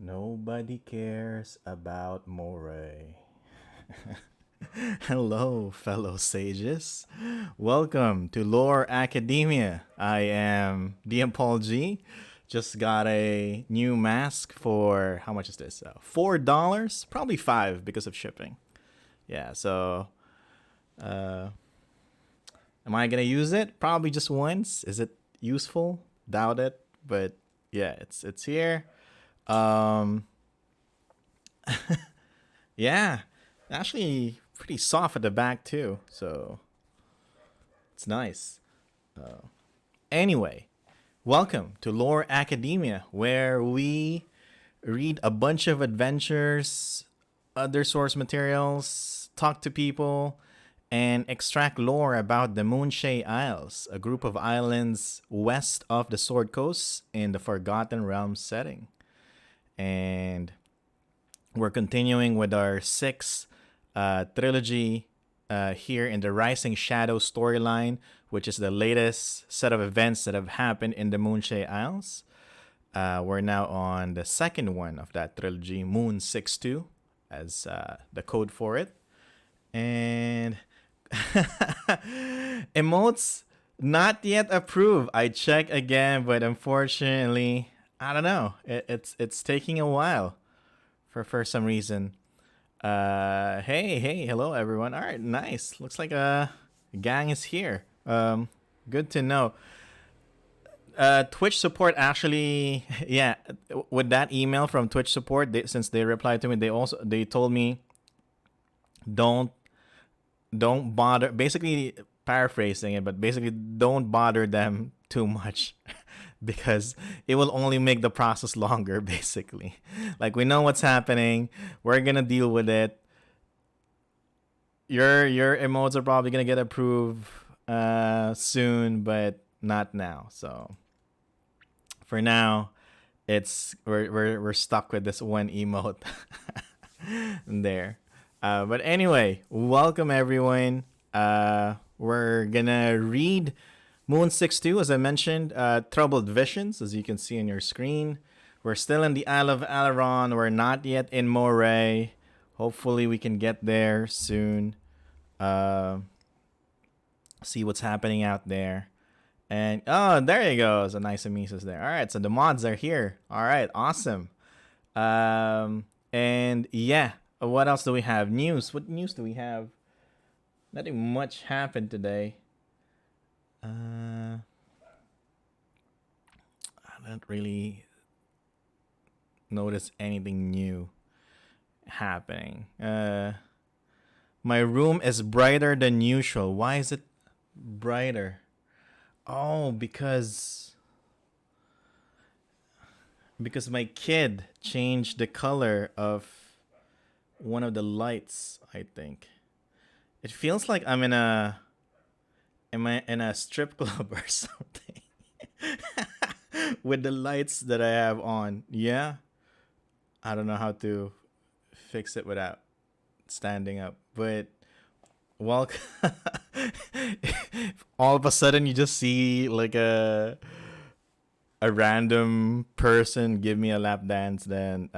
Nobody cares about Moray. Hello, fellow sages. Welcome to Lore Academia. I am DMPaulG. Just got a new mask for how much is this? $4, probably five because of shipping. Yeah. So, uh, am I gonna use it? Probably just once. Is it useful? Doubt it. But yeah, it's here. Um, yeah, actually pretty soft at the back too, so it's nice. Anyway, welcome to Lore Academia, where we read a bunch of adventures, other source materials, talk to people, and extract lore about the Moonshae Isles, a group of islands west of the Sword Coast in the Forgotten Realms setting. And we're continuing with our sixth trilogy here in the Rising Shadows storyline, which is the latest set of events that have happened in the Moonshae Isles. We're now on the second one of that trilogy, Moon6-2, as the code for it. And emotes not yet approved. I check again, but unfortunately, I don't know. It's taking a while for some reason. Hey, hello everyone. All right, nice. Looks like a gang is here. Good to know. Twitch support actually, yeah. With that email from Twitch support, since they replied to me, they told me don't don't bother. Basically, paraphrasing it, but basically, don't bother them too much because it will only make the process longer. Basically, like we know what's happening, we're gonna deal with it. Your emotes are probably gonna get approved soon, but not now. So for now, we're stuck with this one emote there. But anyway, welcome everyone. We're gonna read Moon6-2, as I mentioned, Troubled Visions, as you can see on your screen. We're still in the Isle of Alaron. We're not yet in Moray. Hopefully, we can get there soon. See what's happening out there. And oh, there you go. It's a nice Amisa's there. All right, so the mods are here. All right, awesome. And yeah, what else do we have? News. What news do we have? Nothing much happened today. I don't really notice anything new happening. My room is brighter than usual. Why is it brighter? Oh, because my kid changed the color of one of the lights, I think. It feels like I'm in a strip club or something. With the lights that I have on. Yeah. I don't know how to fix it without standing up. But well, all of a sudden you just see like a random person give me a lap dance, then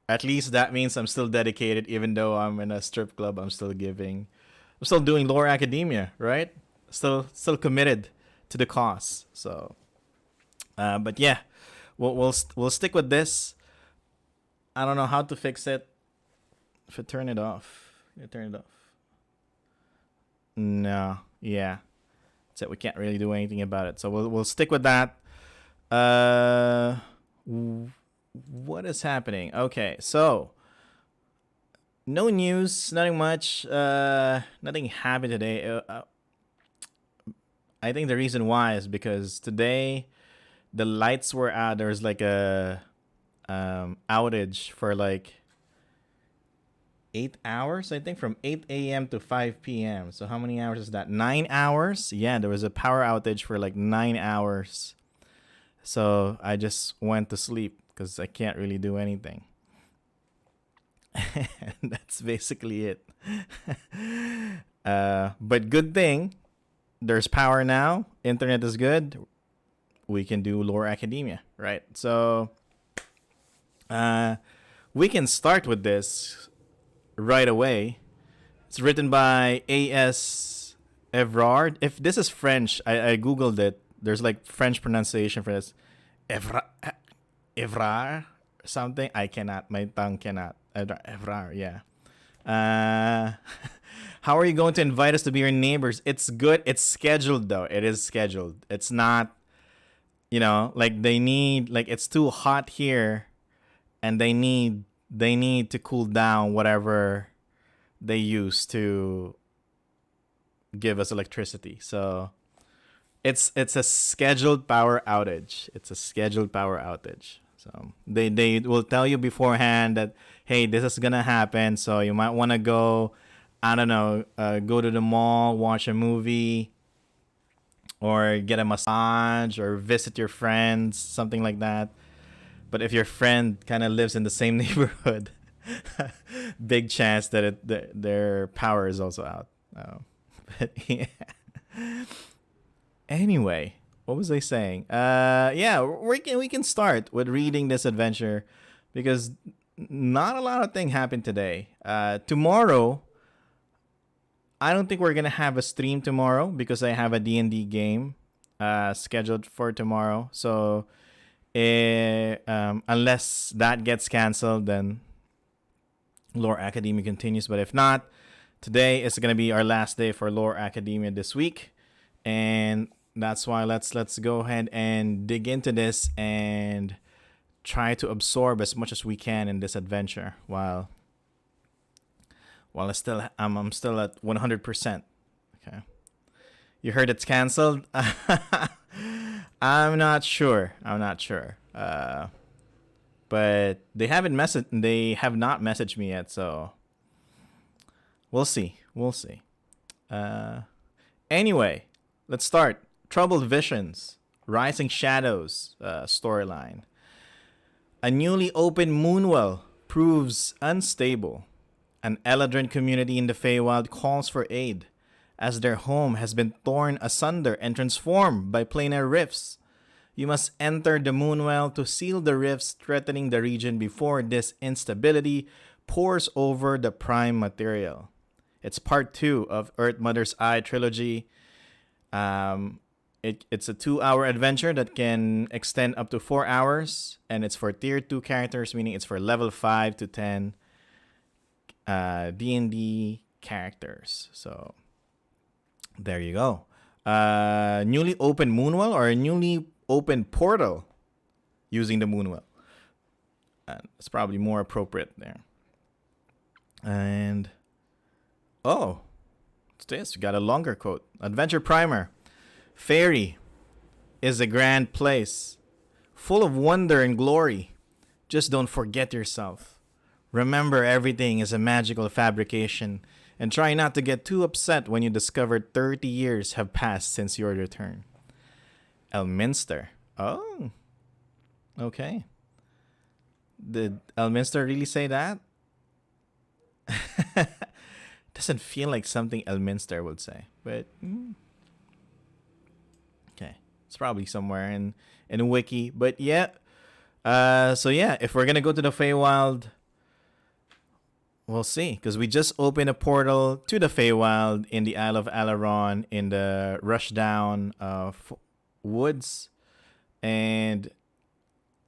at least that means I'm still dedicated. Even though I'm in a strip club, I'm still doing Lore Academia, right? Still committed to the cause. So but yeah, we'll stick with this. I don't know how to fix it. If I turn it off, no, yeah. So we can't really do anything about it. So we'll stick with that. What is happening? Okay, so no news, nothing much. Nothing happened today. I think the reason why is because today the lights were out. There was like a outage for like 8 hours, I think, from 8 a.m. to 5 p.m. So how many hours is that? 9 hours? Yeah, there was a power outage for like 9 hours. So I just went to sleep because I can't really do anything. And that's basically it. But good thing, there's power now. Internet is good. We can do Lore Academia, right? So Uh, we can start with this right away. It's written by A.S. Evrard. If this is French, I googled it. There's like French pronunciation for this. Evrard, Evrard, something. I cannot. My tongue cannot. Evrard, yeah. Uh, how are you going to invite us to be your neighbors? It's good. It's scheduled though. It is scheduled. It's not. Like they need. Like it's too hot here, and they need to cool down whatever they use to give us electricity. So it's a scheduled power outage. It's a scheduled power outage. So they will tell you beforehand that hey, this is gonna happen. So you might want to go, I don't know, go to the mall, watch a movie, or get a massage, or visit your friends, something like that. But if your friend kind of lives in the same neighborhood, big chance that their power is also out. But yeah. Anyway, what was I saying? Yeah, we can start with reading this adventure because not a lot of things happened today. Tomorrow, I don't think we're gonna have a stream tomorrow because I have a D&D game scheduled for tomorrow. So, unless that gets canceled, then Lore Academia continues. But if not, today is gonna be our last day for Lore Academia this week, and that's why let's go ahead and dig into this and try to absorb as much as we can in this adventure while I'm still at 100%. Okay. You heard it's canceled? I'm not sure. But they have not messaged me yet, so we'll see. Anyway, let's start. Troubled Visions, Rising Shadows storyline. A newly opened moonwell proves unstable. An Eladrin community in the Feywild calls for aid, as their home has been torn asunder and transformed by planar rifts. You must enter the moonwell to seal the rifts threatening the region before this instability pours over the prime material. It's part 2 of Earth Mother's Eye trilogy. It's a 2-hour adventure that can extend up to 4 hours, and it's for tier 2 characters, meaning it's for level 5 to 10 D&D characters. So there you go. Newly opened moonwell or a newly opened portal using the moonwell. It's probably more appropriate there. And it's this. We got a longer quote. Adventure Primer. Fairy is a grand place, full of wonder and glory. Just don't forget yourself. Remember, everything is a magical fabrication, and try not to get too upset when you discover 30 years have passed since your return. Elminster. Oh, okay. Did Elminster really say that? Doesn't feel like something Elminster would say, but okay, it's probably somewhere in a wiki. But yeah, so yeah, if we're gonna go to the Feywild, we'll see, because we just opened a portal to the Feywild in the Isle of Alaron in the Rushdown woods, and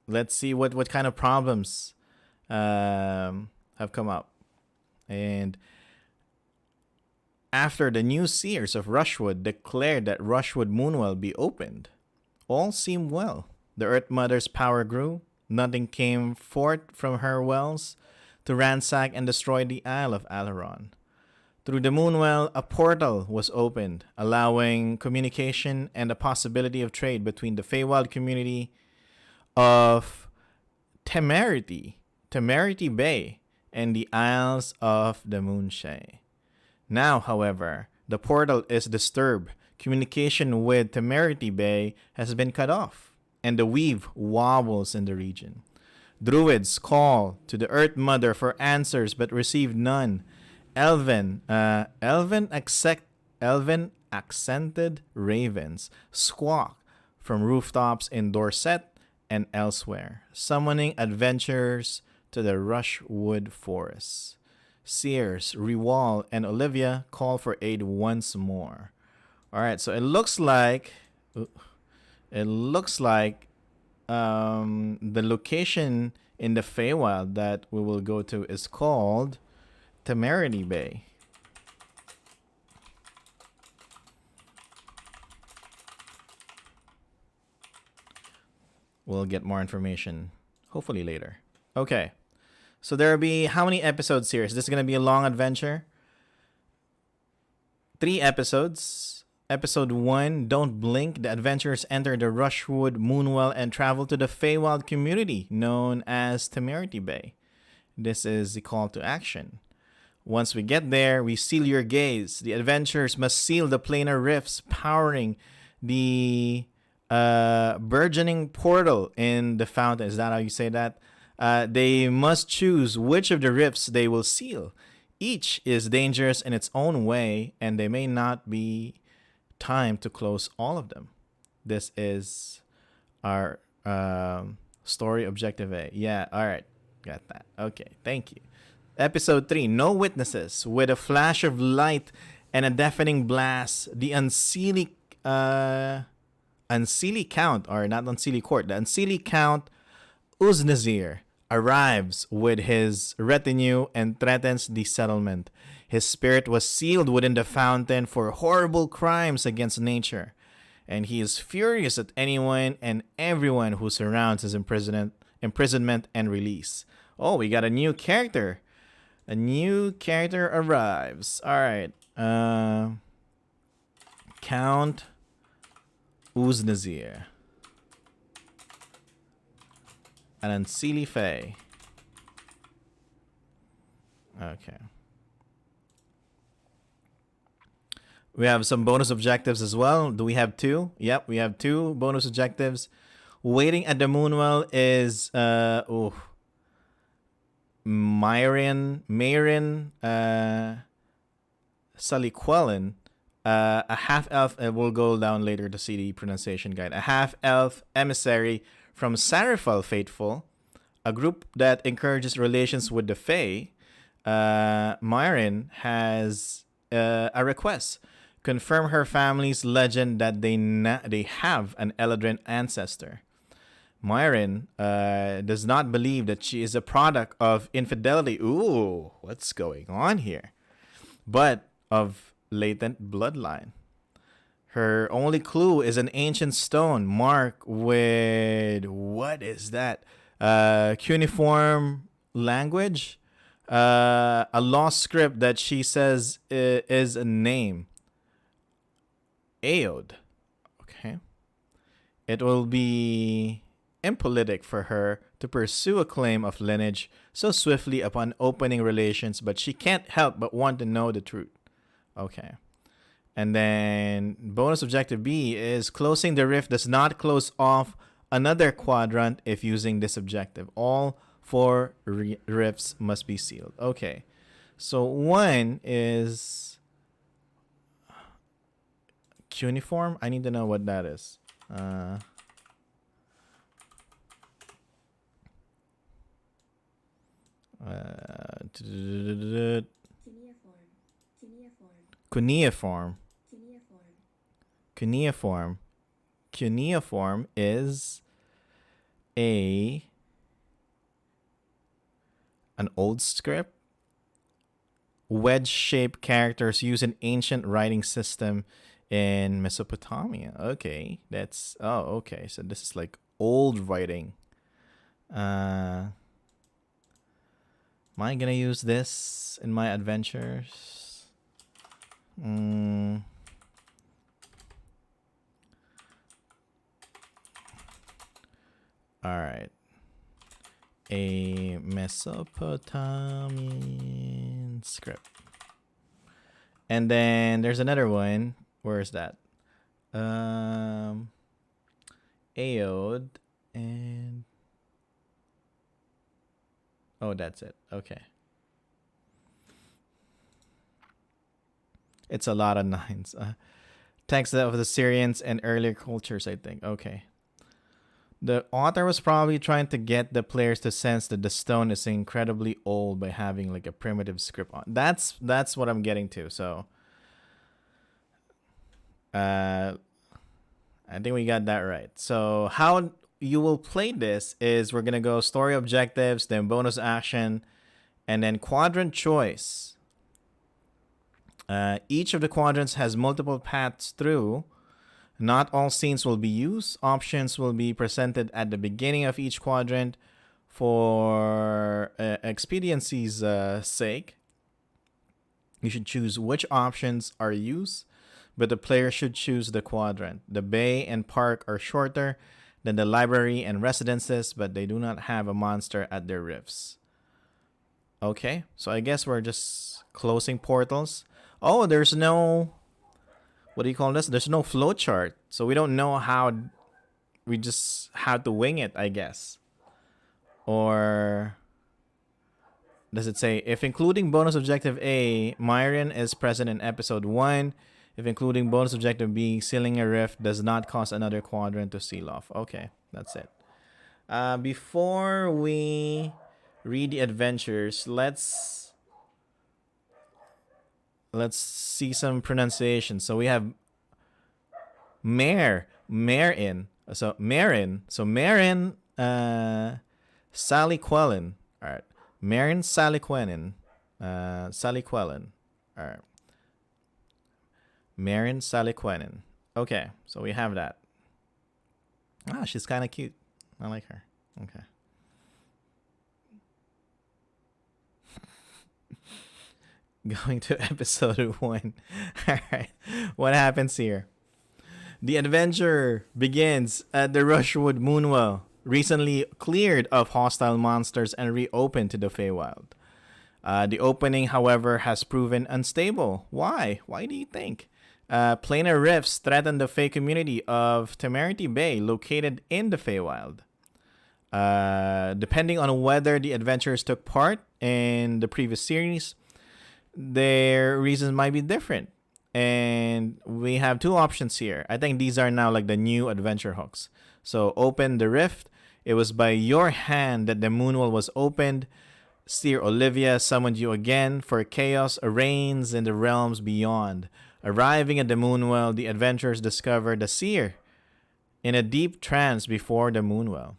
let's see what kind of problems have come up. And after the new seers of Rushwood declared that Rushwood Moonwell be opened, all seemed well. The Earth Mother's power grew. Nothing came forth from her wells to ransack and destroy the Isle of Alaron. Through the Moonwell, a portal was opened, allowing communication and the possibility of trade between the Feywild community of Temerity Bay, and the Isles of the Moonshae. Now, however, the portal is disturbed. Communication with Temerity Bay has been cut off, and the weave wobbles in the region. Druids call to the Earth Mother for answers but receive none. Elven accented ravens squawk from rooftops in Dorset and elsewhere, summoning adventurers to the Rushwood Forest. Sears, Rewall, and Olivia call for aid once more. All right, so it looks like the location in the Feywild that we will go to is called Temerity Bay. We'll get more information hopefully later. Okay. So there will be how many episodes series? This is going to be a long adventure. 3 episodes. Episode 1, Don't Blink. The adventurers enter the Rushwood Moonwell and travel to the Feywild community known as Temerity Bay. This is the call to action. Once we get there, we seal your gaze. The adventurers must seal the planar rifts powering the burgeoning portal in the fountain. Is that how you say that? They must choose which of the rifts they will seal. Each is dangerous in its own way, and they may not be time to close all of them. This is our story objective A. Yeah, all right. Got that. Okay, thank you. Episode 3, No Witnesses. With a flash of light and a deafening blast, the unseelie Count, or not unseelie court, the unseelie Count Uznazir arrives with his retinue and threatens the settlement. His spirit was sealed within the fountain for horrible crimes against nature, and he is furious at anyone and everyone who surrounds his imprisonment and release. Oh, we got a new character. A new character arrives. All right. Count Uznazir. An unseelie Fae. Okay. We have some bonus objectives as well. Do we have 2? Yep, we have 2 bonus objectives. Waiting at the Moonwell is Myrin Saliquelin, a half-elf. We'll go down later to see the pronunciation guide. A half-elf emissary from Sarifal Faithful, a group that encourages relations with the Fae. Myrin has a request. Confirm her family's legend that they have an Eladrin ancestor. Myrin does not believe that she is a product of infidelity. Ooh, what's going on here? But of latent bloodline. Her only clue is an ancient stone marked with, what is that? Cuneiform language? A lost script that she says is a name. Aod. Okay. It will be impolitic for her to pursue a claim of lineage so swiftly upon opening relations, but she can't help but want to know the truth. Okay. And then bonus objective B is closing the rift does not close off another quadrant if using this objective. All 4 rifts must be sealed. Okay. So 1 is cuneiform. I need to know what that is. Cuneiform. Cuneiform is an old script. Wedge-shaped characters use an ancient writing system in Mesopotamia. Okay, that's okay. So this is like old writing. Am I gonna use this in my adventures? All right. A Mesopotamian script. And then there's another one. Where is that? Aod and that's it. Okay. It's a lot of 9s. Text of the Syrians and earlier cultures, I think. Okay. The author was probably trying to get the players to sense that the stone is incredibly old by having like a primitive script on. That's what I'm getting to. So, I think we got that right. So how you will play this is we're gonna go story objectives, then bonus action, and then quadrant choice. Each of the quadrants has multiple paths through. Not all scenes will be used. Options will be presented at the beginning of each quadrant for expediency's sake. You should choose which options are used, but the player should choose the quadrant. The bay and park are shorter than the library and residences, but they do not have a monster at their rifts. Okay, so I guess we're just closing portals. Oh, there's no... What do you call this? There's no flowchart. So we don't know how... We just have to wing it, I guess. Or... Does it say, if including bonus objective A, Myron is present in episode 1. If including bonus objective B, sealing a rift does not cause another quadrant to seal off. Okay, that's it. Before we read the adventures, let's see some pronunciation. So we have Marin. So Marin. Sally Quellen. All right. Marin Sally Quellen. Sally Quellen. All right. Marin Sally Quellen. Okay, so we have that. Ah, she's kind of cute. I like her. Okay. Going to episode 1. All right. What happens here? The adventure begins at the Rushwood Moonwell, recently cleared of hostile monsters and reopened to the Feywild. The opening, however, has proven unstable. Why? Why do you think? Planar rifts threaten the Fey community of Temerity Bay, located in the Feywild. Depending on whether the adventurers took part in the previous series, their reasons might be different. And we have two options here. I think these are now like the new adventure hooks. So open the rift. It was by your hand that the Moonwell was opened. Seer Olivia summoned you again, for chaos reigns in the realms beyond. Arriving at the Moonwell, the adventurers discovered the Seer in a deep trance before the Moonwell.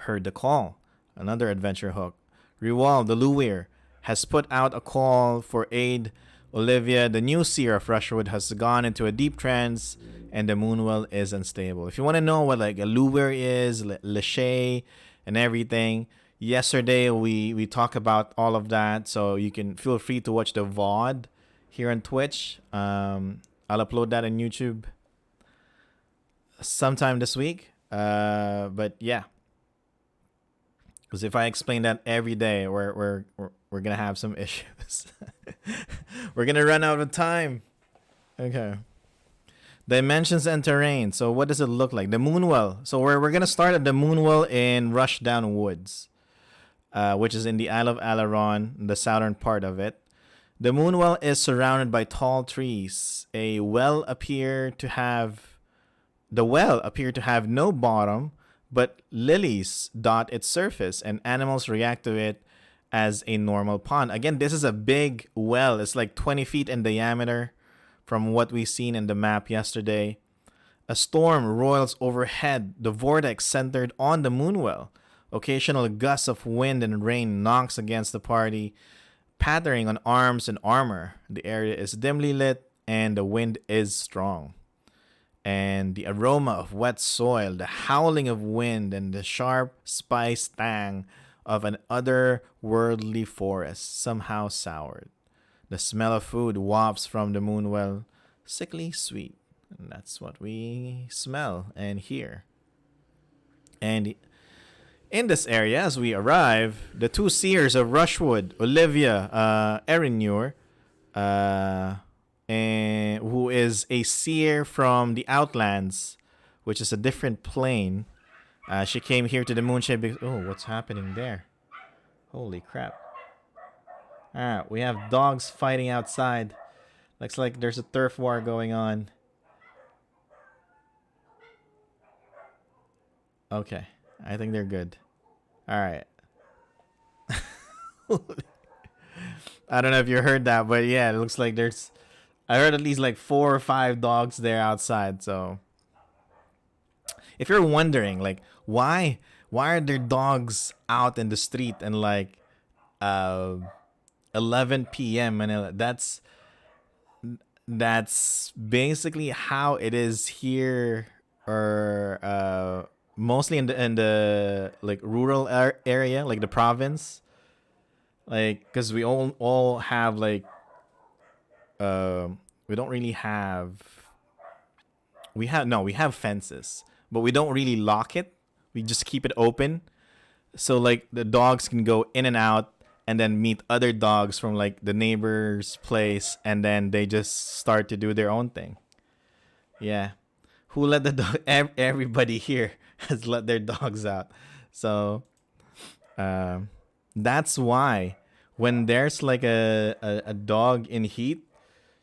Heard the call. Another adventure hook. Rewald the Luwir has put out a call for aid. Olivia, the new Seer of Rushwood, has gone into a deep trance, and the Moonwell is unstable. If you want to know what like a Luwir is, Lachey, and everything, yesterday we talked about all of that, so you can feel free to watch the VOD here on Twitch. I'll upload that on YouTube sometime this week. But yeah, because if I explain that every day, we're gonna have some issues. We're gonna run out of time. Okay. Dimensions and terrain. So what does it look like? The Moonwell. So we're gonna start at the Moonwell in Rushdown Woods, which is in the Isle of Alaron, the southern part of it. The Moonwell is surrounded by tall trees. The well appeared to have no bottom, but lilies dot its surface, and animals react to it as a normal pond. Again, this is a big well. It's like 20 feet in diameter from what we seen in the map yesterday. A storm roils overhead, the vortex centered on the Moonwell. Occasional gusts of wind and rain knocks against the party, pattering on arms and armor. The area is dimly lit and the wind is strong. And the aroma of wet soil, the howling of wind, and the sharp spice tang of an otherworldly forest somehow soured. The smell of food wafts from the Moonwell, sickly sweet. And that's what we smell and hear. And in this area, as we arrive, the two seers of Rushwood, Olivia Erinure, and who is a seer from the Outlands, which is a different plane. She came here to the Moonshae. Oh, what's happening there? Holy crap. Alright, we have dogs fighting outside. Looks like there's a turf war going on. Okay. I think they're good. All right. I don't know if you heard that, but yeah, it looks like there's. I heard at least like 4 or 5 dogs there outside. So, if you're wondering, like, why are there dogs out in the street and like, uh, 11 p.m. and that's basically how it is here, or mostly in the like rural area, like the province, like because we all have like we don't really have we have no we have fences, but we don't really lock it. We just keep it open, so like the dogs can go in and out and then meet other dogs from like the neighbor's place, and then they just start to do their own thing. Yeah, who let the dog? Everybody here has let their dogs out, so um, that's why when there's like a dog in heat,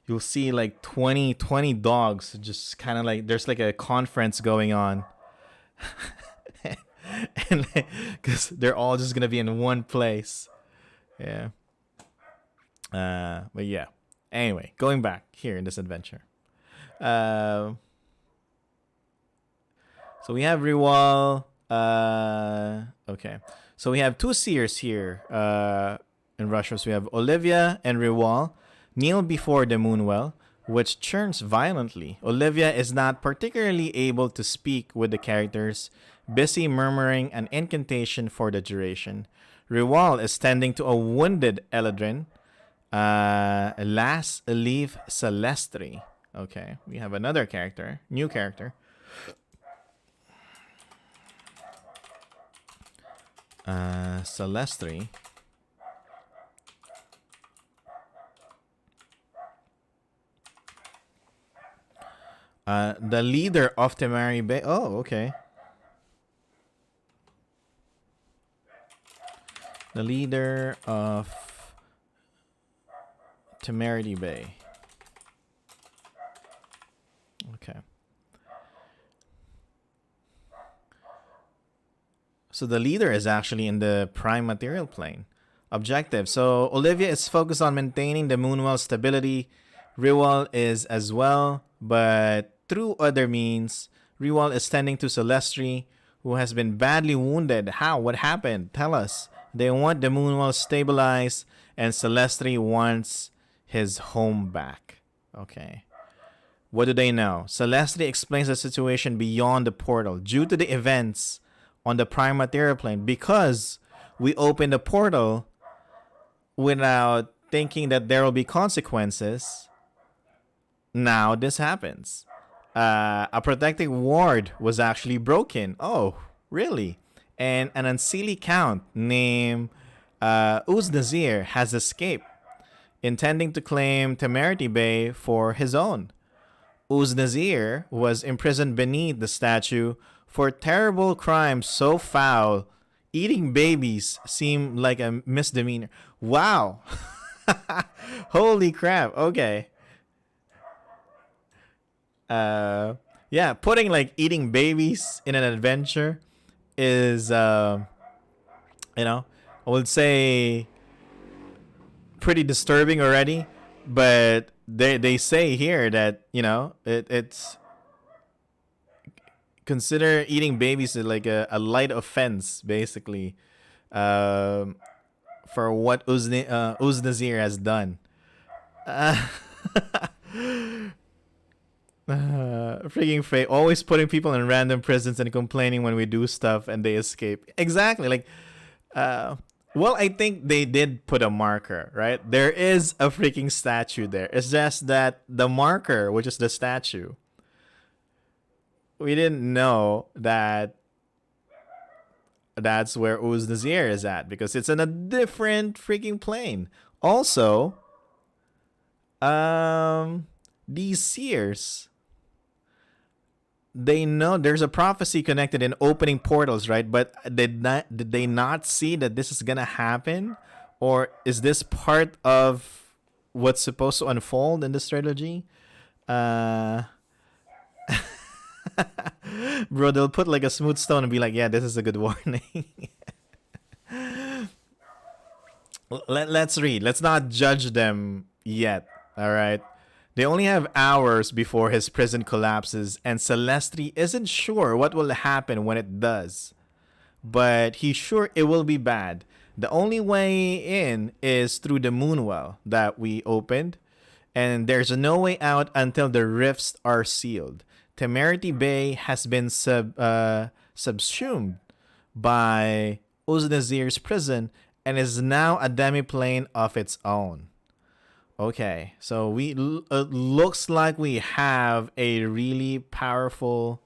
you'll see like 20 dogs just kind of like there's like a conference going on. And because they're all just gonna be in one place. Yeah. But yeah. Anyway, going back here in this adventure. Uh, so we have Riwal. Okay. So we have 2 seers here in Russia. So we have Olivia and Riwal kneel before the moonwell, which churns violently. Olivia is not particularly able to speak with the characters, busy murmuring an incantation for the duration. Riwal is tending to a wounded Eladrin. Las Leave Celestri. Okay, we have another character, new character. Celestri. The leader of Temari Bay. Oh, okay. The leader of Temerity Bay. Okay. So the leader is actually in the prime material plane. Objective. So Olivia is focused on maintaining the Moonwell stability. Riwal is as well, but through other means. Riwal is tending to Celestri, who has been badly wounded. How? What happened? Tell us. They want the Moonwell stabilized, and Celestri wants his home back. Okay. What do they know? Celestri explains the situation beyond the portal. Due to the events on the prime material plane, because we opened the portal without thinking that there will be consequences, now this happens. A protective ward was actually broken. Oh, really? And an Ancili count named Uznazir has escaped, intending to claim Temerity Bay for his own. Uznazir was imprisoned beneath the statue for terrible crimes so foul, eating babies seemed like a misdemeanor. Wow. Holy crap. Okay. Yeah, putting like eating babies in an adventure is I would say pretty disturbing already, but they say here that it's consider eating babies like a light offense basically, for what Uznazir has done. Freaking fate, always putting people in random prisons and complaining when we do stuff and they escape. Exactly. Like, well, I think they did put a marker, right? There is a freaking statue there. It's just that the marker, which is the statue, we didn't know that that's where Uznazir is at because it's in a different freaking plane. Also, these seers, they know there's a prophecy connected in opening portals, right? But did they not see that this is gonna happen, or is this part of what's supposed to unfold in this trilogy? Bro, they'll put like a smooth stone and be like, yeah, this is a good warning. Let's read. Let's not judge them yet. All right. They only have hours before his prison collapses, and Celestri isn't sure what will happen when it does. But he's sure it will be bad. The only way in is through the Moonwell that we opened, and there's no way out until the rifts are sealed. Temerity Bay has been subsumed by Uznazir's prison and is now a demiplane of its own. Okay, so we looks like we have a really powerful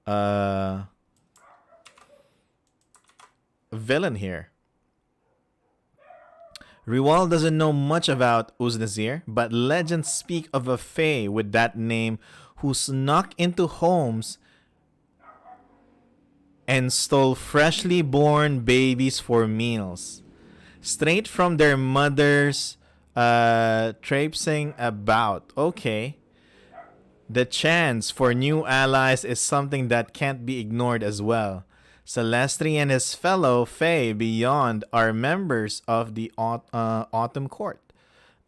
villain here. Riwal doesn't know much about Uznazir, but legends speak of a fae with that name who snuck into homes and stole freshly born babies for meals, straight from their mothers, traipsing about. Okay. The chance for new allies is something that can't be ignored as well. Celestri and his fellow Fae beyond are members of the Autumn Court,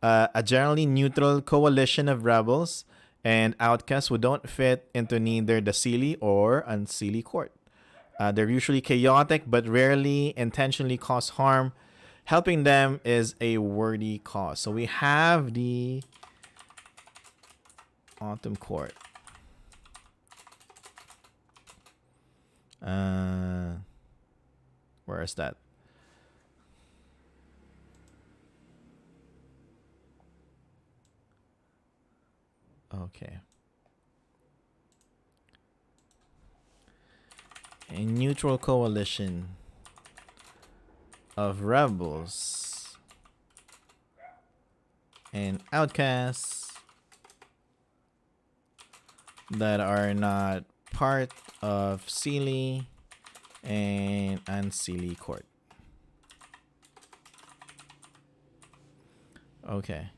a generally neutral coalition of rebels and outcasts who don't fit into neither the Seelie or Unseelie Court. They're usually chaotic but rarely intentionally cause harm. Helping them is a worthy cause. So we have the Autumn Court. Where is that? Okay. A neutral coalition of rebels and outcasts that are not part of Seelie and Unseelie Court. Okay.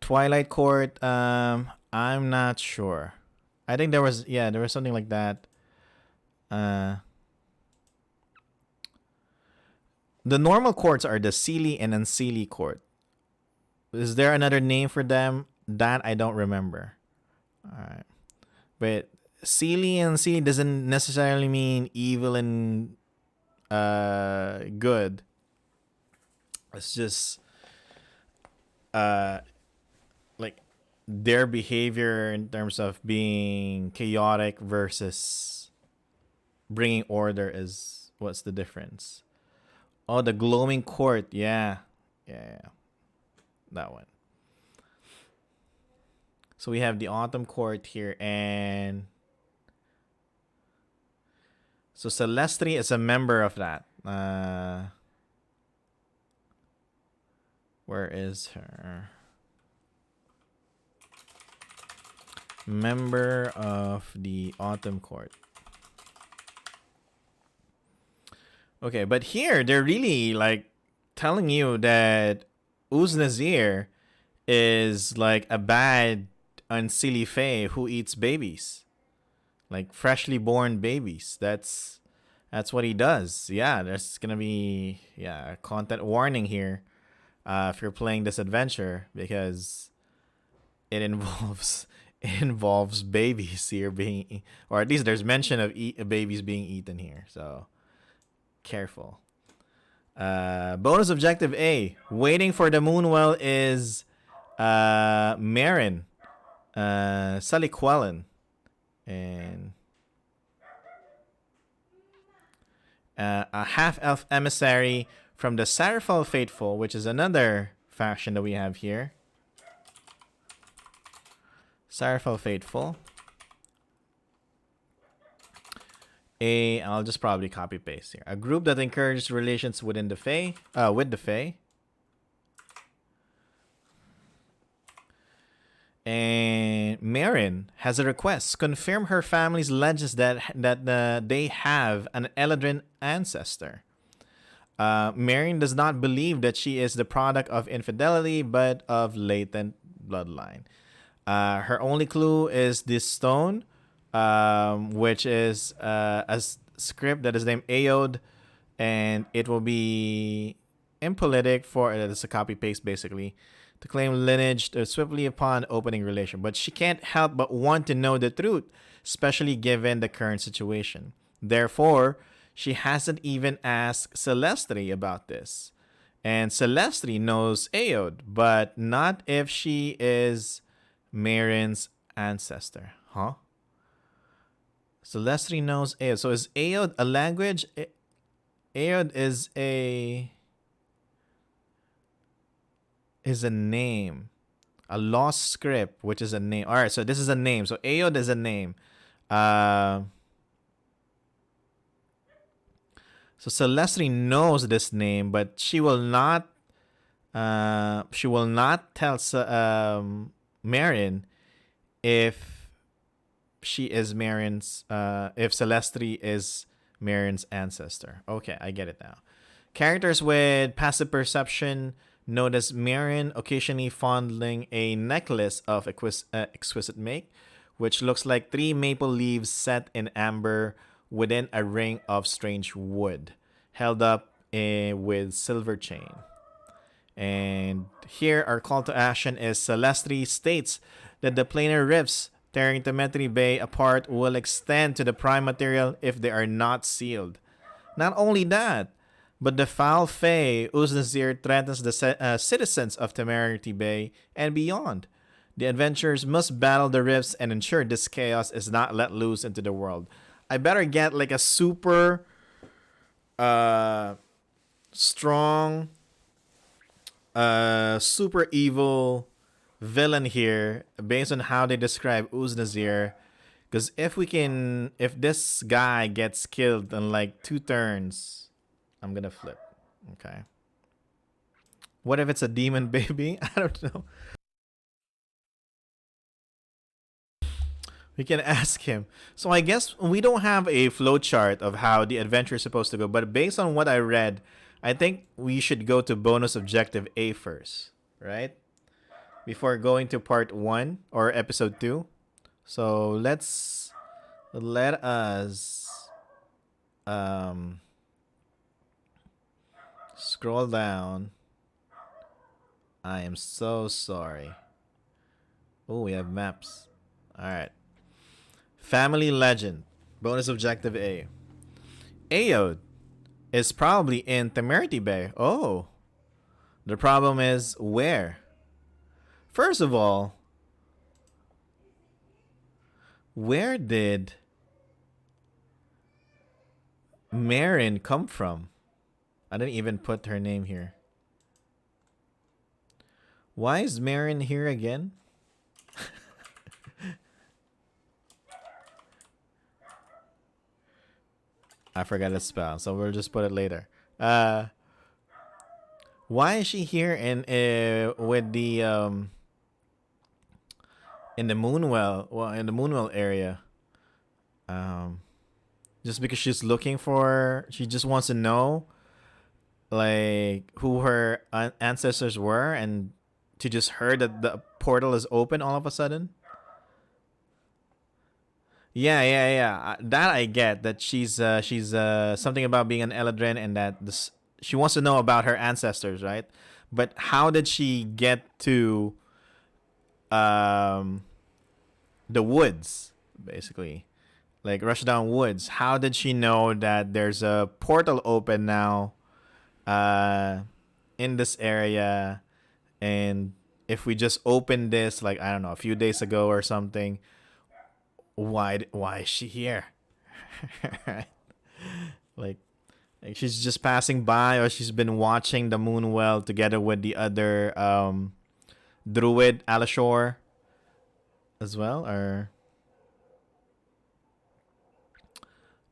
Twilight Court, I'm not sure. I think there was something like that. The normal courts are the Seelie and Unseelie Court. Is there another name for them? That I don't remember. Alright. But Seelie and Unseelie doesn't necessarily mean evil and good. It's just like their behavior in terms of being chaotic versus bringing order is what's the difference. Oh, the glowing court. Yeah. That one. So we have the Autumn Court here, and so Celestri is a member of that. Where is her? Member of the Autumn Court. Okay, but here they're really like telling you that Uznazir is like a bad Unseelie Fae who eats babies, like freshly born babies. That's what he does. Yeah, there's gonna be a content warning here if you're playing this adventure, because it involves babies here being, or at least there's mention of babies being eaten here. So careful. Bonus objective A. Waiting for the Moonwell is Marin, Saliquellen, and a half-elf emissary from the Sarafal Faithful, which is another faction that we have here. Sarafal Faithful. I'll just probably copy paste here. A group that encourages relations within the Fae, with the Fae. And Marin has a request. Confirm her family's legends that they have an Eladrin ancestor. Marin does not believe that she is the product of infidelity, but of latent bloodline. Her only clue is this stone, which is script that is named Aod, and it will be impolitic for it's a copy paste basically to claim lineage swiftly upon opening relation. But she can't help but want to know the truth, especially given the current situation. Therefore, she hasn't even asked Celestri about this. And Celestri knows Aod, but not if she is Marin's ancestor. Huh? Celestri knows Aod. So is Aod a language? Aod is a name. A lost script, which is a name. Alright, so this is a name. So Aod is a name. So Celestri knows this name, but she will not tell Marin if she is Marin's if Celestri is Marin's ancestor. Okay, I get it now. Characters with passive perception notice Marin occasionally fondling a necklace of exquisite make, which looks like 3 maple leaves set in amber within a ring of strange wood, held up with silver chain. And here our call to action is Celestri states that the planar rifts tearing Temetri Bay apart will extend to the prime material if they are not sealed. Not only that, but the foul Fae Uznazir threatens the citizens of Temerity Bay and beyond. The adventurers must battle the rifts and ensure this chaos is not let loose into the world. I better get like a super strong, super evil villain here based on how they describe Uznazir. Because if this guy gets killed in like 2 turns, I'm gonna flip. Okay. What if it's a demon baby? I don't know. We can ask him. So I guess we don't have a flowchart of how the adventure is supposed to go, but based on what I read, I think we should go to bonus objective A first, right? Before going to part 1 or episode 2. So let us scroll down. I am so sorry. Oh, we have maps. All right. Family legend. Bonus objective A. Aod is probably in Temerity Bay. Oh. The problem is where? First of all, where did Marin come from? I didn't even put her name here. Why is Marin here again? I forgot to spell, so we'll just put it later. Why is she here in with the in the Moonwell? Well, in the Moonwell area. Just because she just wants to know, like, who her ancestors were, and to just heard that the portal is open all of a sudden. Yeah. That I get. That she's something about being an Eladrin, and that she wants to know about her ancestors, right? But how did she get to the woods, basically? Like Rushdown Woods. How did she know that there's a portal open now in this area? And if we just opened this, like, I don't know, a few days ago or something, why is she here? like she's just passing by, or she's been watching the Moonwell together with the other druid Alashore as well, or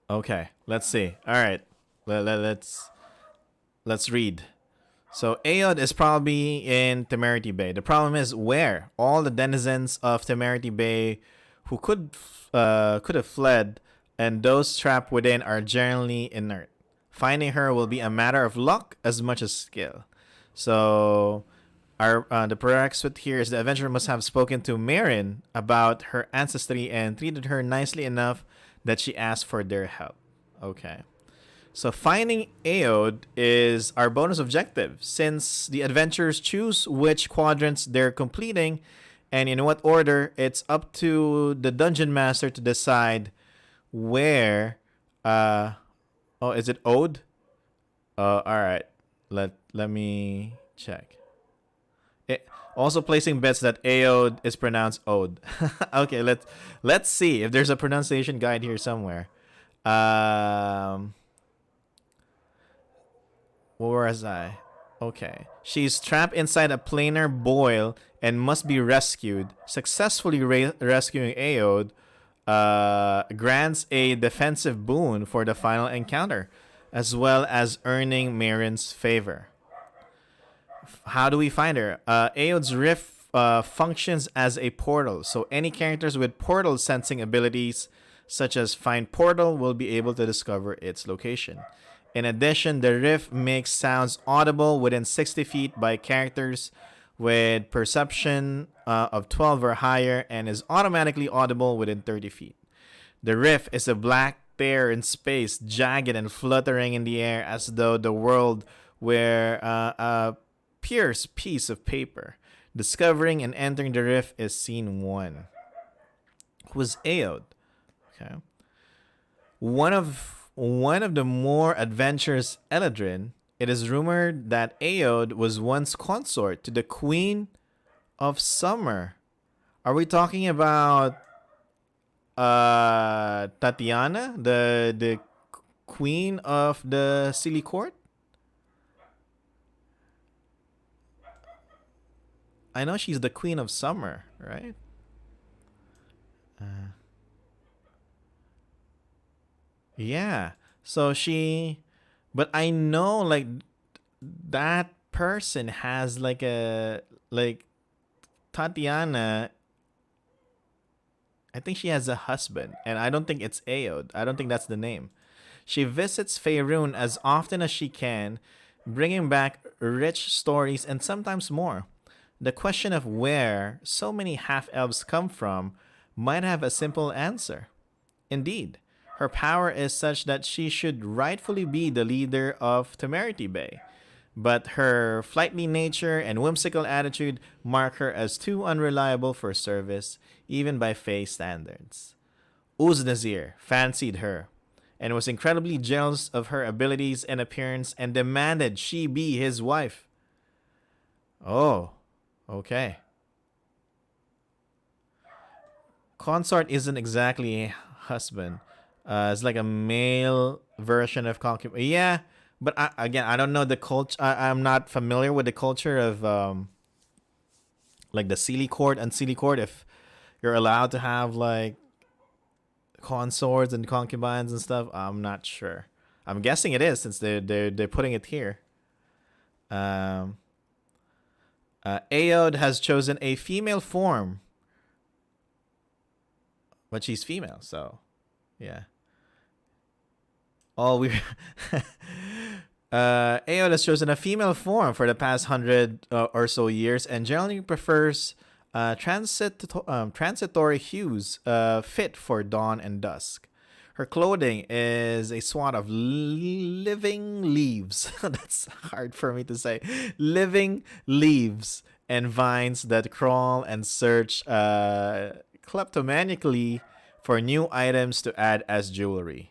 okay, let's see. All right, let's read. So Aod is probably in Temerity Bay. The problem is where? All the denizens of Temerity Bay who could have fled, and those trapped within are generally inert. Finding her will be a matter of luck as much as skill. So The prerequisite here is the adventurer must have spoken to Marin about her ancestry and treated her nicely enough that she asked for their help. Okay. So finding Aod is our bonus objective, since the adventurers choose which quadrants they're completing and in what order. It's up to the dungeon master to decide where is it Ode? All right. Let me check. Also placing bets that Aod is pronounced Ode. Okay, let's see if there's a pronunciation guide here somewhere. Where was I? Okay. She's trapped inside a planar boil and must be rescued. Successfully rescuing Aod grants a defensive boon for the final encounter, as well as earning Marin's favor. How do we find her? Aod's rift functions as a portal, so any characters with portal sensing abilities, such as Find Portal, will be able to discover its location. In addition, the rift makes sounds audible within 60 feet by characters with perception of 12 or higher, and is automatically audible within 30 feet. The rift is a black tear in space, jagged and fluttering in the air as though the world were a pierce piece of paper. Discovering and entering the rift is scene 1. Who's Aod? Okay. One of the more adventurous Eladrin, it is rumored that Aod was once consort to the Queen of Summer. Are we talking about Tatiana, the Queen of the Silly Court? I know she's the Queen of Summer, right? Yeah. So but I know like that person has like Tatiana. I think she has a husband, and I don't think it's Aod. I don't think that's the name. She visits Faerun as often as she can, bringing back rich stories and sometimes more. The question of where so many half-elves come from might have a simple answer. Indeed, her power is such that she should rightfully be the leader of Temerity Bay, but her flighty nature and whimsical attitude mark her as too unreliable for service, even by Fae standards. Uznazir fancied her, and was incredibly jealous of her abilities and appearance, and demanded she be his wife. Oh, okay. Consort isn't exactly a husband. It's like a male version of concubine. Yeah, but again, I don't know the culture. I'm not familiar with the culture of like the Sealy Court and Sealy Court. If you're allowed to have like consorts and concubines and stuff, I'm not sure. I'm guessing it is since they're putting it here. Aod has chosen a female form, but she's female, so yeah. Oh, we. Aod has chosen a female form for the past 100 or so years, and generally prefers transitory hues fit for dawn and dusk. Her clothing is a swat of living leaves. That's hard for me to say. Living leaves and vines that crawl and search kleptomanically for new items to add as jewelry.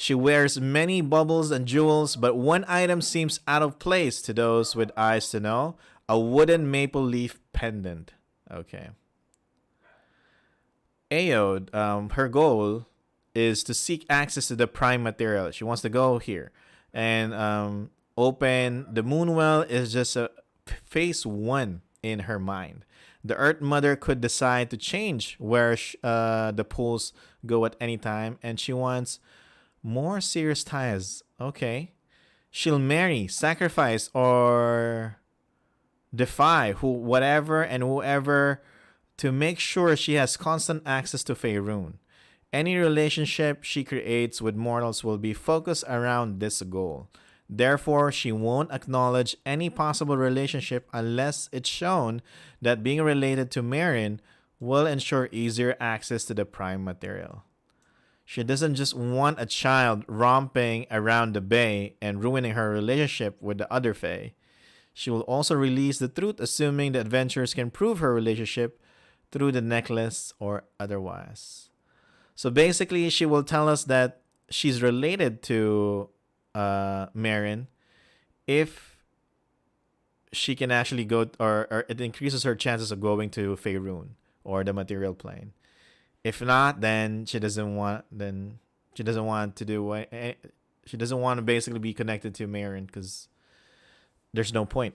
She wears many baubles and jewels, but one item seems out of place to those with eyes to know: a wooden maple leaf pendant. Okay. Aod, her goal is to seek access to the prime material. She wants to go here and open the Moonwell. Is just a phase 1 in her mind. The Earth Mother could decide to change where the pools go at any time, and she wants more serious ties. Okay. She'll marry, sacrifice, or defy whatever and whoever to make sure she has constant access to Faerun. Any relationship she creates with mortals will be focused around this goal. Therefore, she won't acknowledge any possible relationship unless it's shown that being related to Marin will ensure easier access to the prime material. She doesn't just want a child romping around the bay and ruining her relationship with the other Fae. She will also release the truth, assuming the adventurers can prove her relationship through the necklace or otherwise. So basically, she will tell us that she's related to Marin if she can actually go, or it increases her chances of going to Faerun or the material plane. If not, then she doesn't want. Then she doesn't want to do. She doesn't want to basically be connected to Marin because there's no point.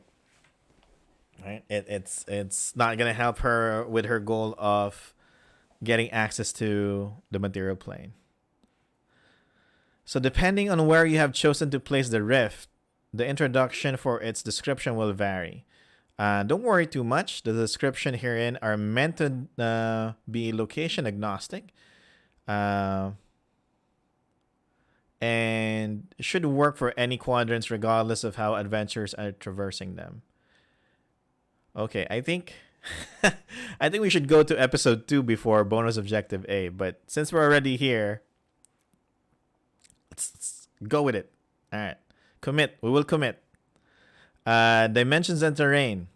Right? It's not gonna help her with her goal of getting access to the material plane. So depending on where you have chosen to place the rift, the introduction for its description will vary. Don't worry too much. The description herein are meant to be location agnostic, and should work for any quadrants regardless of how adventurers are traversing them. Okay, I think I think we should go to episode 2 before bonus objective A, but since we're already here, let's go with it. All right. Commit. We will commit. Dimensions and terrain.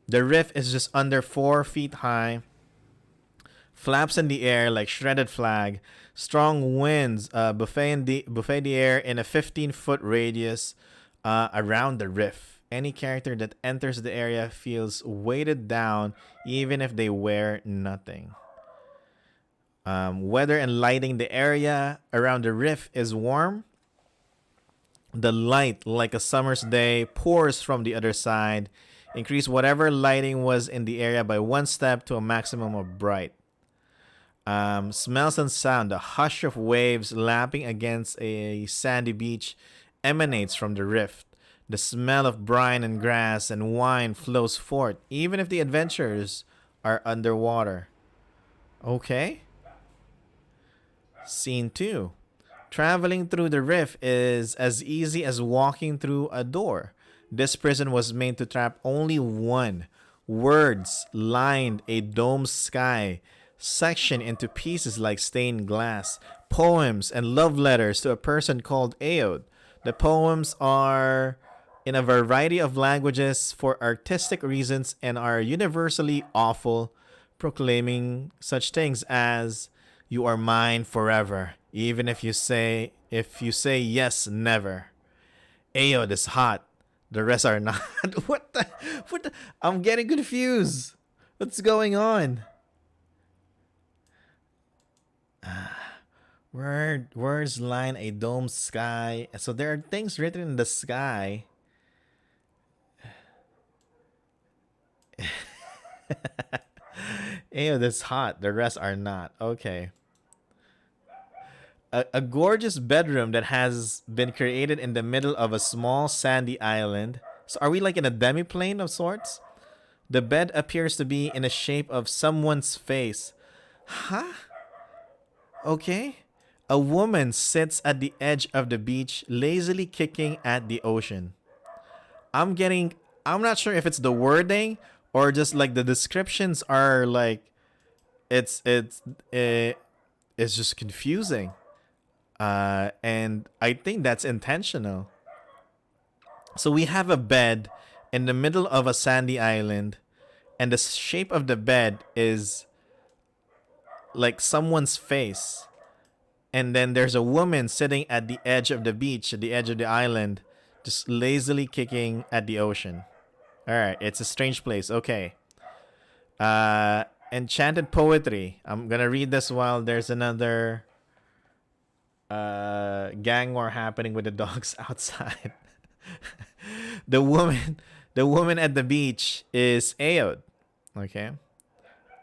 The rift is just under 4 feet high. Flaps in the air like shredded flag. Strong winds buffet the air in a 15-foot radius around the rift. Any character that enters the area feels weighted down even if they wear nothing. Weather and lighting. The area around the rift is warm. The light, like a summer's day, pours from the other side. Increase whatever lighting was in the area by 1 step to a maximum of bright. Smells and sound. The hush of waves lapping against a sandy beach emanates from the rift. The smell of brine and grass and wine flows forth, even if the adventurers are underwater. Okay. Scene 2. Traveling through the rift is as easy as walking through a door. This prison was made to trap only one. Words lined a domed sky, sectioned into pieces like stained glass. Poems and love letters to a person called Aod. The poems are in a variety of languages for artistic reasons and are universally awful, proclaiming such things as "You are mine forever, even if you say yes, never." Aod is hot. The rest are not. What the? I'm getting confused. What's going on? Words line a domed sky. So there are things written in the sky. Aod is hot. The rest are not. Okay. A gorgeous bedroom that has been created in the middle of a small sandy island. So are we like in a demi-plane of sorts? The bed appears to be in the shape of someone's face. Huh? Okay. A woman sits at the edge of the beach, lazily kicking at the ocean. I'm not sure if it's the wording or just like the descriptions are like it's just confusing. And I think that's intentional. So we have a bed in the middle of a sandy island, and the shape of the bed is like someone's face. And then there's a woman sitting at the edge of the beach, at the edge of the island, just lazily kicking at the ocean. All right, it's a strange place. Okay. Enchanted poetry. I'm gonna read this while there's another gang war happening with the dogs outside. the woman at the beach is Aod. Okay.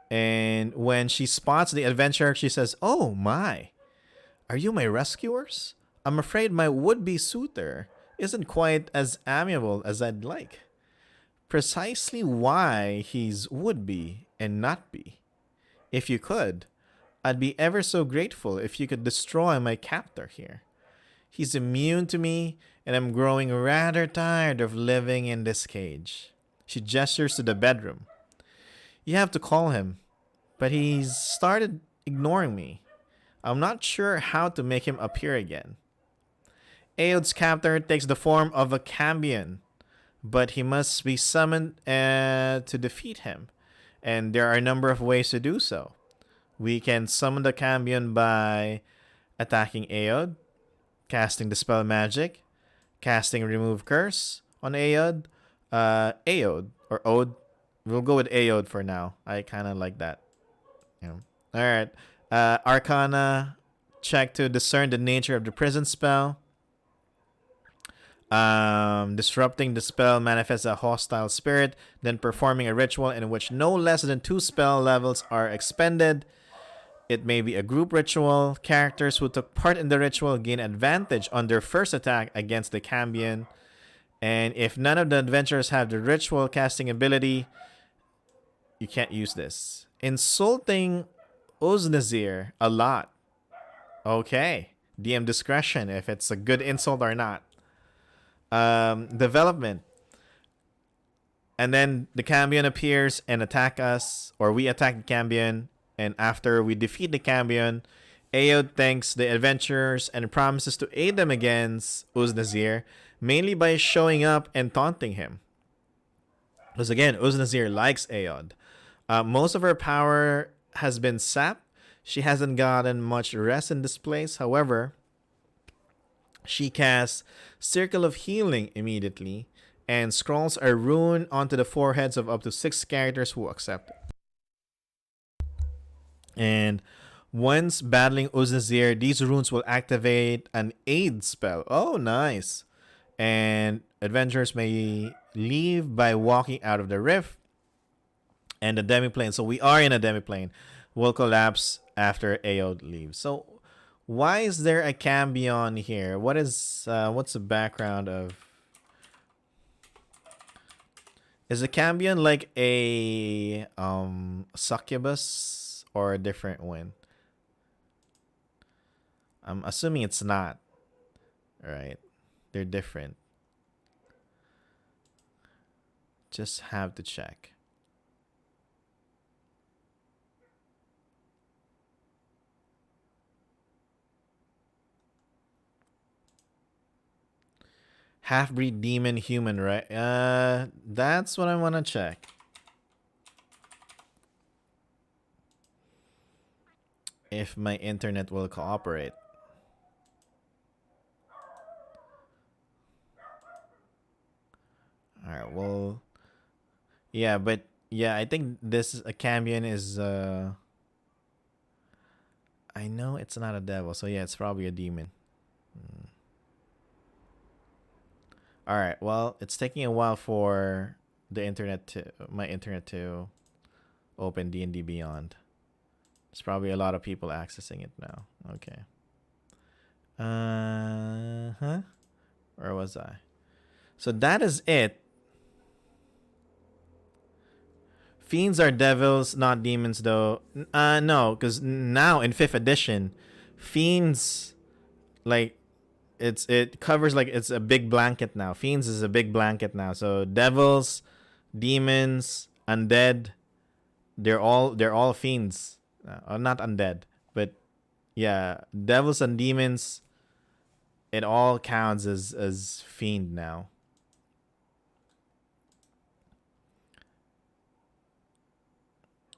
And when she spots the adventurer, she says, "Oh my, are you my rescuers? I'm afraid my would-be suitor isn't quite as amiable as I'd like. Precisely why he's would-be and not be. If you could, I'd be ever so grateful if you could destroy my captor here. He's immune to me, and I'm growing rather tired of living in this cage. She gestures to the bedroom. You have to call him, but he's started ignoring me. I'm not sure how to make him appear again. Aod's captor takes the form of a Cambion, but he must be summoned to defeat him, and there are a number of ways to do so. We can summon the Cambion by attacking Aod, casting Dispel Magic, casting Remove Curse on Aod, Aod, or Ode. We'll go with Aod for now. I kind of like that. Yeah. All right. Arcana, check to discern the nature of the prison spell. Disrupting the spell manifests a hostile spirit, then performing a ritual in which no less than 2 spell levels are expended. It may be a group ritual. Characters who took part in the ritual gain advantage on their first attack against the Cambion. And if none of the adventurers have the ritual casting ability, you can't use this. Insulting Uznazir a lot. Okay. DM discretion if it's a good insult or not. Development. And then the Cambion appears and attack us, or we attack the Cambion. And after we defeat the Cambion, Aod thanks the adventurers and promises to aid them against Uznazir, mainly by showing up and taunting him. Because again, Uznazir likes Aod. Most of her power has been sapped. She hasn't gotten much rest in this place. However, she casts Circle of Healing immediately and scrolls a rune onto the foreheads of up to 6 characters who accept it. And once battling Uznazir, these runes will activate an aid spell. Oh, nice. And adventurers may leave by walking out of the rift and the demiplane. So we are in a demiplane. Will collapse after Aod leaves. So why is there a Cambion here? What's the background of... Is a Cambion like a succubus or a different one? I'm assuming it's not. Right? They're different. Just have to check. Half-breed demon human, right? That's what I want to check. If my internet will cooperate. Alright, well... Yeah, but... Yeah, I think this a Cambion is... I know it's not a devil, so yeah, it's probably a demon. Alright, well, it's taking a while for my internet to open D&D Beyond. There's probably a lot of people accessing it now. Okay. Where was I? So that is it. Fiends are devils, not demons, though. No, because now in 5th edition, fiends, like, it covers, like, it's a big blanket now. Fiends is a big blanket now. So devils, demons, undead, they're all fiends. Not undead, but yeah, devils and demons, it all counts as fiend now.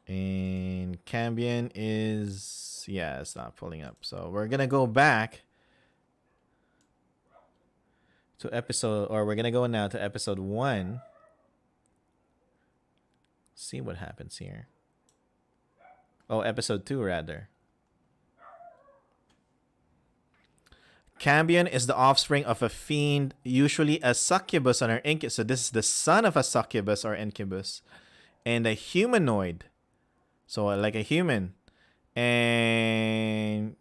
And Cambion is... Yeah, it's not pulling up. So we're going to go back to episode... Or we're going to go now to episode 1. See what happens here. Oh, episode 2, rather. Cambion is the offspring of a fiend, usually a succubus or incubus. So this is the son of a succubus or incubus. And a humanoid. So like a human. And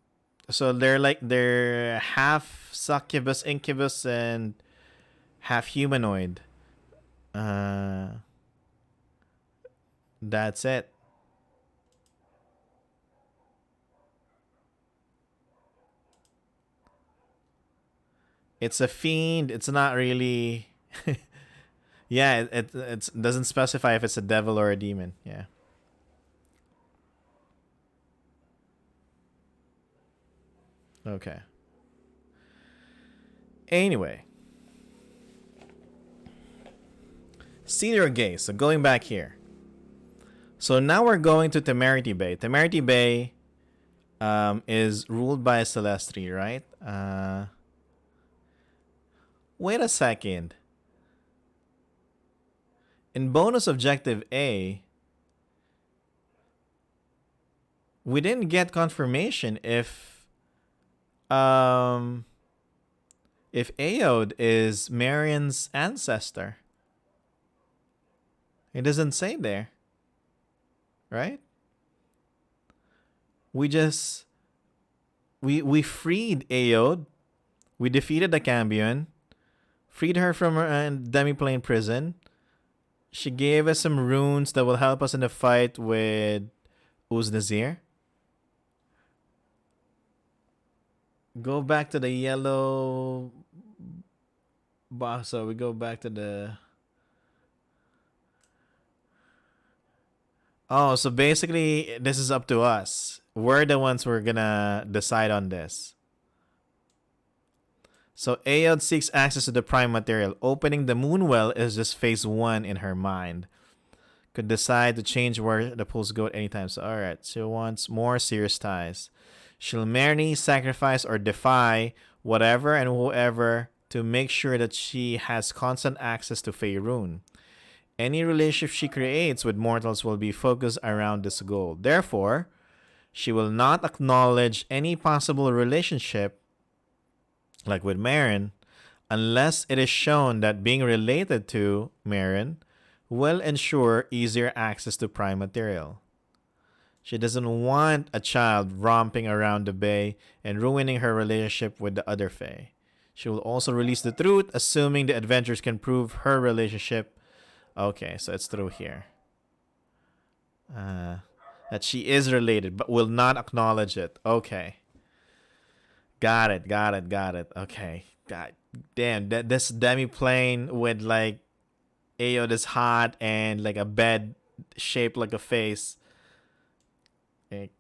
so they're half succubus, incubus, and half humanoid. That's it. It's a fiend. It's not really. Yeah, it doesn't specify if it's a devil or a demon. Yeah. Okay. Anyway, Cedar Gate. So going back here. So now we're going to Temerity Bay. Temerity Bay is ruled by a Celestri, right? Wait a second. In bonus objective A, we didn't get confirmation if Aod is Marion's ancestor. It doesn't say there, right? We just we freed Aod. We defeated the Cambion, freed her from her demiplane prison. She gave us some runes that will help us in the fight with Uznazir. Go back to the yellow box. So we go back to the. Oh, so basically, this is up to us. We're the ones who are gonna decide on this. So Aod seeks access to the prime material. Opening the Moonwell is just phase 1 in her mind. Could decide to change where the pools go at any time. So alright, she wants more serious ties. She'll marry, sacrifice, or defy whatever and whoever to make sure that she has constant access to Faerun. Any relationship she creates with mortals will be focused around this goal. Therefore, she will not acknowledge any possible relationship, like with Marin, unless it is shown that being related to Marin will ensure easier access to prime material. She doesn't want a child romping around the bay and ruining her relationship with the other Fae. She will also release the truth, assuming the adventurers can prove her relationship. Okay, so it's through here. That she is related, but will not acknowledge it. Okay. Got it. Okay. God damn, this demiplane with like Aod is hot and like a bed shaped like a face. It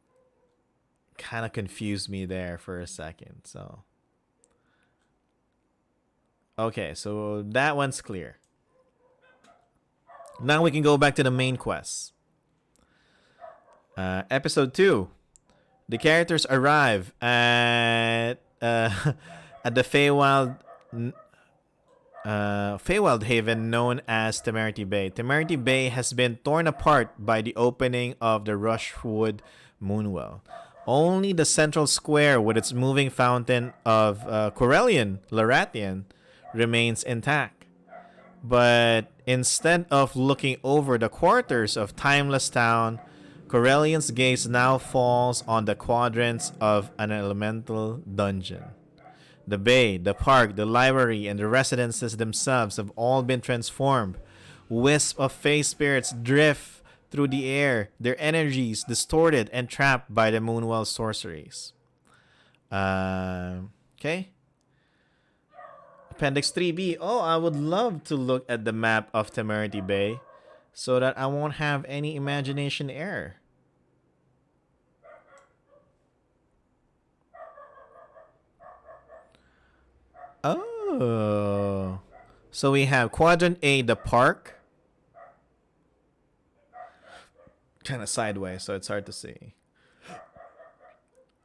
kind of confused me there for a second. So okay, so that one's clear. Now we can go back to the main quest. Episode 2. The characters arrive at at the Feywild haven known as Temerity Bay. Temerity Bay has been torn apart by the opening of the Rushwood Moonwell. Only the central square with its moving fountain of Corellian Laratian remains intact. But instead of looking over the quarters of Timeless Town, Corellian's gaze now falls on the quadrants of an elemental dungeon. The bay, the park, the library, and the residences themselves have all been transformed. Wisps of Fae spirits drift through the air, their energies distorted and trapped by the Moonwell sorceries. Okay. Appendix 3B. Oh, I would love to look at the map of Temerity Bay so that I won't have any imagination error. Oh. So we have Quadrant A, the park. Kind of sideways, so it's hard to see.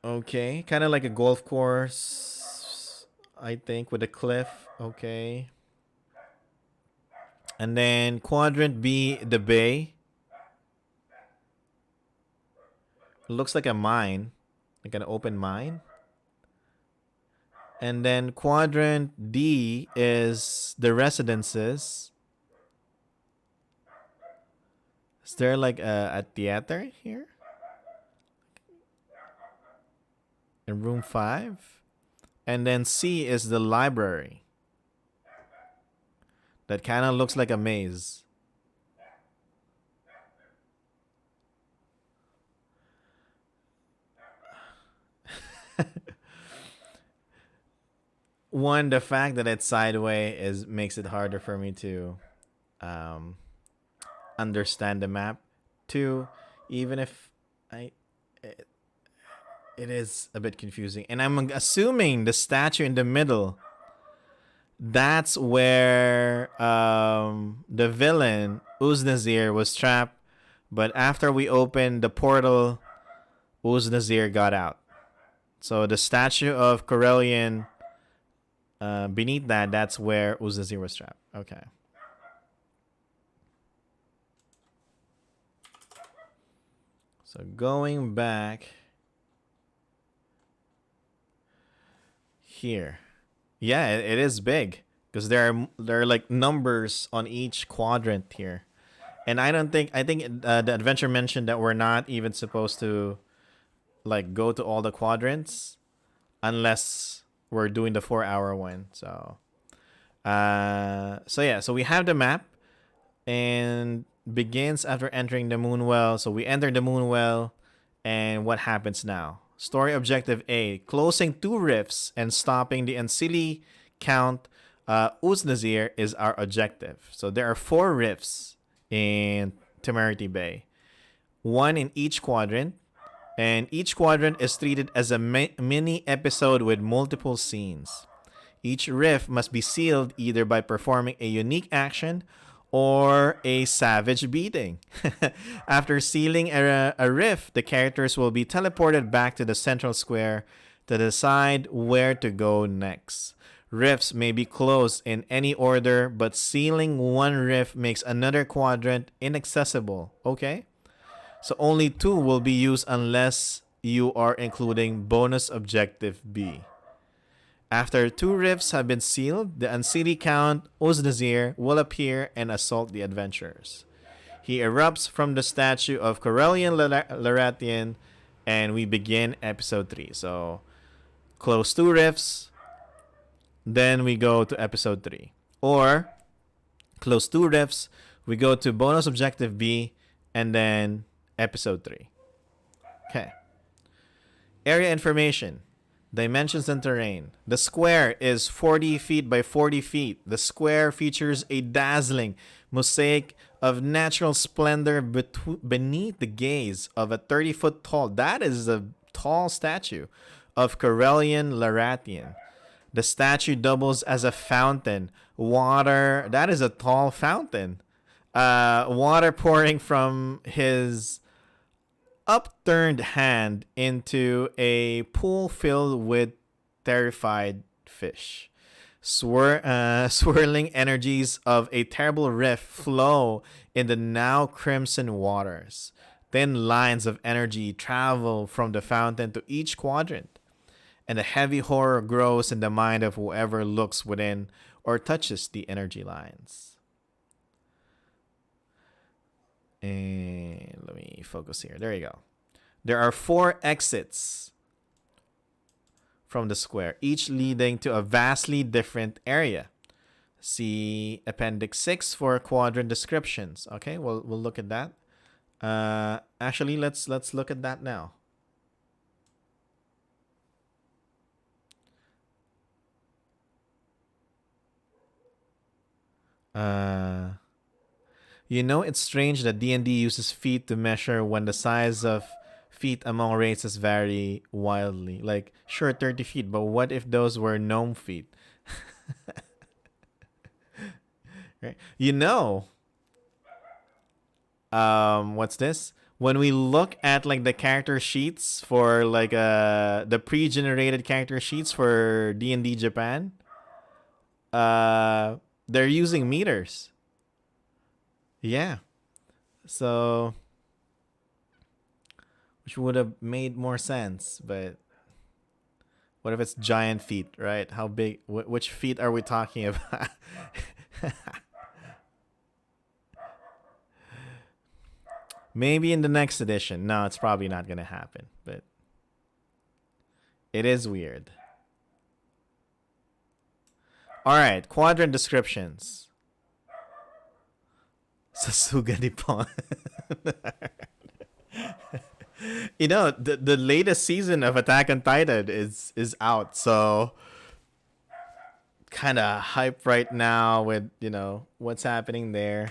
Okay. Kind of like a golf course, I think, with a cliff. Okay. And then Quadrant B, the bay. Looks like a mine. Like an open mine. And then Quadrant D is the residences. Is there like a theater here? In room 5? And then C is the library. That kind of looks like a maze. one, the fact that it's sideways is makes it harder for me to um, understand the map. Two, even if I it, it is a bit confusing, and I'm assuming the statue in the middle, that's where the villain Uznazir was trapped. But after we opened the portal, Uznazir got out. So the statue of Corellian, beneath that, that's where Uznazir was trapped. Okay. So going back here, yeah, it is big because there are like numbers on each quadrant here, and I think the adventure mentioned that we're not even supposed to like go to all the quadrants unless we're doing the 4 hour one. So yeah, so we have the map and begins after entering the moon well. So we enter the moon well, and what happens now? Story objective A: closing 2 rifts and stopping the Ancili Count Uznazir is our objective. So there are 4 rifts in Temerity Bay, 1 in each quadrant, and each quadrant is treated as a mini episode with multiple scenes. Each rift must be sealed either by performing a unique action or a savage beating. After sealing a rift, the characters will be teleported back to the central square to decide where to go next. Rifts may be closed in any order, but sealing one rift makes another quadrant inaccessible. Okay? So only 2 will be used unless you are including bonus objective B. After 2 rifts have been sealed, the Ancili Count Uznazir will appear and assault the adventurers. He erupts from the statue of Corellian Laratian, and we begin episode 3. So, close 2 rifts, then we go to episode 3. Or, close 2 rifts, we go to bonus objective B, and then episode 3. Okay. Area information. Dimensions and terrain. The square is 40 feet by 40 feet. The square features a dazzling mosaic of natural splendor beneath the gaze of a 30-foot tall, that is a tall statue, of Corellian Laratian. The statue doubles as a fountain. Water, that is a tall fountain. Water pouring from his upturned hand into a pool filled with terrified fish. Swirling energies of a terrible rift flow in the now crimson waters. Thin lines of energy travel from the fountain to each quadrant, and a heavy horror grows in the mind of whoever looks within or touches the energy lines. And let me focus here. There you go. There are 4 exits from the square, each leading to a vastly different area. See Appendix 6 for quadrant descriptions. Okay, we'll look at that. Actually, let's look at that now. You know, it's strange that D&D uses feet to measure when the size of feet among races vary wildly. Like, sure, 30 feet, but what if those were gnome feet? Right? You know, what's this? When we look at like the character sheets for like the pre-generated character sheets for D&D Japan, they're using meters. Yeah. So, which would have made more sense, but what if it's giant feet, right? How big? Which feet are we talking about? Maybe in the next edition. No, it's probably not going to happen, but it is weird. All right, quadrant descriptions. Sasuga Nippon. You know, the latest season of Attack on Titan is out, so kind of hype right now with what's happening there.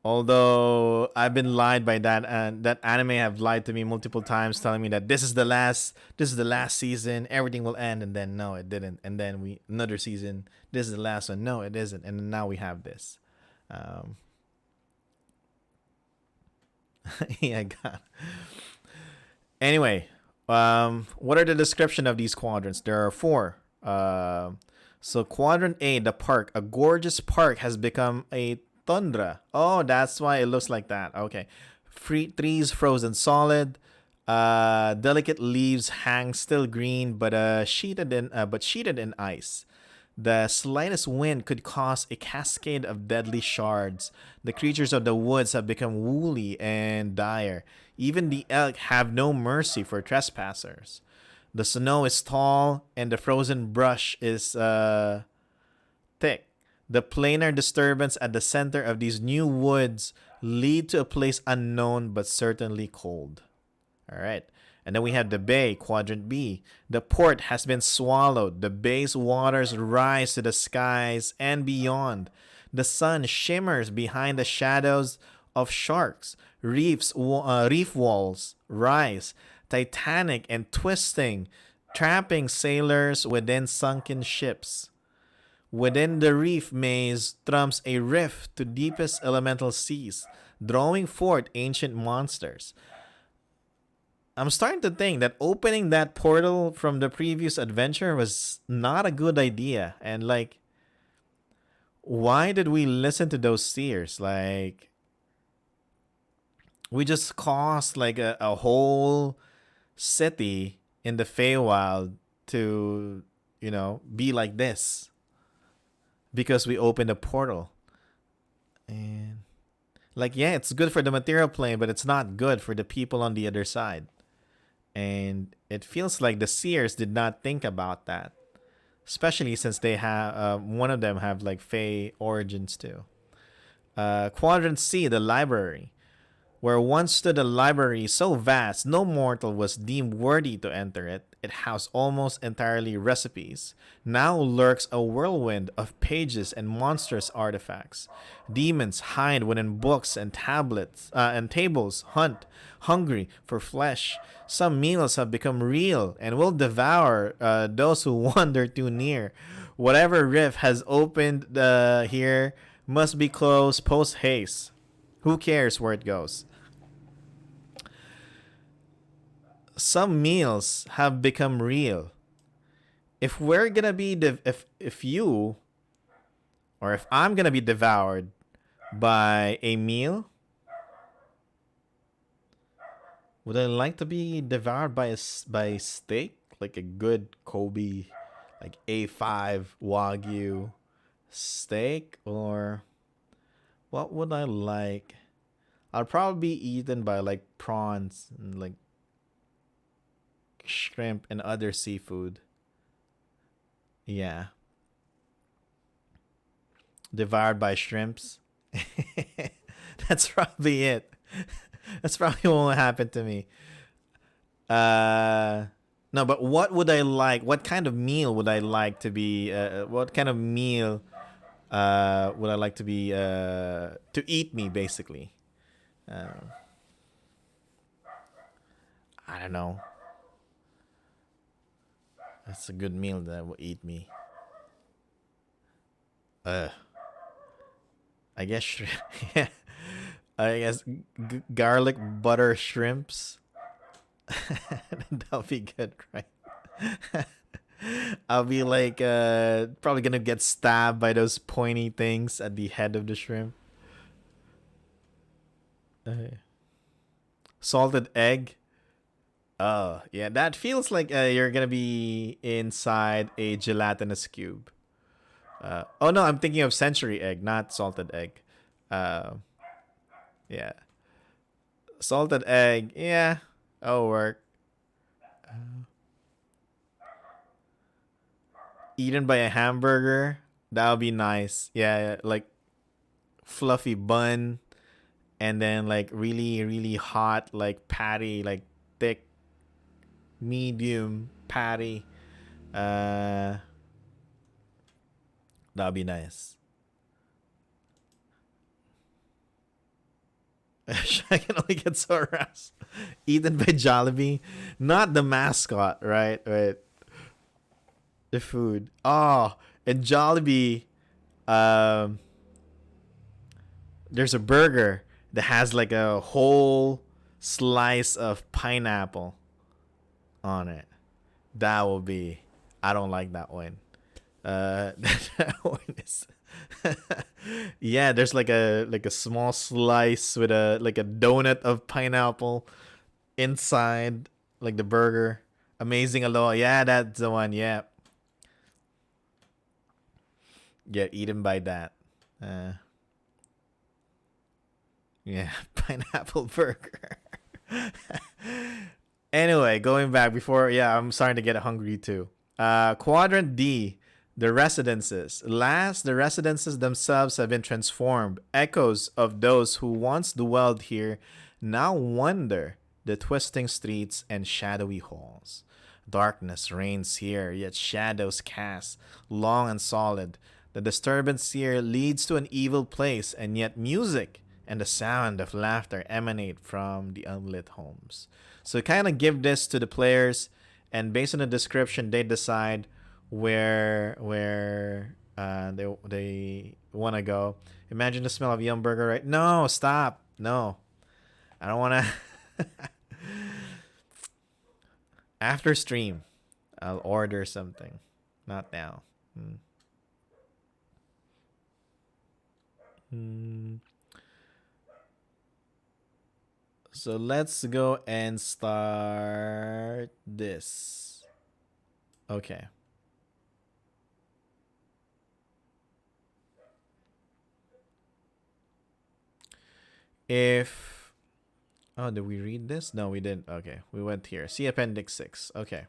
Although I've been lied by that, and that anime have lied to me multiple times, telling me that this is the last season, everything will end, and then no, it didn't. And then we another season, this is the last one, no, it isn't, and now we have this. Um, yeah, God. Anyway, what are the description of these quadrants? There are four. So quadrant A, the park, a gorgeous park has become a tundra. Oh, that's why it looks like that. Okay. Trees frozen solid. Delicate leaves hang still green, but sheeted in ice. The slightest wind could cause a cascade of deadly shards. The creatures of the woods have become woolly and dire. Even the elk have no mercy for trespassers. The snow is tall and the frozen brush is thick. The planar disturbance at the center of these new woods lead to a place unknown but certainly cold. All right. And then we have the bay, quadrant B. The port has been swallowed. The bay's waters rise to the skies and beyond. The sun shimmers behind the shadows of sharks. Reef walls rise, titanic and twisting, trapping sailors within sunken ships. Within the reef maze thrums a rift to deepest elemental seas, drawing forth ancient monsters. I'm starting to think that opening that portal from the previous adventure was not a good idea. And like, why did we listen to those seers? Like, we just caused like a whole city in the Feywild to, be like this because we opened a portal. And like, yeah, it's good for the material plane, but it's not good for the people on the other side. And it feels like the seers did not think about that, especially since they have one of them have like Fey origins too. Quadrant C, the library. Where once stood a library so vast no mortal was deemed worthy to enter it, it housed almost entirely recipes. Now lurks a whirlwind of pages and monstrous artifacts. Demons hide within books and tablets and tables, hungry for flesh. Some meals have become real and will devour those who wander too near. Whatever rift has opened here must be closed post haste. Who cares where it goes? Some meals have become real. If we're gonna be if you or if I'm gonna be devoured by a meal, would I like to be devoured by steak, like a good Kobe, like A5 Wagyu steak, or what would I like? I'll probably be eaten by like prawns and like shrimp and other seafood. Yeah. Devoured by shrimps. That's probably it. That's probably what will happen to me. No, but what would I like? What kind of meal would I like to be? What kind of meal would I like to be to eat me basically? I don't know. That's a good meal that will eat me. I guess yeah. I guess garlic butter shrimps. That'll be good, right? I'll be like probably gonna get stabbed by those pointy things at the head of the shrimp. Salted egg. Oh, yeah, that feels like you're gonna be inside a gelatinous cube. Oh no, I'm thinking of century egg, not salted egg. Uh, yeah, salted egg. Yeah, that'll work. Eaten by a hamburger. That would be nice. Yeah, like fluffy bun, and then like really, really hot, like patty, like thick, medium patty. Uh, that'd be nice. I can only get so harassed. Eaten by Jollibee. Not the mascot, right? Right. The food. Oh, and Jollibee, um, there's a burger that has like a whole slice of pineapple on it. That will be. I don't like that one. That one is. Yeah, there's like a small slice with a like a donut of pineapple inside like the burger. Amazing aloha. Yeah, that's the one. Yeah. Get eaten by that. Uh, yeah, pineapple burger. Anyway, going back before, yeah, I'm starting to get hungry too. Quadrant D, the residences. Last, the residences themselves have been transformed. Echoes of those who once dwelled here now wander the twisting streets and shadowy halls. Darkness reigns here, yet shadows cast, long and solid. The disturbance here leads to an evil place, and yet music and the sound of laughter emanate from the unlit homes. So kind of give this to the players, and based on the description, they decide where they want to go. Imagine the smell of Yum Burger, right? No, stop. No, I don't want to. After stream, I'll order something. Not now. So let's go and start this. Okay. If... Oh, did we read this? No, we didn't. Okay, we went here. See Appendix 6. Okay.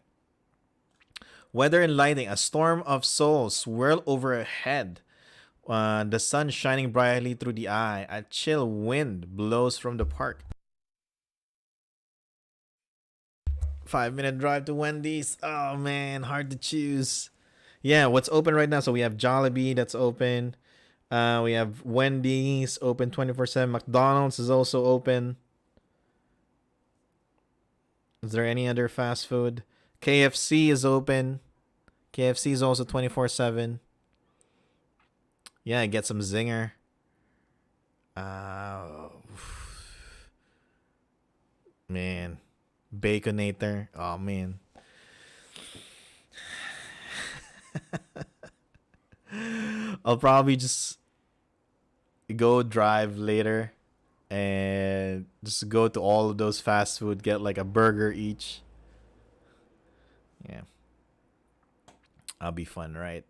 Weather and lighting. A storm of souls swirl overhead. The sun shining brightly through the eye. A chill wind blows from the park. 5-minute drive to Wendy's. Oh man, hard to choose. Yeah, what's open right now? So we have Jollibee that's open. We have Wendy's open 24/7. McDonald's is also open. Is there any other fast food? KFC is open. KFC is also 24/7. Yeah, get some zinger. Man. Baconator. Oh, man. I'll probably just go drive later and just go to all of those fast food, get like a burger each. Yeah. That'll be fun, right?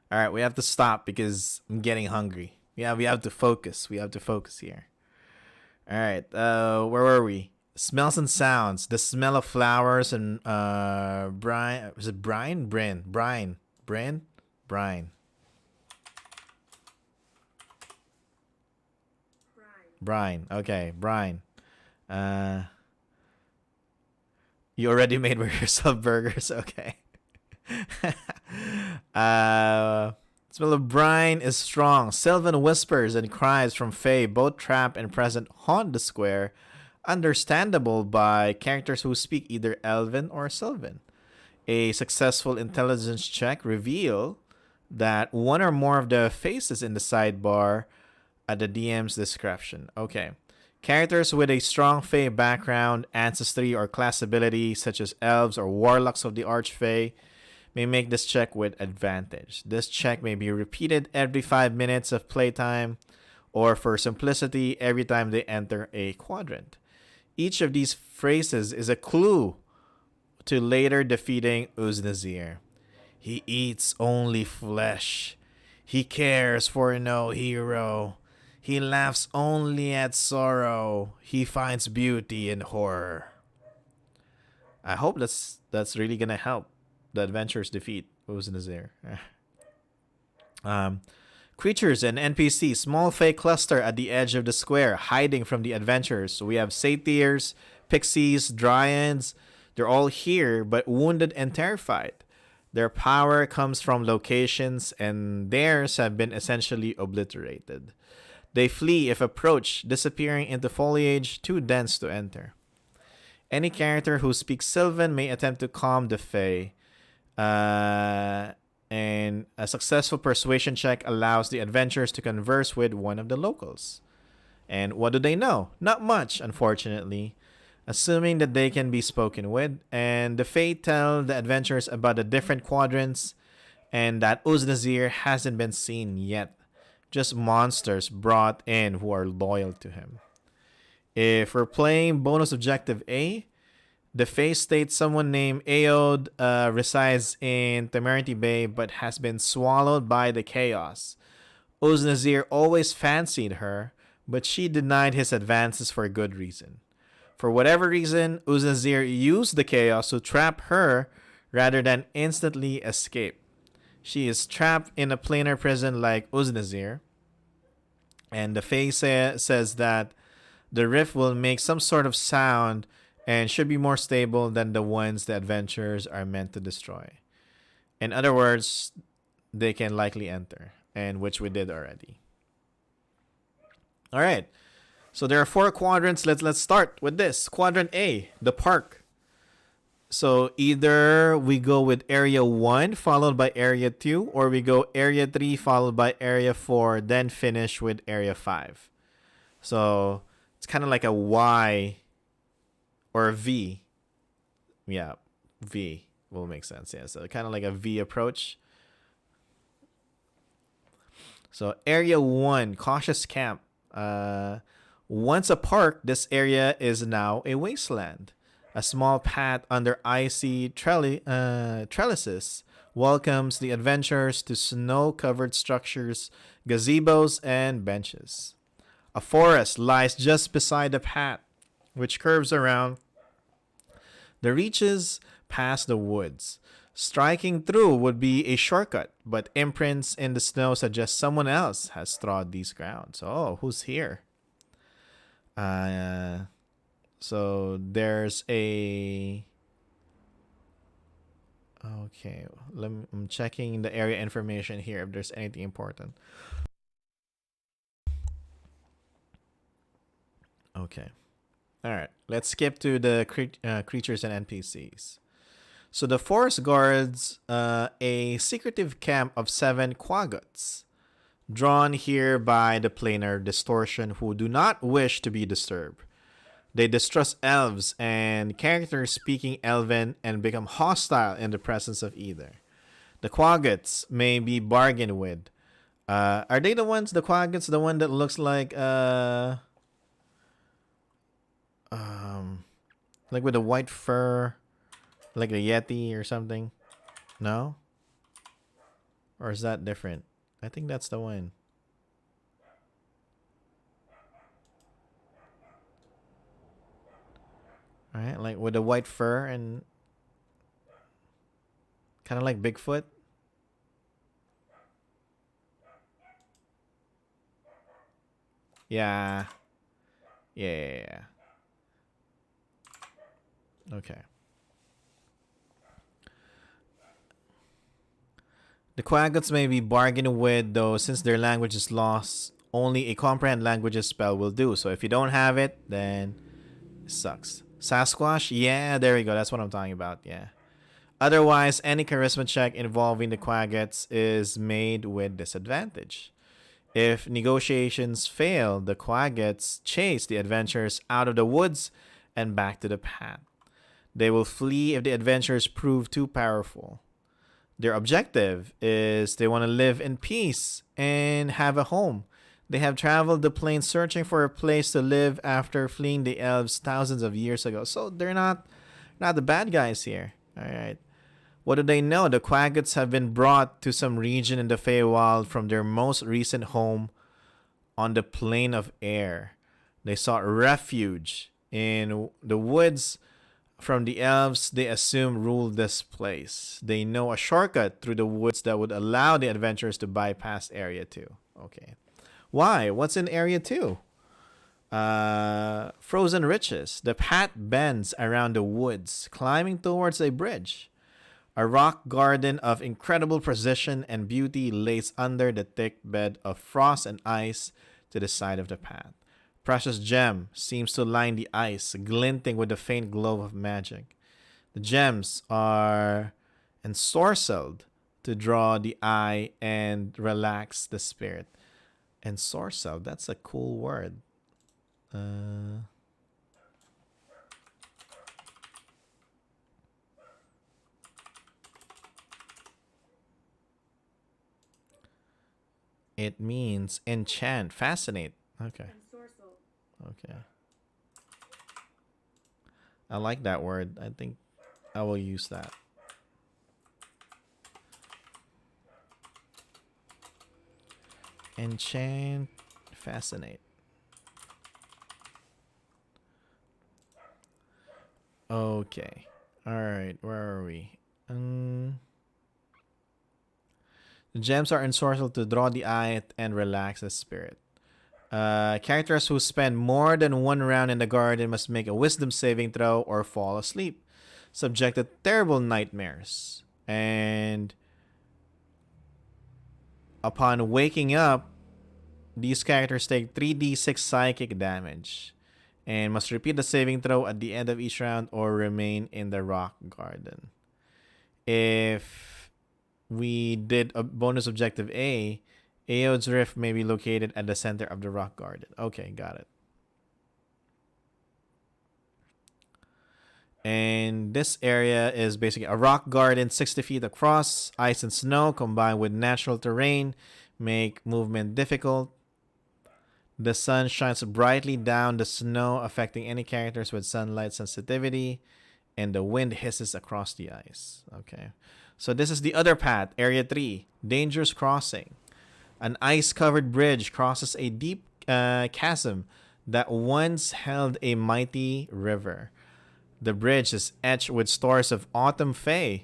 All right, we have to stop because I'm getting hungry. Yeah, we have to focus. We have to focus here. All right, where were we? Smells and sounds. The smell of flowers and brine. Was it brine? Brine. Brine. Okay, brine. You already made yourself burgers. Okay. Smell of brine is strong. Sylvan whispers and cries from Fae, both trapped and present, haunt the square. Understandable by characters who speak either Elven or Sylvan. A successful intelligence check reveal that one or more of the faces in the sidebar at the DM's description. Okay. Characters with a strong Fae background, ancestry, or class ability, such as elves or warlocks of the Archfey, may make this check with advantage. This check may be repeated every 5 minutes of playtime, or for simplicity, every time they enter a quadrant. Each of these phrases is a clue to later defeating Uznazir. He eats only flesh. He cares for no hero. He laughs only at sorrow. He finds beauty in horror. I hope that's really gonna help the adventurers defeat Uznazir. Creatures and NPC. Small Fae cluster at the edge of the square, hiding from the adventurers. So we have satyrs, pixies, dryads, They're all here, but wounded and terrified. Their power comes from locations, and theirs have been essentially obliterated. They flee if approached, disappearing into foliage too dense to enter. Any character who speaks Sylvan may attempt to calm the Fae, and a successful persuasion check allows the adventurers to converse with one of the locals. And what do they know? Not much, unfortunately. Assuming that they can be spoken with, and the Fae tell the adventurers about the different quadrants, and that Uznazir hasn't been seen yet. Just monsters brought in who are loyal to him. If we're playing bonus objective A, the Fae states someone named Aod resides in Temerity Bay but has been swallowed by the chaos. Uznazir always fancied her, but she denied his advances for a good reason. For whatever reason, Uznazir used the chaos to trap her rather than instantly escape. She is trapped in a planar prison like Uznazir, and the Fae says that the rift will make some sort of sound and should be more stable than the ones the adventurers are meant to destroy. In other words, they can likely enter, and which we did already. All right. So there are 4 quadrants. Let's start with this. Quadrant A, the park. So either we go with area 1 followed by area 2, or we go area 3 followed by area 4, then finish with area 5. So it's kind of like a Y or a V. Yeah, V will make sense. Yeah, so kind of like a V approach. So area 1, cautious camp. Once a park, this area is now a wasteland. A small path under icy trellises welcomes the adventurers to snow-covered structures, gazebos, and benches. A forest lies just beside the path, which curves around the reaches past the woods. Striking through would be a shortcut, but imprints in the snow suggest someone else has trod these grounds. Oh, who's here? So there's a... Okay, I'm checking the area information here if there's anything important. Okay. All right, let's skip to the creatures and NPCs. So the forest guards a secretive camp of 7 quaggots, drawn here by the planar distortion who do not wish to be disturbed. They distrust elves and characters speaking Elven and become hostile in the presence of either. The quaggots may be bargained with. Are they the ones, the quaggots, the one that looks like with the white fur, like a Yeti or something? No? Or is that different? I think that's the one. Alright, like with the white fur and kind of like Bigfoot. Yeah. Yeah. Okay. The quaggots may be bargained with, though, since their language is lost, only a comprehend languages spell will do. So if you don't have it, then it sucks. Sasquatch? Yeah, there we go. That's what I'm talking about. Yeah. Otherwise, any charisma check involving the quaggots is made with disadvantage. If negotiations fail, the quaggots chase the adventurers out of the woods and back to the path. They will flee if the adventurers prove too powerful. Their objective is they want to live in peace and have a home. They have traveled the plains searching for a place to live after fleeing the elves thousands of years ago. So they're not the bad guys here. All right. What do they know? The quaggots have been brought to some region in the Feywild from their most recent home on the Plain of Air. They sought refuge in the woods from the elves they assume ruled this place. They know a shortcut through the woods that would allow the adventurers to bypass Area 2. Okay. Why? What's in Area 2? Frozen Riches. The path bends around the woods, climbing towards a bridge. A rock garden of incredible precision and beauty lays under the thick bed of frost and ice to the side of the path. Precious gem seems to line the ice, glinting with the faint glow of magic. The gems are ensorcelled to draw the eye and relax the spirit. Ensorcelled, that's a cool word. It means enchant, fascinate. Okay. Okay. I like that word. I think I will use that. Enchant, fascinate. Okay. Alright, where are we? The gems are ensorcelled to draw the eye and relax the spirit. Characters who spend more than one round in the garden must make a wisdom saving throw or fall asleep, subject to terrible nightmares. And upon waking up, these characters take 3d6 psychic damage and must repeat the saving throw at the end of each round or remain in the rock garden. If we did a bonus objective A, Aod's Rift may be located at the center of the rock garden. Okay, got it. And this area is basically a rock garden 60 feet across. Ice and snow combined with natural terrain make movement difficult. The sun shines brightly down the snow, affecting any characters with sunlight sensitivity, and the wind hisses across the ice. Okay. So this is the other path, Area 3, Dangerous Crossing. An ice-covered bridge crosses a deep chasm that once held a mighty river. The bridge is etched with stories of autumn fae,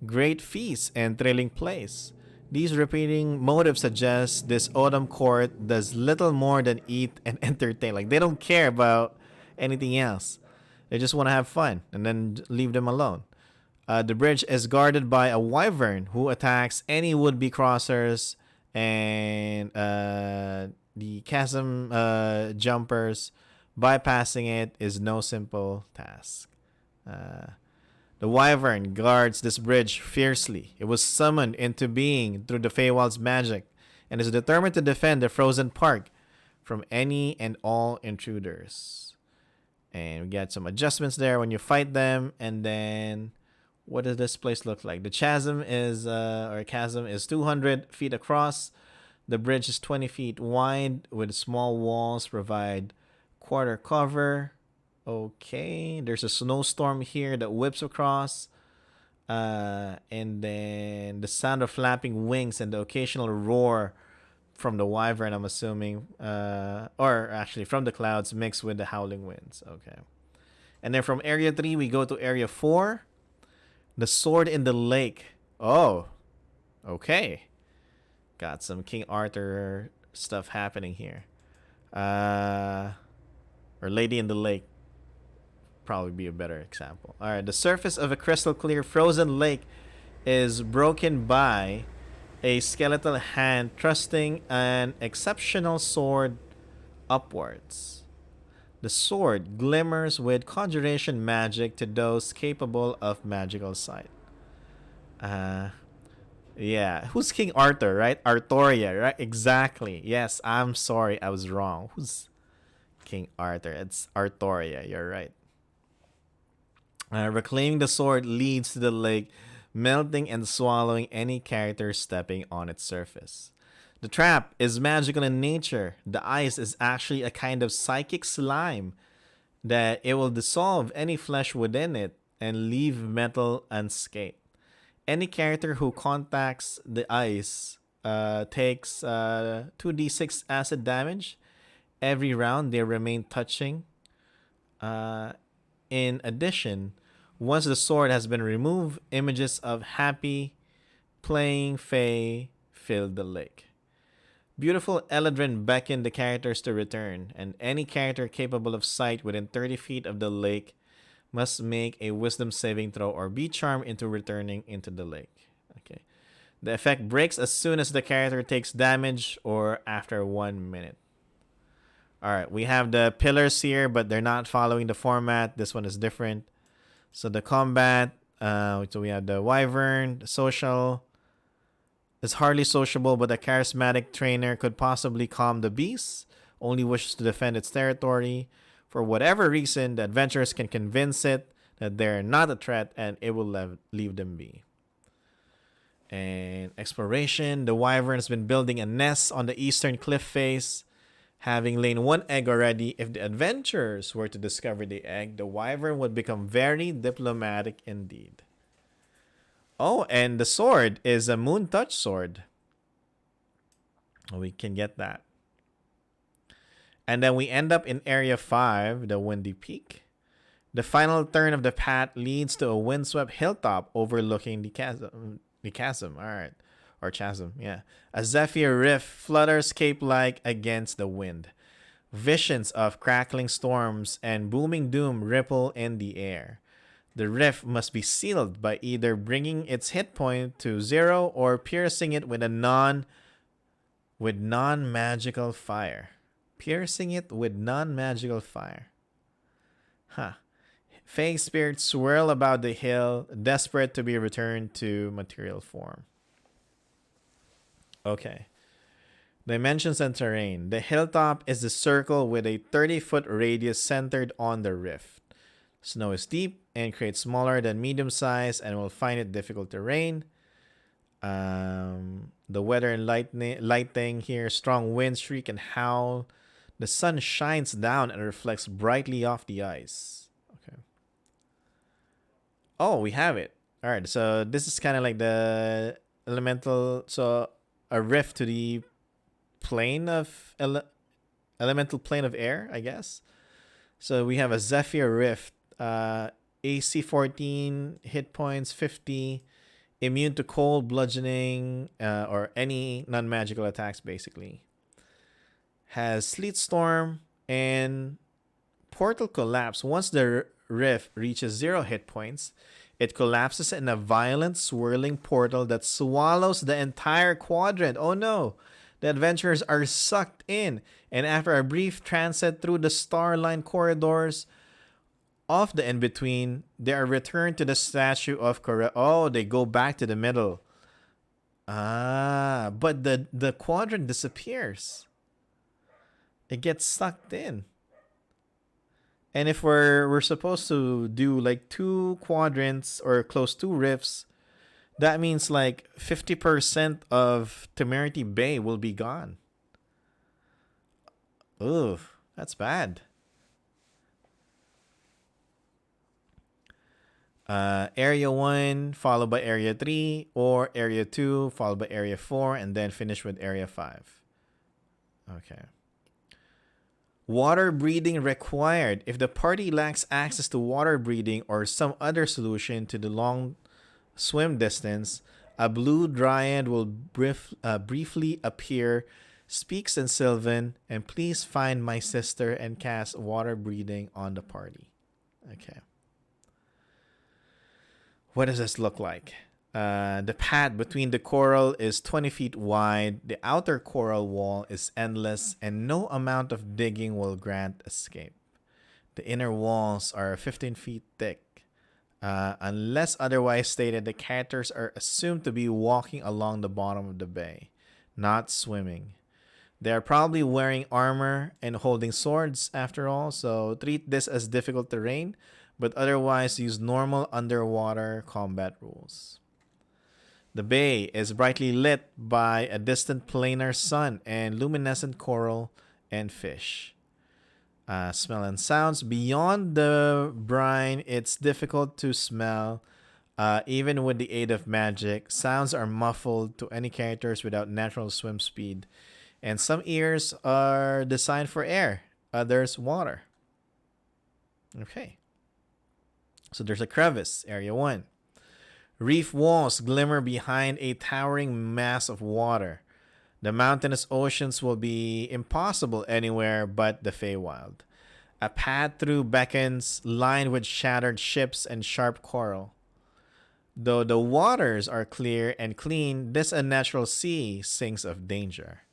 great feasts, and thrilling plays. These repeating motifs suggest this autumn court does little more than eat and entertain. Like, they don't care about anything else. They just want to have fun and then leave them alone. The bridge is guarded by a wyvern who attacks any would-be crossers, and the chasm jumpers. Bypassing it is no simple task. The wyvern guards this bridge fiercely. It was summoned into being through the Feywild's magic and is determined to defend the frozen park from any and all intruders. And we get some adjustments there when you fight them. And then, what does this place look like? The chasm is 200 feet across. The bridge is 20 feet wide with small walls provide quarter cover. Okay, there's a snowstorm here that whips across. And then the sound of flapping wings and the occasional roar from the wyvern, I'm assuming. Or actually from the clouds mixed with the howling winds. Okay. And then from Area 3, we go to Area 4. The Sword in the Lake. Oh, okay. Got some King Arthur stuff happening here. Or Lady in the Lake. Probably be a better example. Alright, the surface of a crystal clear frozen lake is broken by a skeletal hand thrusting an exceptional sword upwards. The sword glimmers with conjuration magic to those capable of magical sight. Yeah. Who's King Arthur, right? Artoria, right? Exactly. Yes, I'm sorry, I was wrong. Who's King Arthur? It's Artoria, you're right. Reclaiming the sword leads to the lake, melting and swallowing any character stepping on its surface. The trap is magical in nature. The ice is actually a kind of psychic slime that it will dissolve any flesh within it and leave metal unscathed. Any character who contacts the ice takes 2d6 acid damage every round they remain touching. In addition, once the sword has been removed, images of happy playing fae fill the lake. Beautiful Eldrin beckoned the characters to return, and any character capable of sight within 30 feet of the lake must make a wisdom saving throw or be charmed into returning into the lake. Okay. The effect breaks as soon as the character takes damage or after 1 minute. Alright, we have the pillars here, but they're not following the format. This one is different. So the combat, so we have the Wyvern, the social. Is hardly sociable, but a charismatic trainer could possibly calm the beast. Only wishes to defend its territory. For whatever reason, the adventurers can convince it that they're not a threat and it will leave them be. And exploration, the Wyvern has been building a nest on the eastern cliff face. Having laid one egg already, if the adventurers were to discover the egg, the Wyvern would become very diplomatic indeed. Oh, and the sword is a Moon Touch sword. We can get that. And then we end up in Area 5, the Windy Peak. The final turn of the path leads to a windswept hilltop overlooking the chasm. Alright. Or chasm, yeah. A zephyr rift flutters cape-like against the wind. Visions of crackling storms and booming doom ripple in the air. The rift must be sealed by either bringing its hit point to 0 or piercing it with non-magical fire. Piercing it with non-magical fire. Huh. Fey spirits swirl about the hill, desperate to be returned to material form. Okay. Dimensions and terrain. The hilltop is the circle with a 30-foot radius centered on the rift. Snow is deep and creates smaller than medium size and will find it difficult terrain. The weather and lighting here, strong wind, shriek, and howl. The sun shines down and reflects brightly off the ice. Okay. Oh, we have it. All right, so this is kind of like the elemental, so a rift to the plane of elemental plane of air, I guess. So we have a Zephyr Rift, AC 14, hit points 50, immune to cold, bludgeoning, or any non-magical attacks, basically. Has Sleet Storm and Portal Collapse. Once the rift reaches 0 hit points, it collapses in a violent, swirling portal that swallows the entire quadrant. Oh no! The adventurers are sucked in, and after a brief transit through the star-lined corridors of the in-between, they are returned to the statue of Oh, they go back to the middle. Ah, but the quadrant disappears. It gets sucked in. And if we're supposed to do like 2 quadrants or close 2 rifts, that means like 50% of Temerity Bay will be gone. Ooh, that's bad. Area 1 followed by Area 3, or Area 2 followed by Area 4, and then finish with Area 5. Okay. Water breathing required. If the party lacks access to water breathing or some other solution to the long swim distance, a blue dryad will briefly appear, speaks in Sylvan, and please find my sister and cast water breathing on the party. Okay. What does this look like? The path between the coral is 20 feet wide. The outer coral wall is endless, and no amount of digging will grant escape. The inner walls are 15 feet thick. Unless otherwise stated, the characters are assumed to be walking along the bottom of the bay, not swimming. They are probably wearing armor and holding swords after all, so treat this as difficult terrain, but otherwise use normal underwater combat rules. The bay is brightly lit by a distant planar sun and luminescent coral and fish. Smell and sounds. Beyond the brine, it's difficult to smell. Even with the aid of magic, sounds are muffled to any characters without natural swim speed. And some ears are designed for air, others water. Okay. So there's a crevice, Area 1. Reef walls glimmer behind a towering mass of water. The mountainous oceans will be impossible anywhere but the Feywild. A path through beckons, lined with shattered ships and sharp coral. Though the waters are clear and clean, this unnatural sea sings of danger.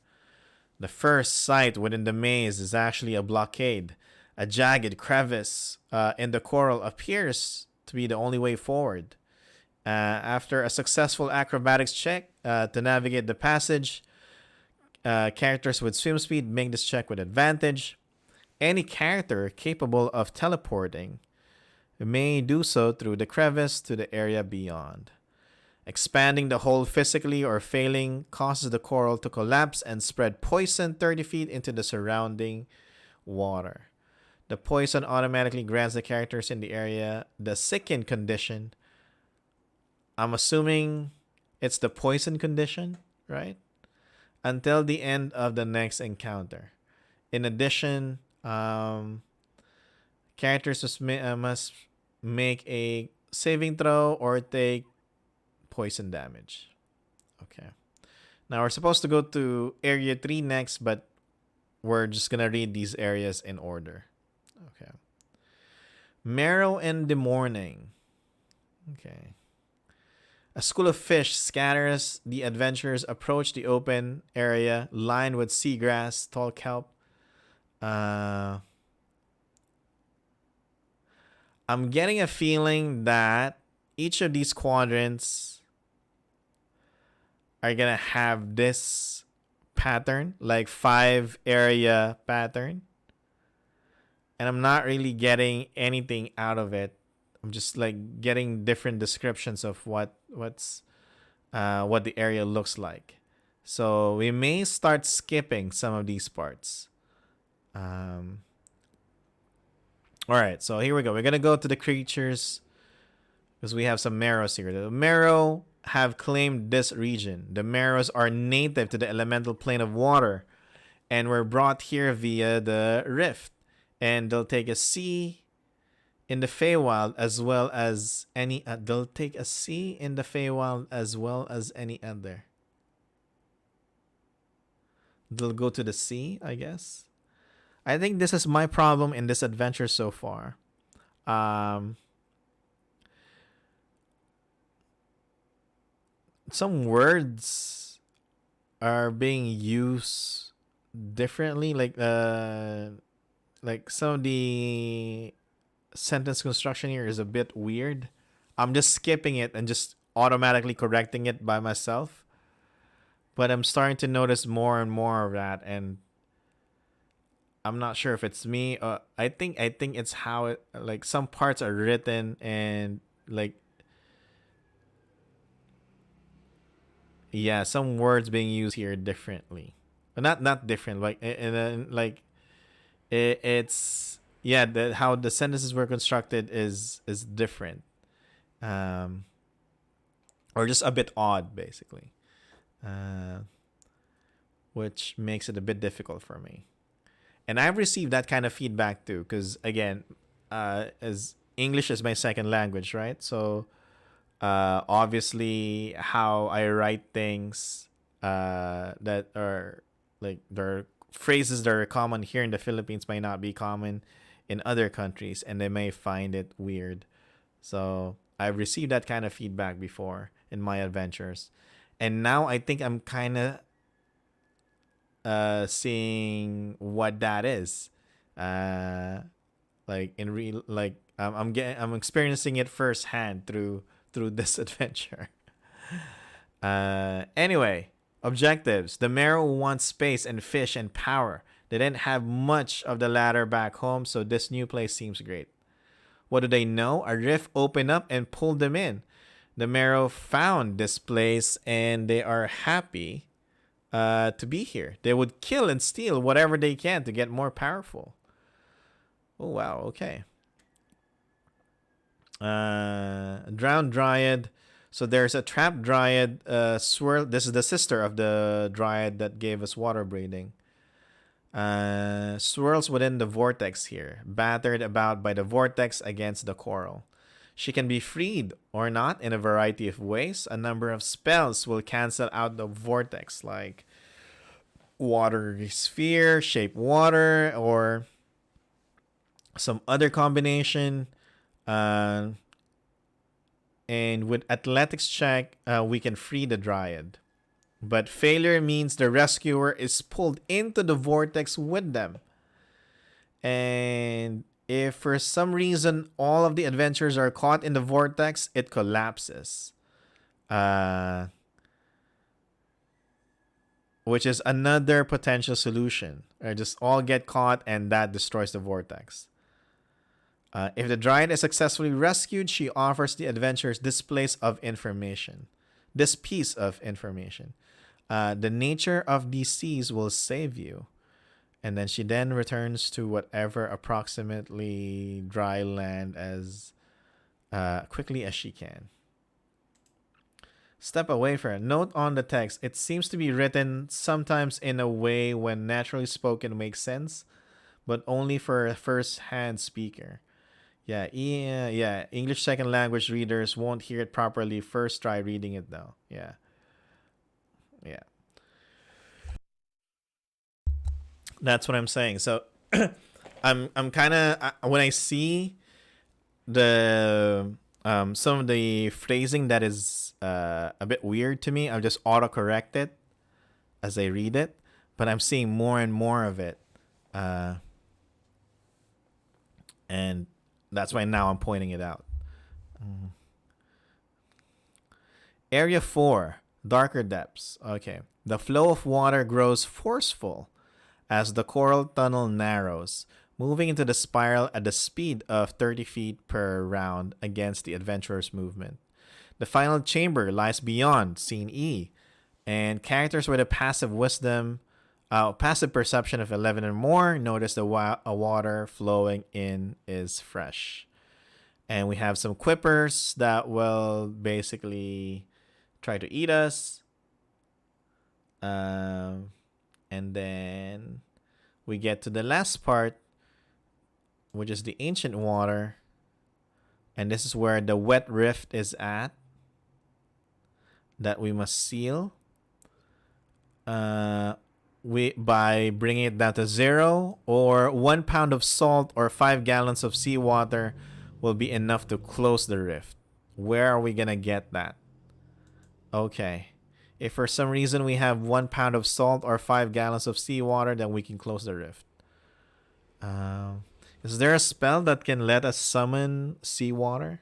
The first sight within the maze is actually a blockade. A jagged crevice in the coral appears to be the only way forward. After a successful acrobatics check to navigate the passage, characters with swim speed make this check with advantage. Any character capable of teleporting may do so through the crevice to the area beyond. Expanding the hole physically or failing causes the coral to collapse and spread poison 30 feet into the surrounding water. The poison automatically grants the characters in the area the sickened condition. I'm assuming it's the poison condition, right? Until the end of the next encounter. In addition, characters must make a saving throw or take poison damage. Okay. Now we're supposed to go to area 3 next, but we're just going to read these areas in order. Okay. Marrow in the morning. Okay. A school of fish scatters. The adventurers approach the open area lined with seagrass, tall kelp. I'm getting a feeling that each of these quadrants are gonna have this pattern, like 5 area pattern. And I'm not really getting anything out of it. I'm just like getting different descriptions of what the area looks like. So we may start skipping some of these parts. All right, so here we go. We're gonna go to the creatures because we have some marrows here. The marrow have claimed this region. The marrows are native to the elemental plane of water and were brought here via the rift. And they'll take a sea in the Feywild as well as any. They'll take a sea in the Feywild as well as any other. They'll go to the sea, I guess. I think this is my problem in this adventure so far. Some words are being used differently, like some of the sentence construction here is a bit weird. I'm just skipping it and just automatically correcting it by myself. But I'm starting to notice more and more of that, and I'm not sure if it's me. I think it's how it, like, some parts are written and like, yeah, some words being used here differently, but not different. Like, and then like it's yeah, how the sentences were constructed is different, or just a bit odd, basically, which makes it a bit difficult for me. And I've received that kind of feedback too, because again, as English is my second language, right? So obviously how I write things that are like, there are phrases that are common here in the Philippines might not be common in other countries, and they may find it weird. So I've received that kind of feedback before in my adventures, and now I think I'm kind of seeing what that is. Like in real, like I'm experiencing it firsthand through this adventure. Anyway, objectives. The marrow wants space and fish and power. They didn't have much of the latter back home, so this new place seems great. What do they know? A rift opened up and pulled them in. The marrow found this place and they are happy to be here. They would kill and steal whatever they can to get more powerful. Oh, wow. Okay. Drowned Dryad. So there's a trapped Dryad. Swirl. This is the sister of the Dryad that gave us water breathing. Swirls within the vortex here, battered about by the vortex against the coral. She can be freed or not in a variety of ways. A number of spells will cancel out the vortex, like water sphere, shape water, or some other combination. Uh, and with athletics check, we can free the Dryad. But failure means the rescuer is pulled into the vortex with them. And if for some reason all of the adventurers are caught in the vortex, it collapses. Which is another potential solution. Or just all get caught and that destroys the vortex. If the Dryad is successfully rescued, she offers the adventurers this piece of information. The nature of these seas will save you. And then she then returns to whatever approximately dry land as quickly as she can. Step away from it. Note on the text. It seems to be written sometimes in a way when naturally spoken makes sense, but only for a first-hand speaker. Yeah. English second language readers won't hear it properly. First try reading it though. Yeah. That's what I'm saying. So I'm kind of when I see the some of the phrasing that is a bit weird to me, I'll just autocorrect it as I read it. But I'm seeing more and more of it, and that's why now I'm pointing it out. Area 4, Darker Depths. Okay. The flow of water grows forceful as the coral tunnel narrows, moving into the spiral at the speed of 30 feet per round against the adventurer's movement. The final chamber lies beyond Scene E, and characters with a passive perception of 11 or more notice the water flowing in is fresh. And we have some quippers that will basically try to eat us. And then we get to the last part, which is the ancient water. And this is where the wet rift is at that we must seal. By bringing it down to 0, or 1 pound of salt or 5 gallons of seawater will be enough to close the rift. Where are we gonna get that? Okay. If for some reason we have 1 pound of salt or 5 gallons of seawater, then we can close the rift. Is there a spell that can let us summon seawater?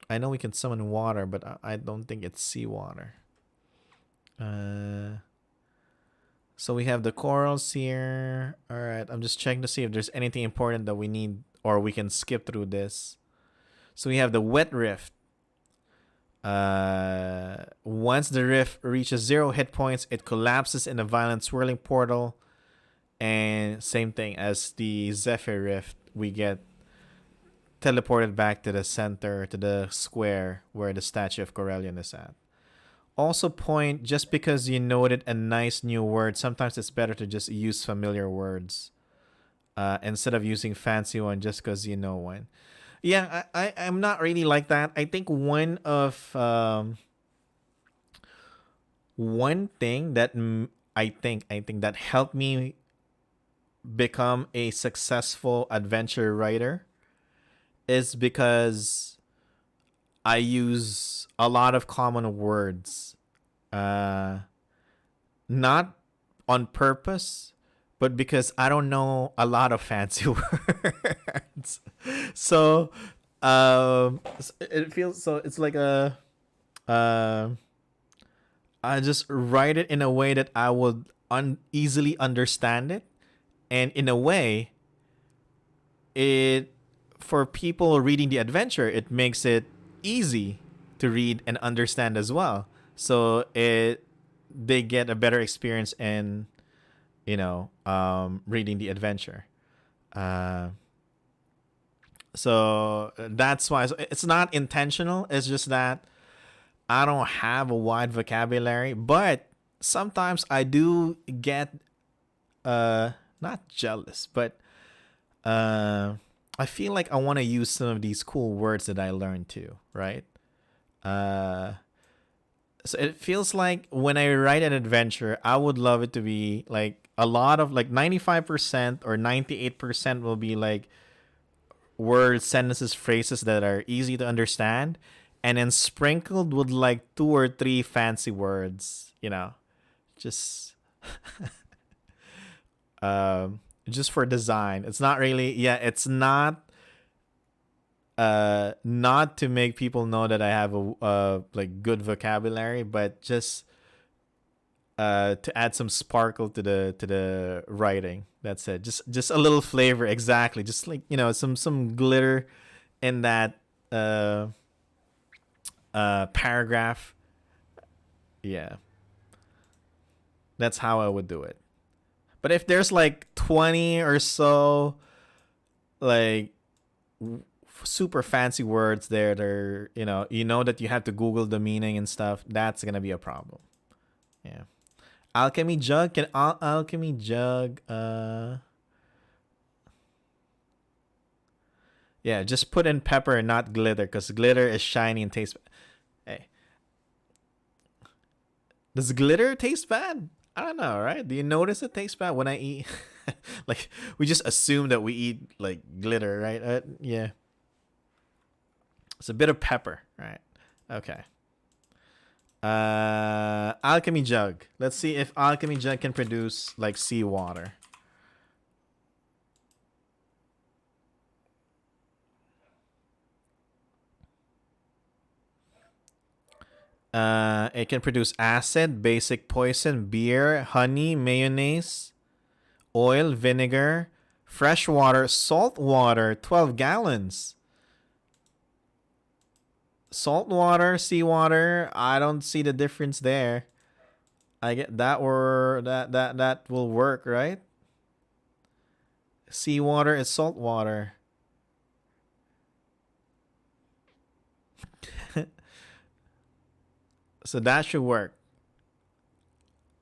I know we can summon water, but I don't think it's seawater. So we have the corals here. Alright, I'm just checking to see if there's anything important that we need or we can skip through this. So we have the wet rift. Once the rift reaches 0 hit points, it collapses in a violent swirling portal. And same thing as the Zephyr Rift, we get teleported back to the center, to the square where the statue of Corellian is at. Also point, just because you noted a nice new word, sometimes it's better to just use familiar words instead of using fancy one just because you know one. Yeah, I'm not really like that. I think one thing that I think that helped me become a successful adventure writer is because I use a lot of common words, not on purpose, but because I don't know a lot of fancy words. So it feels so it's like I just write it in a way that I would easily understand it, and in a way it for people reading the adventure, it makes it easy to read and understand as well. So they get a better experience in reading the adventure. So that's why it's not intentional. It's just that I don't have a wide vocabulary, but sometimes I do get not jealous, but I feel like I want to use some of these cool words that I learned too, right? So it feels like when I write an adventure, I would love it to be like a lot of like 95% or 98% will be like words, sentences, phrases that are easy to understand, and then sprinkled with like two or three fancy words, just just for design. It's not really, yeah, it's not to make people know that I have a like good vocabulary, but just to add some sparkle to the writing. That's it. Just a little flavor, exactly. Just like some glitter in that uh paragraph. Yeah, that's how I would do it. But if there's like 20 or so like super fancy words there, that are that you have to Google the meaning and stuff, that's gonna be a problem. Yeah. Alchemy jug, can alchemy jug yeah, just put in pepper and not glitter, because glitter is shiny and tastes. Hey, does glitter taste bad? I don't know, right? Do you notice it tastes bad when I eat? Like, we just assume that we eat like glitter, right? Yeah, it's a bit of pepper, right? Okay. Alchemy jug. Let's see if alchemy jug can produce like seawater. It can produce acid, basic poison, beer, honey, mayonnaise, oil, vinegar, fresh water, salt water, 12 gallons. Salt water, seawater, I don't see the difference there. I get that, or that will work, right? Seawater is salt water. So that should work.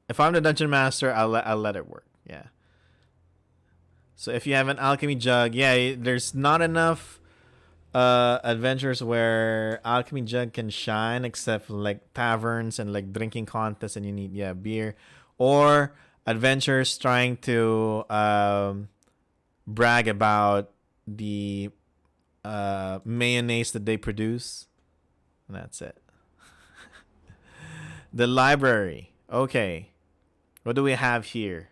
If I'm the dungeon master, I'll let it work. Yeah. So if you have an alchemy jug, yeah, there's not enough adventures where alchemy jug can shine, except for like taverns and like drinking contests, and you need, yeah, beer, or adventures trying to brag about the mayonnaise that they produce, and that's it. The library. Okay, what do we have here?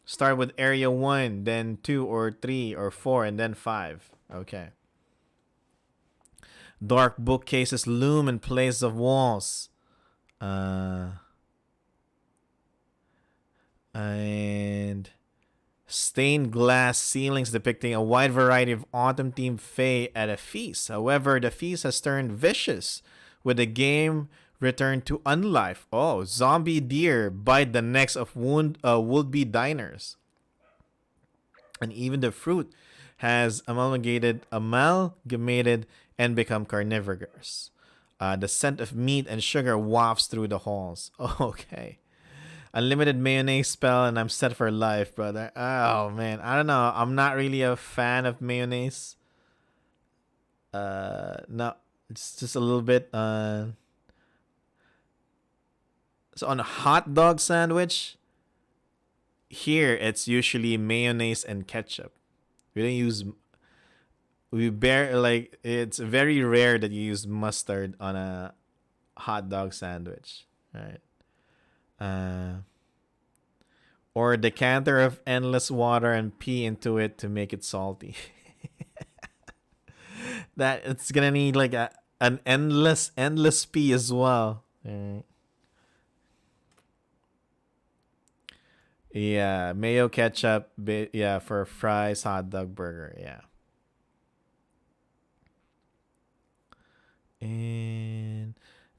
Start with area 1, then 2 or 3 or 4, and then 5. Okay. Dark bookcases loom in place of walls. And stained glass ceilings depicting a wide variety of autumn-themed fae at a feast. However, the feast has turned vicious, with the game returned to unlife. Oh, zombie deer bite the necks of would-be diners. And even the fruit has amalgamated and become carnivorous. The scent of meat and sugar wafts through the halls. Okay. Unlimited mayonnaise spell, and I'm set for life, brother. Oh, man. I don't know. I'm not really a fan of mayonnaise. No. It's just a little bit. So on a hot dog sandwich, here it's usually mayonnaise and ketchup. We don't use. It's very rare that you use mustard on a hot dog sandwich, right? Uh, or a decanter of endless water and pee into it to make it salty. That it's gonna need like an endless pee as well. Right. Yeah, mayo ketchup. Yeah, for fries, hot dog, burger. Yeah. And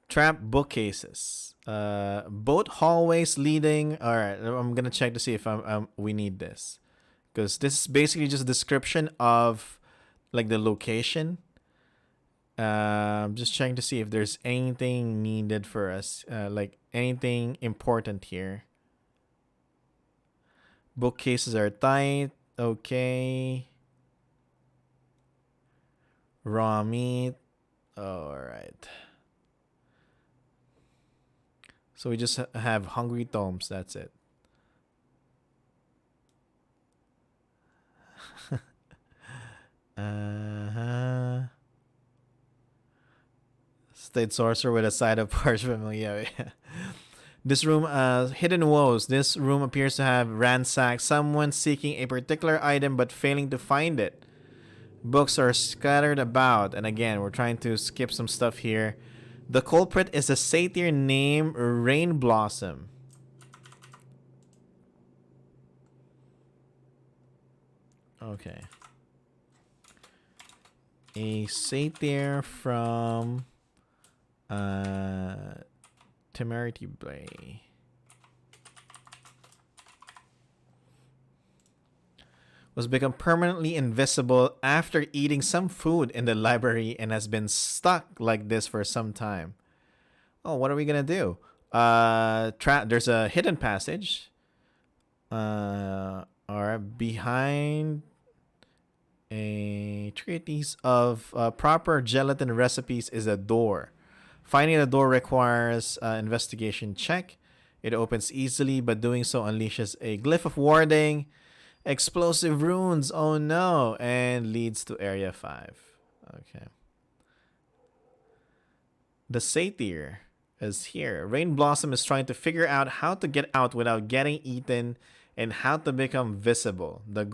trap bookcases. Both hallways leading. All right, I'm gonna check to see if we need this, because this is basically just a description of like the location. I'm just checking to see if there's anything needed for us, like anything important here. Bookcases are tight. Okay. Raw meat. All right. So we just have hungry tomes. That's it. State sorcerer with a side of parchment. Yeah. This room, hidden woes. This room appears to have ransacked someone seeking a particular item but failing to find it. Books are scattered about, and again, we're trying to skip some stuff here. The culprit is a satyr named Rain Blossom. Okay. A satyr from Temerity Bay. Was become permanently invisible after eating some food in the library and has been stuck like this for some time. Oh, what are we gonna do? There's a hidden passage. Or behind a treatise of proper gelatin recipes is a door. Finding the door requires investigation check. It opens easily, but doing so unleashes a glyph of warding, explosive runes, oh no, and leads to Area 5. Okay. The satyr is here. Rain Blossom is trying to figure out how to get out without getting eaten and how to become visible. Both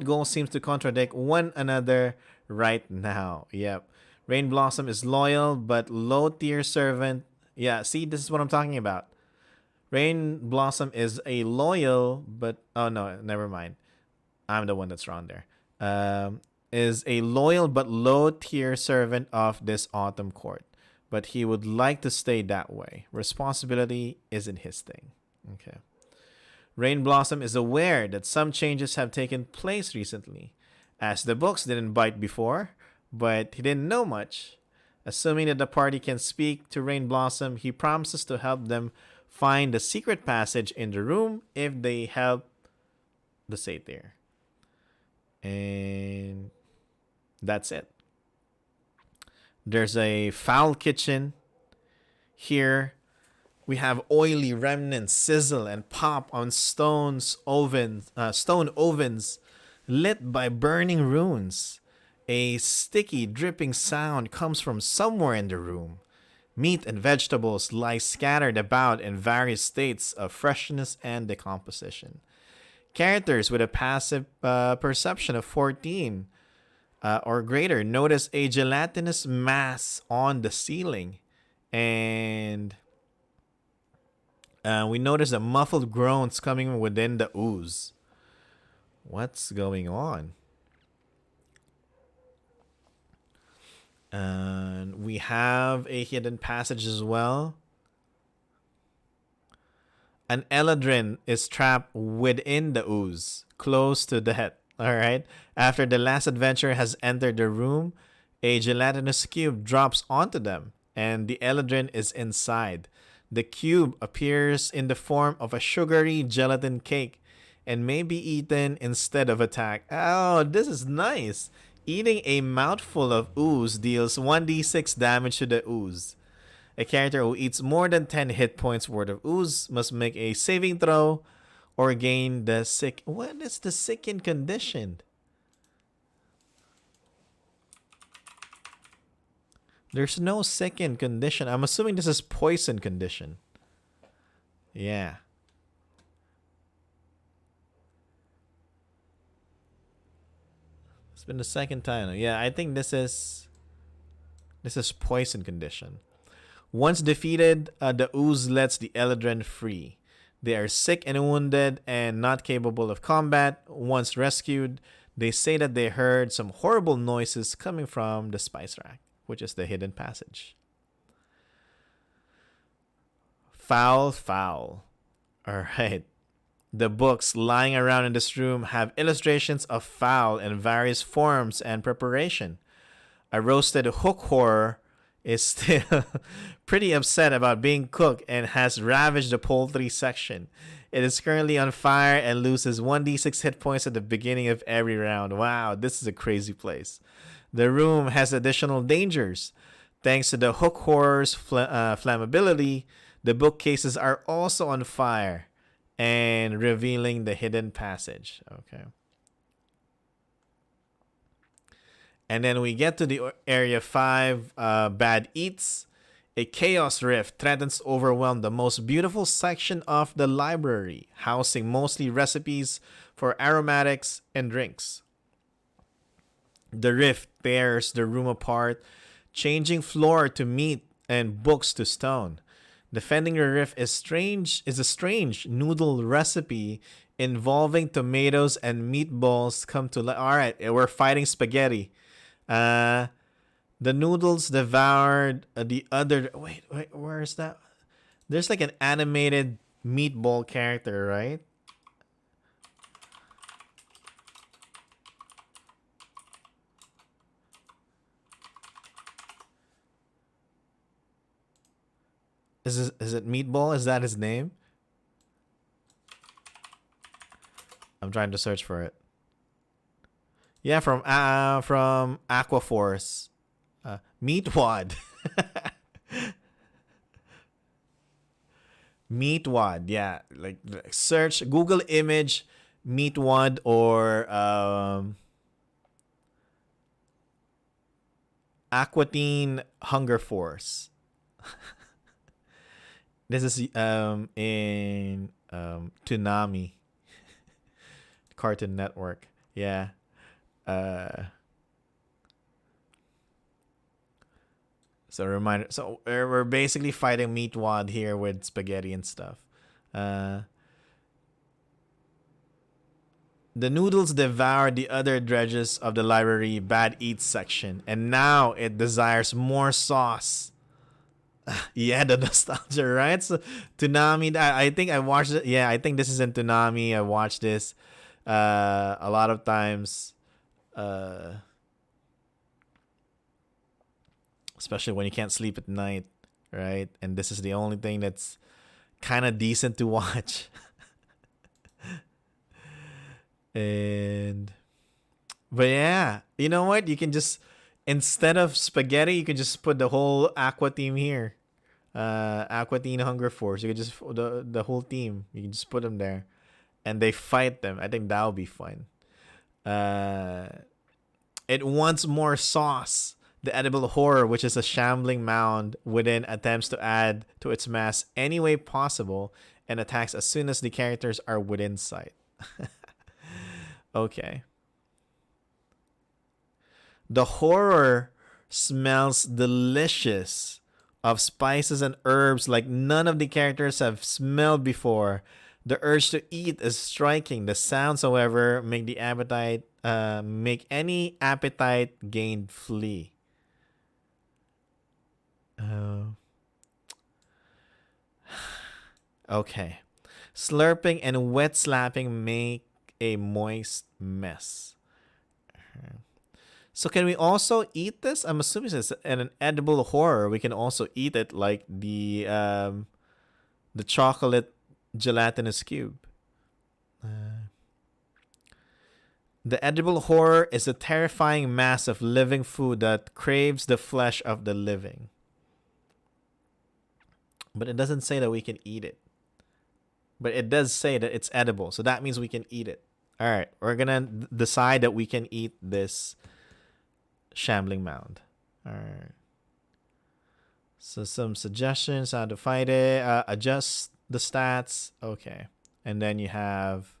goals seem to contradict one another right now. Yep. Rain Blossom is loyal but low tier servant. Yeah, see, this is what I'm talking about. Rain Blossom is a loyal but oh no, never mind. I'm the one that's wrong there. Is a loyal but low tier servant of this autumn court, but he would like to stay that way. Responsibility isn't his thing. Okay. Rain Blossom is aware that some changes have taken place recently, as the books didn't bite before, but he didn't know much. Assuming that the party can speak to Rain Blossom, he promises to help them find the secret passage in the room if they help the satyr. And that's it. There's a foul kitchen here. We have oily remnants sizzle and pop on stone ovens lit by burning runes. A sticky, dripping sound comes from somewhere in the room. Meat and vegetables lie scattered about in various states of freshness and decomposition. Characters with a passive perception of 14 or greater notice a gelatinous mass on the ceiling. And we notice a muffled groans coming within the ooze. What's going on? And we have a hidden passage as well. An Eladrin is trapped within the ooze, close to death. Alright? After the last adventurer has entered the room, a gelatinous cube drops onto them, and the Eladrin is inside. The cube appears in the form of a sugary gelatin cake and may be eaten instead of attacked. Oh, this is nice. Eating a mouthful of ooze deals 1d6 damage to the ooze. A character who eats more than 10 hit points worth of ooze must make a saving throw or gain the sick. What is the sickened condition? There's no sickened condition. I'm assuming this is poison condition. Yeah. It's been the second time. Yeah, I think this is poison condition. Once defeated, the ooze lets the Eladrin free. They are sick and wounded and not capable of combat. Once rescued, they say that they heard some horrible noises coming from the spice rack, which is the hidden passage. Foul. Alright. The books lying around in this room have illustrations of fowl in various forms and preparation. A roasted hook horror is still pretty upset about being cooked and has ravaged the poultry section. It is currently on fire and loses 1d6 hit points at the beginning of every round. Wow, this is a crazy place. The room has additional dangers. Thanks to the hook horror's flammability, The bookcases are also on fire and revealing the hidden passage. Okay. And then we get to the Area 5, Bad Eats. A chaos rift threatens to overwhelm the most beautiful section of the library, housing mostly recipes for aromatics and drinks. The rift tears the room apart, changing floor to meat and books to stone. Defending the rift is a strange noodle recipe involving tomatoes and meatballs come to life. All right, we're fighting spaghetti. The noodles devoured the other. Wait, where is that? There's like an animated meatball character, right? Is it Meatball? Is that his name? I'm trying to search for it. Yeah, from Aquaforce. Meatwad. Meatwad, yeah. Like search Google image Meatwad or Aquatine Hunger Force. This is in Toonami. Cartoon Network. Yeah. So reminder. So we're basically fighting Meatwad here with spaghetti and stuff. The noodles devoured the other dredges of the library bad eats section, and now it desires more sauce. Yeah, the nostalgia, right? So Toonami, I think I watched it. Yeah, I think this is in Toonami. I watched this a lot of times. Especially when you can't sleep at night, right? And this is the only thing that's kind of decent to watch. But yeah, you know what? You can just, instead of spaghetti, you can just put the whole Aqua team here. Aqua Teen Hunger Force. You can just, the whole team. You can just put them there. And they fight them. I think that would be fun. It wants more sauce. The edible horror, which is a shambling mound within, attempts to add to its mass any way possible and attacks as soon as the characters are within sight. Okay. The horror smells delicious of spices and herbs like none of the characters have smelled before. The urge to eat is striking. The sounds, however, make any appetite gained flee. Okay. Slurping and wet slapping make a moist mess. So can we also eat this? I'm assuming it's an edible horror. We can also eat it like the chocolate gelatinous cube. The edible horror is a terrifying mass of living food that craves the flesh of the living. But it doesn't say that we can eat it. But it does say that it's edible. So that means we can eat it. All right. We're going to decide that we can eat this shambling mound. All right. So some suggestions how to fight it. Adjust the stats. Okay. And then you have...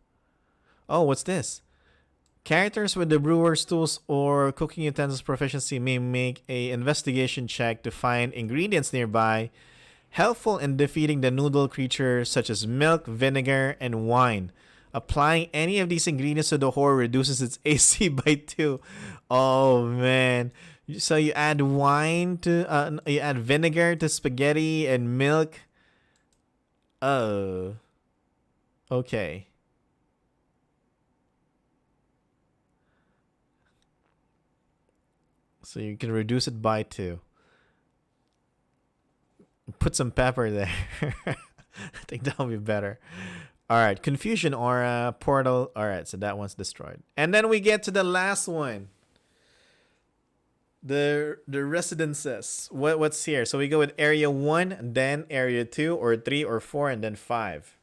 Oh, what's this? Characters with the brewer's tools or cooking utensils proficiency may make a investigation check to find ingredients nearby helpful in defeating the noodle creatures such as milk, vinegar, and wine. Applying any of these ingredients to the horror reduces its AC by 2. Oh man. So you add wine to you add vinegar to spaghetti and milk. Oh. Okay. So you can reduce it by 2. Put some pepper there. I think that'll be better. All right. Confusion aura, portal. All right. So that one's destroyed. And then we get to the last one. The residences. What's here? So we go with area 1, then area 2, or 3, or 4, and then 5.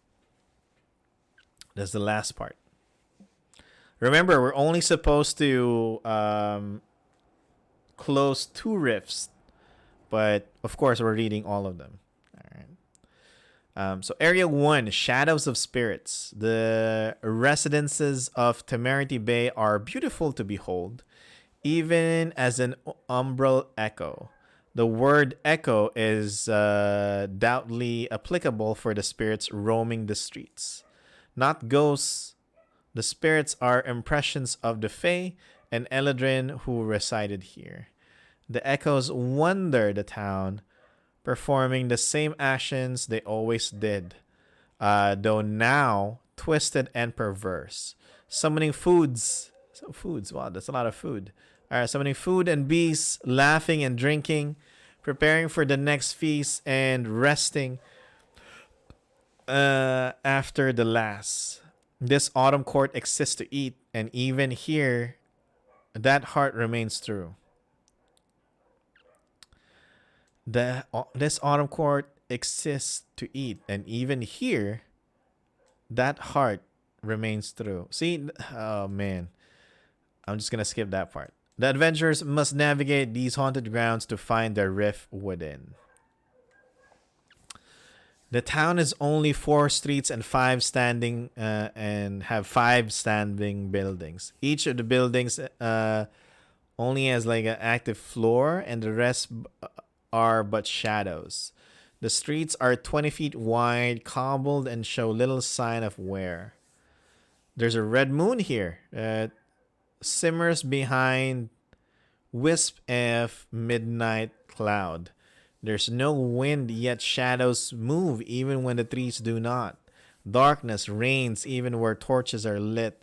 That's the last part. Remember, we're only supposed to close 2 rifts, but of course we're reading all of them. All right. So area 1, Shadows of Spirits. The residences of Temerity Bay are beautiful to behold, even as an umbral echo. The word echo is doubtly applicable for the spirits roaming the streets. Not ghosts, the spirits are impressions of the Fae and Eladrin who resided here. The echoes wander the town, performing the same actions they always did, though now twisted and perverse. Summoning foods. So foods, wow, that's a lot of food. Summoning food and beasts, laughing and drinking, preparing for the next feast, and resting after the last. This autumn court exists to eat, and even here, that heart remains true. This autumn court exists to eat, and even here, that heart remains true. See, oh man, I'm just gonna skip that part. The adventurers must navigate these haunted grounds to find their rift within. The town is only 4 streets and 5 standing and have 5 standing buildings. Each of the buildings only has like an active floor, and the rest are but shadows. The streets are 20 feet wide, cobbled, and show little sign of wear. There's a red moon here. Simmers behind wisp of midnight cloud. There's no wind, yet shadows move even when the trees do not. Darkness reigns even where torches are lit.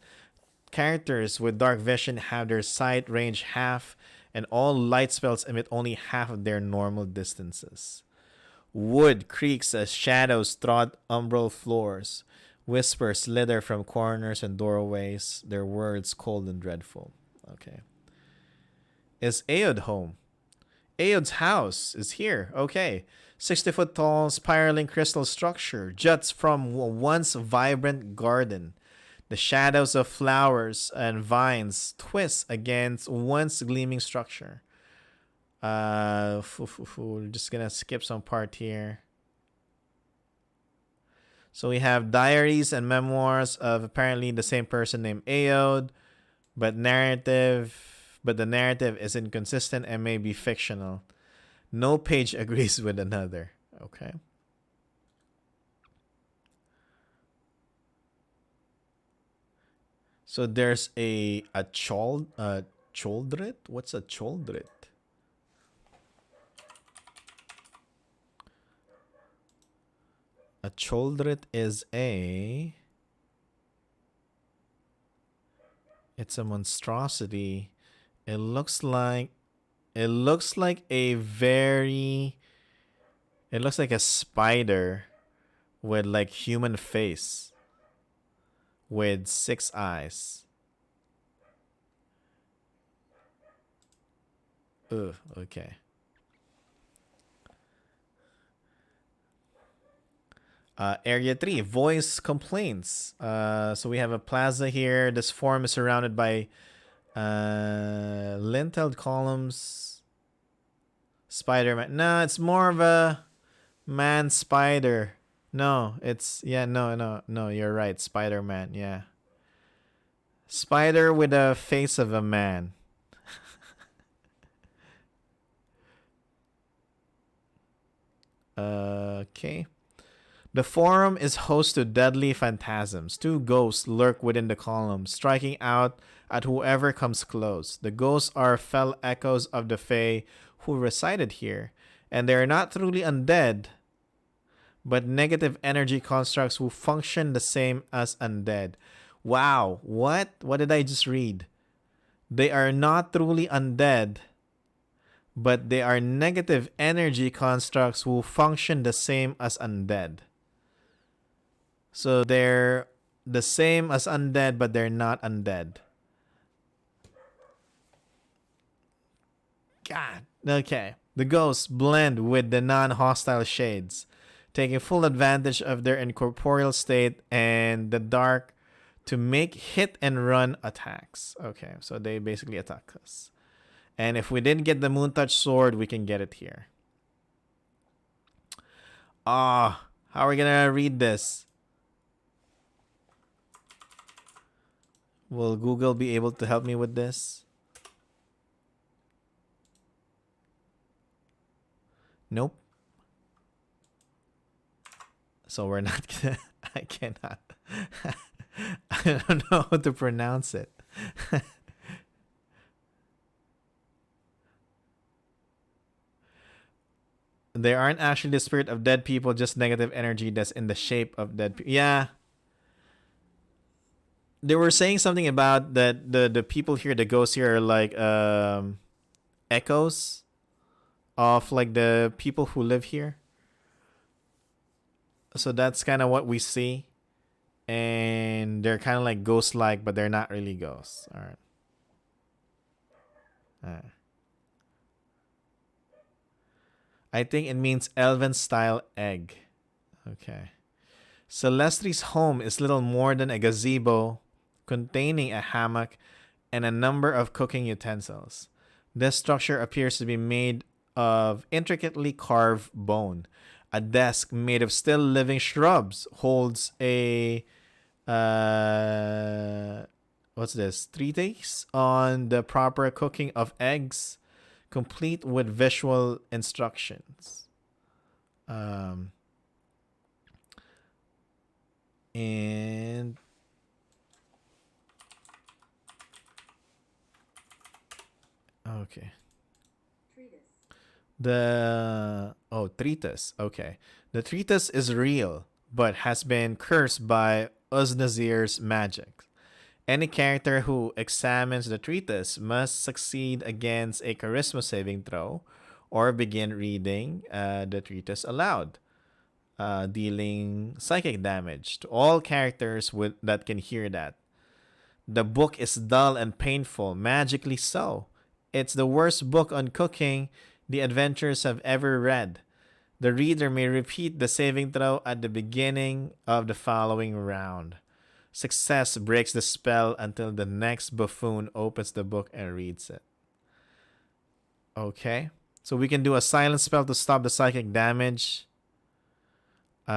Characters with dark vision have their sight range half, and all light spells emit only half of their normal distances. Wood creaks as shadows trod umbral floors. Whispers slither from corners and doorways, their words cold and dreadful. Okay. Is Aod home? Aod's house is here. Okay. 60-foot tall, spiraling crystal structure juts from a once vibrant garden. The shadows of flowers and vines twist against once gleaming structure. We're just gonna skip some part here. So we have diaries and memoirs of apparently the same person named Aod, but the narrative is inconsistent and may be fictional. No page agrees with another. Okay. So there's a choldrit? What's a choldrit? A choldrit is it's a monstrosity. It looks like a spider with like human face with 6 eyes. Ugh, okay. Area 3, voice complaints. So we have a plaza here. This form is surrounded by linteled columns. Spider-Man. No, it's more of a man spider. No, it's no, you're right. Spider-Man, yeah. Spider with a face of a man. Okay. The forum is host to deadly phantasms. 2 ghosts lurk within the columns, striking out at whoever comes close. The ghosts are fell echoes of the Fae who resided here, and they are not truly undead, but negative energy constructs who function the same as undead. Wow, what? What did I just read? They are not truly undead, but they are negative energy constructs who function the same as undead. So they're the same as undead, but they're not undead. God. Okay. The ghosts blend with the non-hostile shades, taking full advantage of their incorporeal state and the dark to make hit and run attacks. Okay, so they basically attack us. And if we didn't get the Moon Touch Sword, we can get it here. Ah, how are we gonna read this? Will Google be able to help me with this? Nope. So we're not gonna. I cannot. I don't know how to pronounce it. They aren't actually the spirit of dead people, just negative energy that's in the shape of dead people. Yeah. They were saying something about that the people here, the ghosts here, are like echoes of like the people who live here. So that's kind of what we see. And they're kind of like ghost-like, but they're not really ghosts. All right. I think it means elven-style egg. Okay. Celesti's home is little more than a gazebo containing a hammock and a number of cooking utensils. This structure appears to be made of intricately carved bone. A desk made of still living shrubs holds a what's this? Treatise on the proper cooking of eggs, complete with visual instructions. And okay. Treatise. Okay. The treatise is real, but has been cursed by Uznazir's magic. Any character who examines the treatise must succeed against a charisma saving throw or begin reading the treatise aloud, dealing psychic damage to all characters that can hear that. The book is dull and painful, magically so. It's the worst book on cooking the adventurers have ever read. The reader may repeat the saving throw at the beginning of the following round. Success breaks the spell until the next buffoon opens the book and reads it. Okay. So we can do a silent spell to stop the psychic damage. If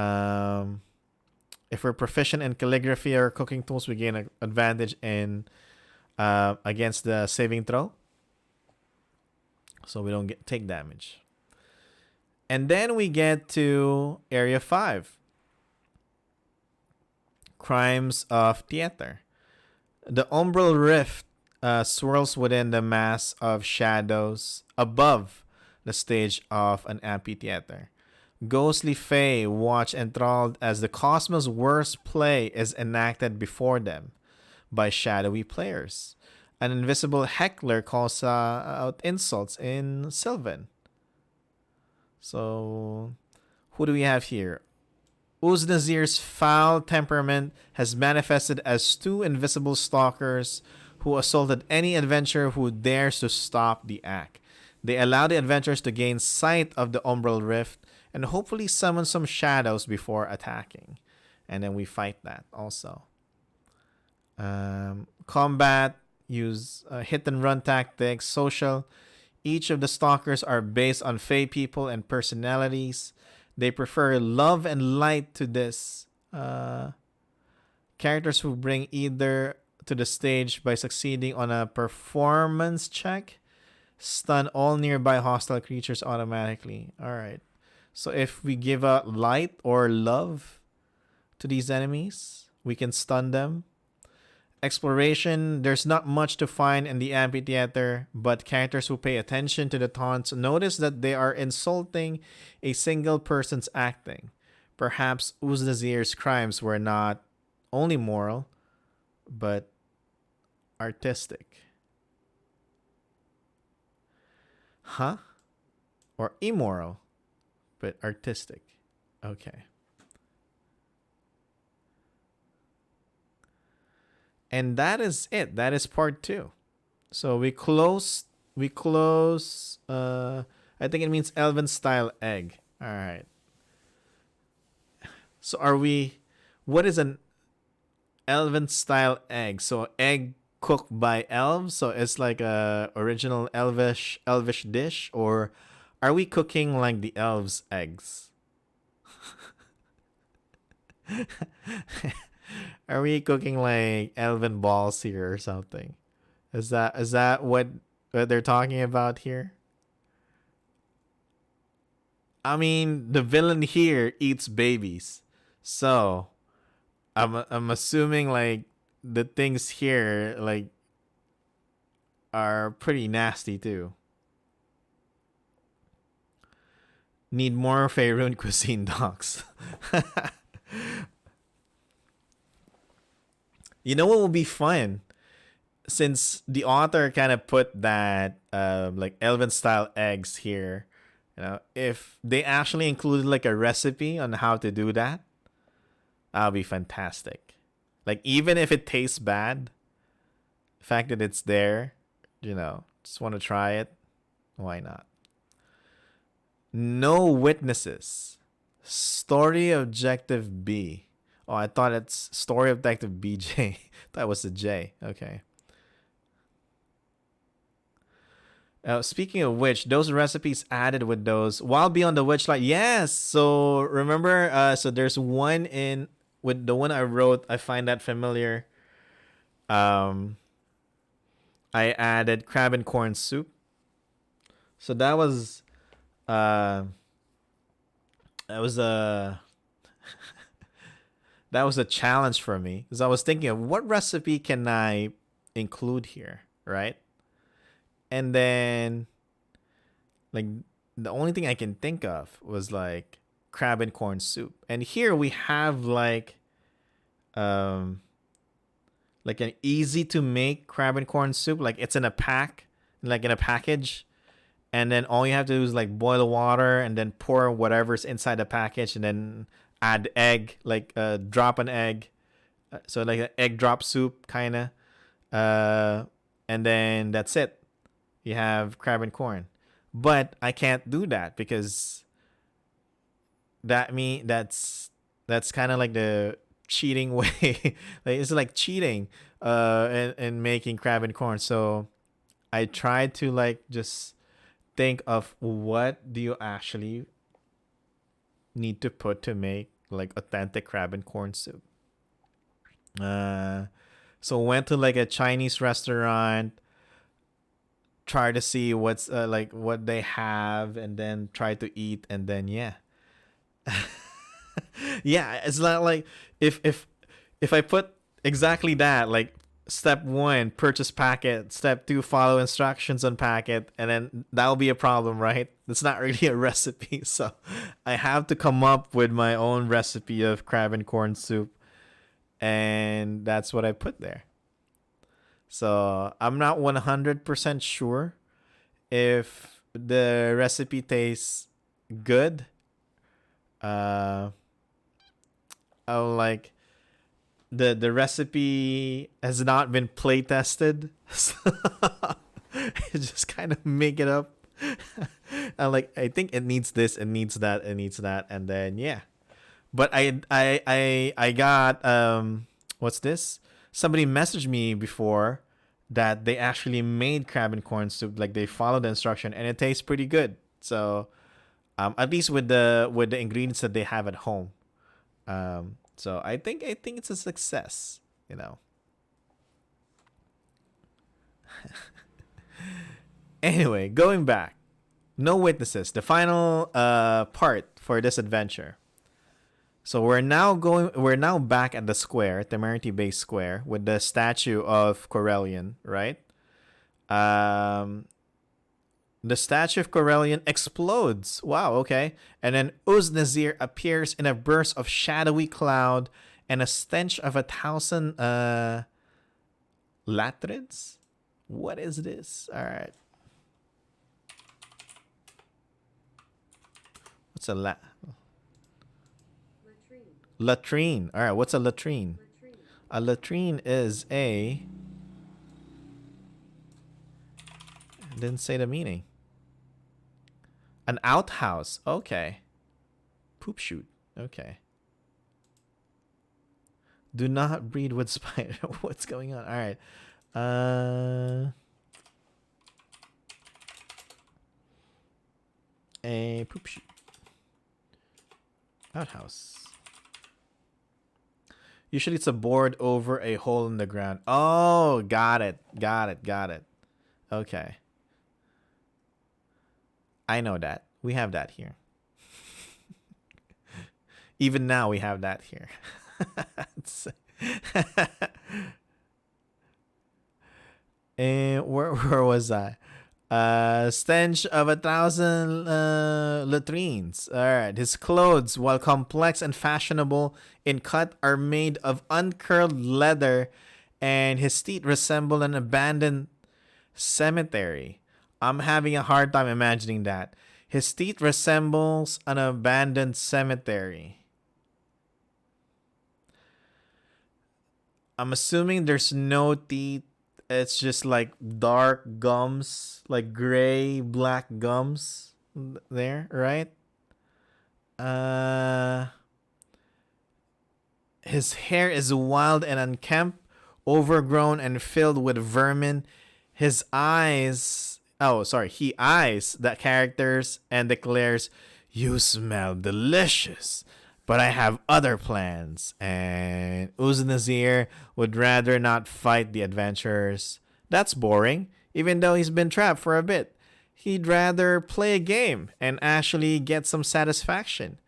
we're proficient in calligraphy or cooking tools, we gain an advantage in against the saving throw. So we don't take damage. And then we get to Area 5. Crimes of Theater. The umbral rift swirls within the mass of shadows above the stage of an amphitheater. Ghostly fae watch enthralled as the cosmos' worst play is enacted before them by shadowy players. An invisible heckler calls out insults in Sylvan. So, who do we have here? Uznazir's foul temperament has manifested as two invisible stalkers who assaulted any adventurer who dares to stop the act. They allow the adventurers to gain sight of the umbral rift and hopefully summon some shadows before attacking. And then we fight that also. Combat, use hit and run tactics. Social, each of the stalkers are based on fae people and personalities. They prefer love and light to this. Characters who bring either to the stage by succeeding on a performance check stun all nearby hostile creatures automatically. Alright. So if we give out light or love to these enemies, we can stun them. Exploration, there's not much to find in the amphitheater, but characters who pay attention to the taunts notice that they are insulting a single person's acting. Perhaps Uznazir's crimes were not only moral, but artistic. Huh? Or immoral, but artistic. Okay. And that is it. That is part 2. So we closed We close. I think it means Elven style egg. All right. So are we? What is an Elven style egg? So egg cooked by elves. So it's like a original elvish dish, or are we cooking like the elves' eggs? Are we cooking like elven balls here or something? Is that what they're talking about here? I mean, the villain here eats babies, so I'm assuming like the things here like are pretty nasty too. Need more Faerun cuisine dogs. You know what will be fun? Since the author kind of put that like elven style eggs here, if they actually included like a recipe on how to do that, that'll be fantastic. Like even if it tastes bad, the fact that it's there, just want to try it. Why not? No witnesses. Story objective B. Oh, I thought it's story objective BJ. That was the J. Okay. Speaking of which, those recipes added with those while beyond the witchlight. Yes. So remember, so there's one in with the one I wrote. I find that familiar. Um, I added crab and corn soup. So uh, that was a that was a challenge for me because I was thinking of what recipe can I include here, right? And then like the only thing I can think of was like crab and corn soup. And here we have um like an easy to make crab and corn soup. Like it's in a pack, like in a package. And then all you have to do is like boil water and then pour whatever's inside the package and then add egg, like drop an egg. So like an egg drop soup kind of. And then that's it. You have crab and corn. But I can't do that because that's kind of like the cheating way. Like it's like cheating in making crab and corn. So I tried to like just think of what do you actually need to put to make like authentic crab and corn soup. So went to like a Chinese restaurant, try to see what's like what they have, and then try to eat, and then yeah, yeah. It's not like if I put exactly that, like step one, purchase packet. Step two, follow instructions on packet, and then that'll be a problem, right? It's not really a recipe, so I have to come up with my own recipe of crab and corn soup, and that's what I put there. So I'm not 100% sure if the recipe tastes good. Uh, I'll like the recipe has not been play tested, so just kind of make it up. I think it needs this, it needs that, it needs that, and then yeah. But I got what's this? Somebody messaged me before that they actually made crab and corn soup, like they followed the instruction, and it tastes pretty good. So at least with the ingredients that they have at home. So I think it's a success, you know. Anyway, going back. No witnesses. The final part for this adventure. So we're now back at the square, Temerity Bay Square, with the statue of Corellian, right? Um the statue of Corellian explodes. Wow, okay. And then Uznazir appears in a burst of shadowy cloud and a stench of 1,000 latrids? What is this? Alright. What's a latrine? Alright, what's a latrine? A latrine is a Didn't say the meaning. An outhouse. Okay. Poop shoot. Okay. Do not breed with spider. What's going on? All right. A poop shoot. Outhouse. Usually it's a board over a hole in the ground. Oh, got it. Got it. Got it. Okay. I know that. We have that here. Even now we have that here. And where was I? Stench of 1,000 latrines. All right. His clothes, while complex and fashionable in cut, are made of uncurled leather, and his teeth resemble an abandoned cemetery. I'm having a hard time imagining that. His teeth resembles an abandoned cemetery. I'm assuming there's no teeth. It's just like dark gums, like gray, black gums there, right? His hair is wild and unkempt, overgrown and filled with vermin. His eyes, he eyes the characters and declares, "You smell delicious, but I have other plans." And Uznazir would rather not fight the adventurers. That's boring, even though he's been trapped for a bit. He'd rather play a game and actually get some satisfaction.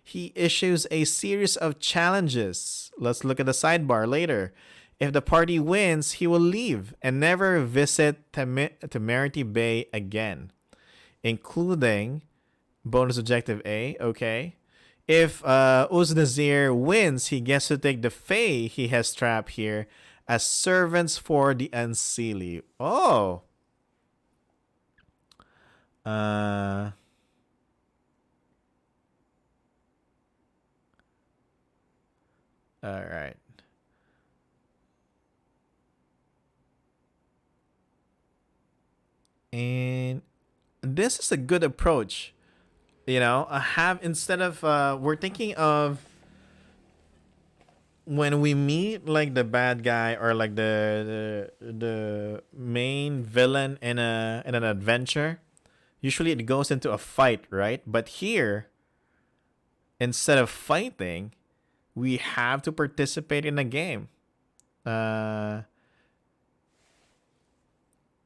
He issues a series of challenges. Let's look at the sidebar later. If the party wins, he will leave and never visit Temerity Bay again, including bonus objective A, okay? If Uznazir wins, he gets to take the Fae he has trapped here as servants for the Unseelie. Oh. All right. And this is a good approach. You know, instead of we're thinking of when we meet like the bad guy or like the main villain in an adventure, usually it goes into a fight, right? But here, instead of fighting, we have to participate in a game.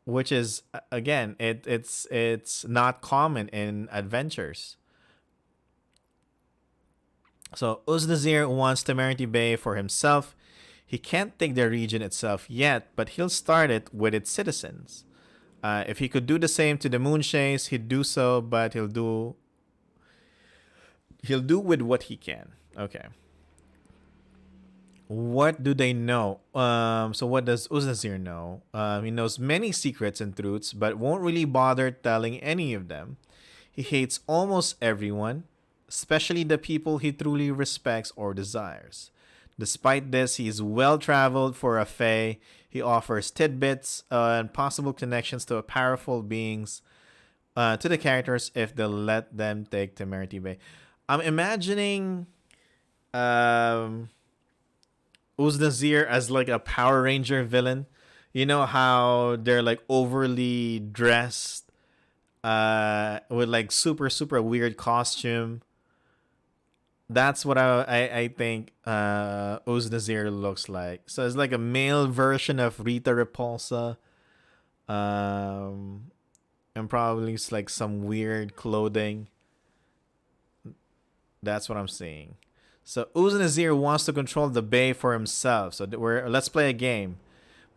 Which is again, it's not common in adventures. So Uznazir wants Temerity Bay for himself. He can't take the region itself yet, but he'll start it with its citizens. If he could do the same to the Moonshaes, he'd do so, but he'll do with what he can. Okay. What do they know? So what does Uznazir know? He knows many secrets and truths, but won't really bother telling any of them. He hates almost everyone, especially the people he truly respects or desires. Despite this, he is well-traveled for a Fae. He offers tidbits and possible connections to powerful beings to the characters if they'll let them take Temerity Bay. I'm imagining Uznazir as like a Power Ranger villain. You know how they're like overly dressed with like super weird costume. That's what I think Uznazir looks like. So it's like a male version of Rita Repulsa. And probably it's like some weird clothing. That's what I'm seeing. So Uznazir wants to control the bay for himself. So let's play a game.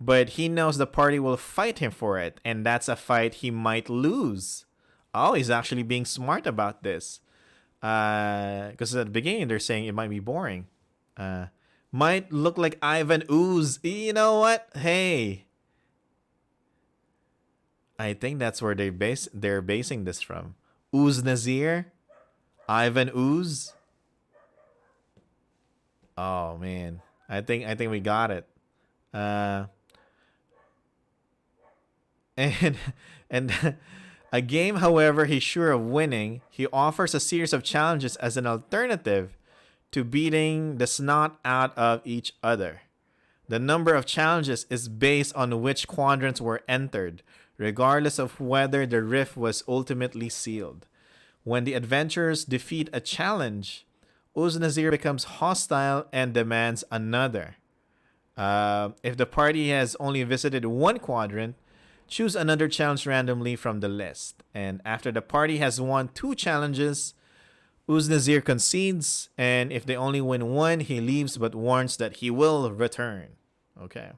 But he knows the party will fight him for it. And that's a fight he might lose. Oh, he's actually being smart about this. Because at the beginning they're saying it might be boring. Might look like Ivan Ooze. You know what? Hey. I think that's where they're basing this from. Uznazir? Ivan Ooze? Oh man, I think we got it. And and a game, however, he's sure of winning. He offers a series of challenges as an alternative to beating the snot out of each other. The number of challenges is based on which quadrants were entered, regardless of whether the rift was ultimately sealed. When the adventurers defeat a challenge, Uznazir becomes hostile and demands another. If the party has only visited one quadrant, choose another challenge randomly from the list. And after the party has won 2 challenges, Uznazir concedes, and if they only win 1, he leaves but warns that he will return. Okay.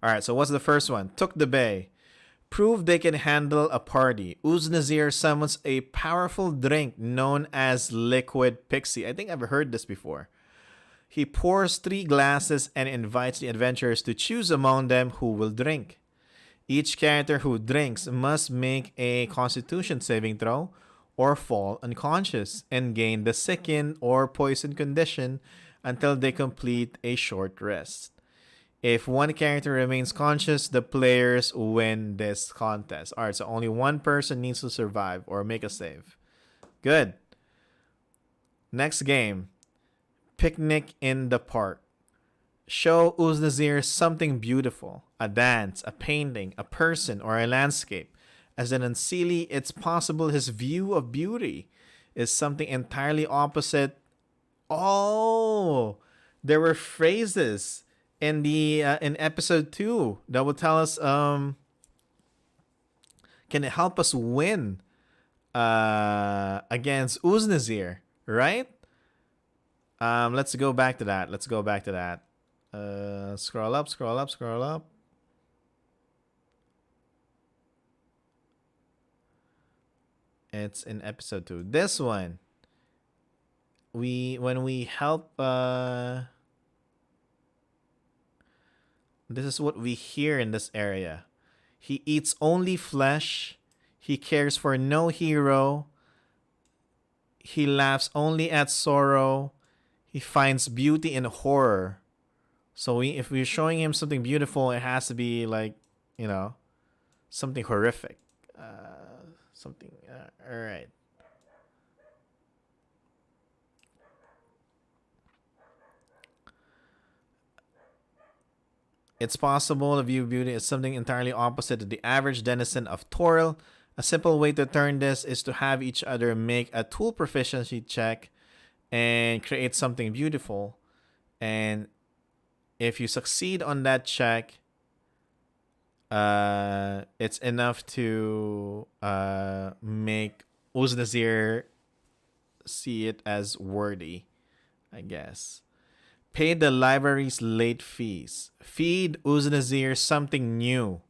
Alright, so what's the first one? Took the Bay. Prove they can handle a party. Uznazir summons a powerful drink known as Liquid Pixie. I think I've heard this before. He pours 3 glasses and invites the adventurers to choose among them who will drink. Each character who drinks must make a Constitution saving throw or fall unconscious and gain the sicken or poison condition until they complete a short rest. If one character remains conscious, the players win this contest. Alright, so only one person needs to survive or make a save. Good. Next game. Picnic in the Park. Show Uznazir something beautiful. A dance, a painting, a person, or a landscape. As an Unsili, it's possible his view of beauty is something entirely opposite. Oh, there were phrases in the in episode 2 that will tell us can it help us win against Uznazir, right? Let's go back to that. Scroll up. It's in episode 2. This one, when we help this is what we hear in this area. He eats only flesh. He cares for no hero. He laughs only at sorrow. He finds beauty in horror. So if we're showing him something beautiful, it has to be like, something horrific. All right. It's possible to view beauty as something entirely opposite to the average denizen of Toril. A simple way to turn this is to have each other make a tool proficiency check and create something beautiful. And if you succeed on that check, it's enough to make Uznazir see it as worthy, I guess. Pay the library's late fees. Feed Uznazir something new.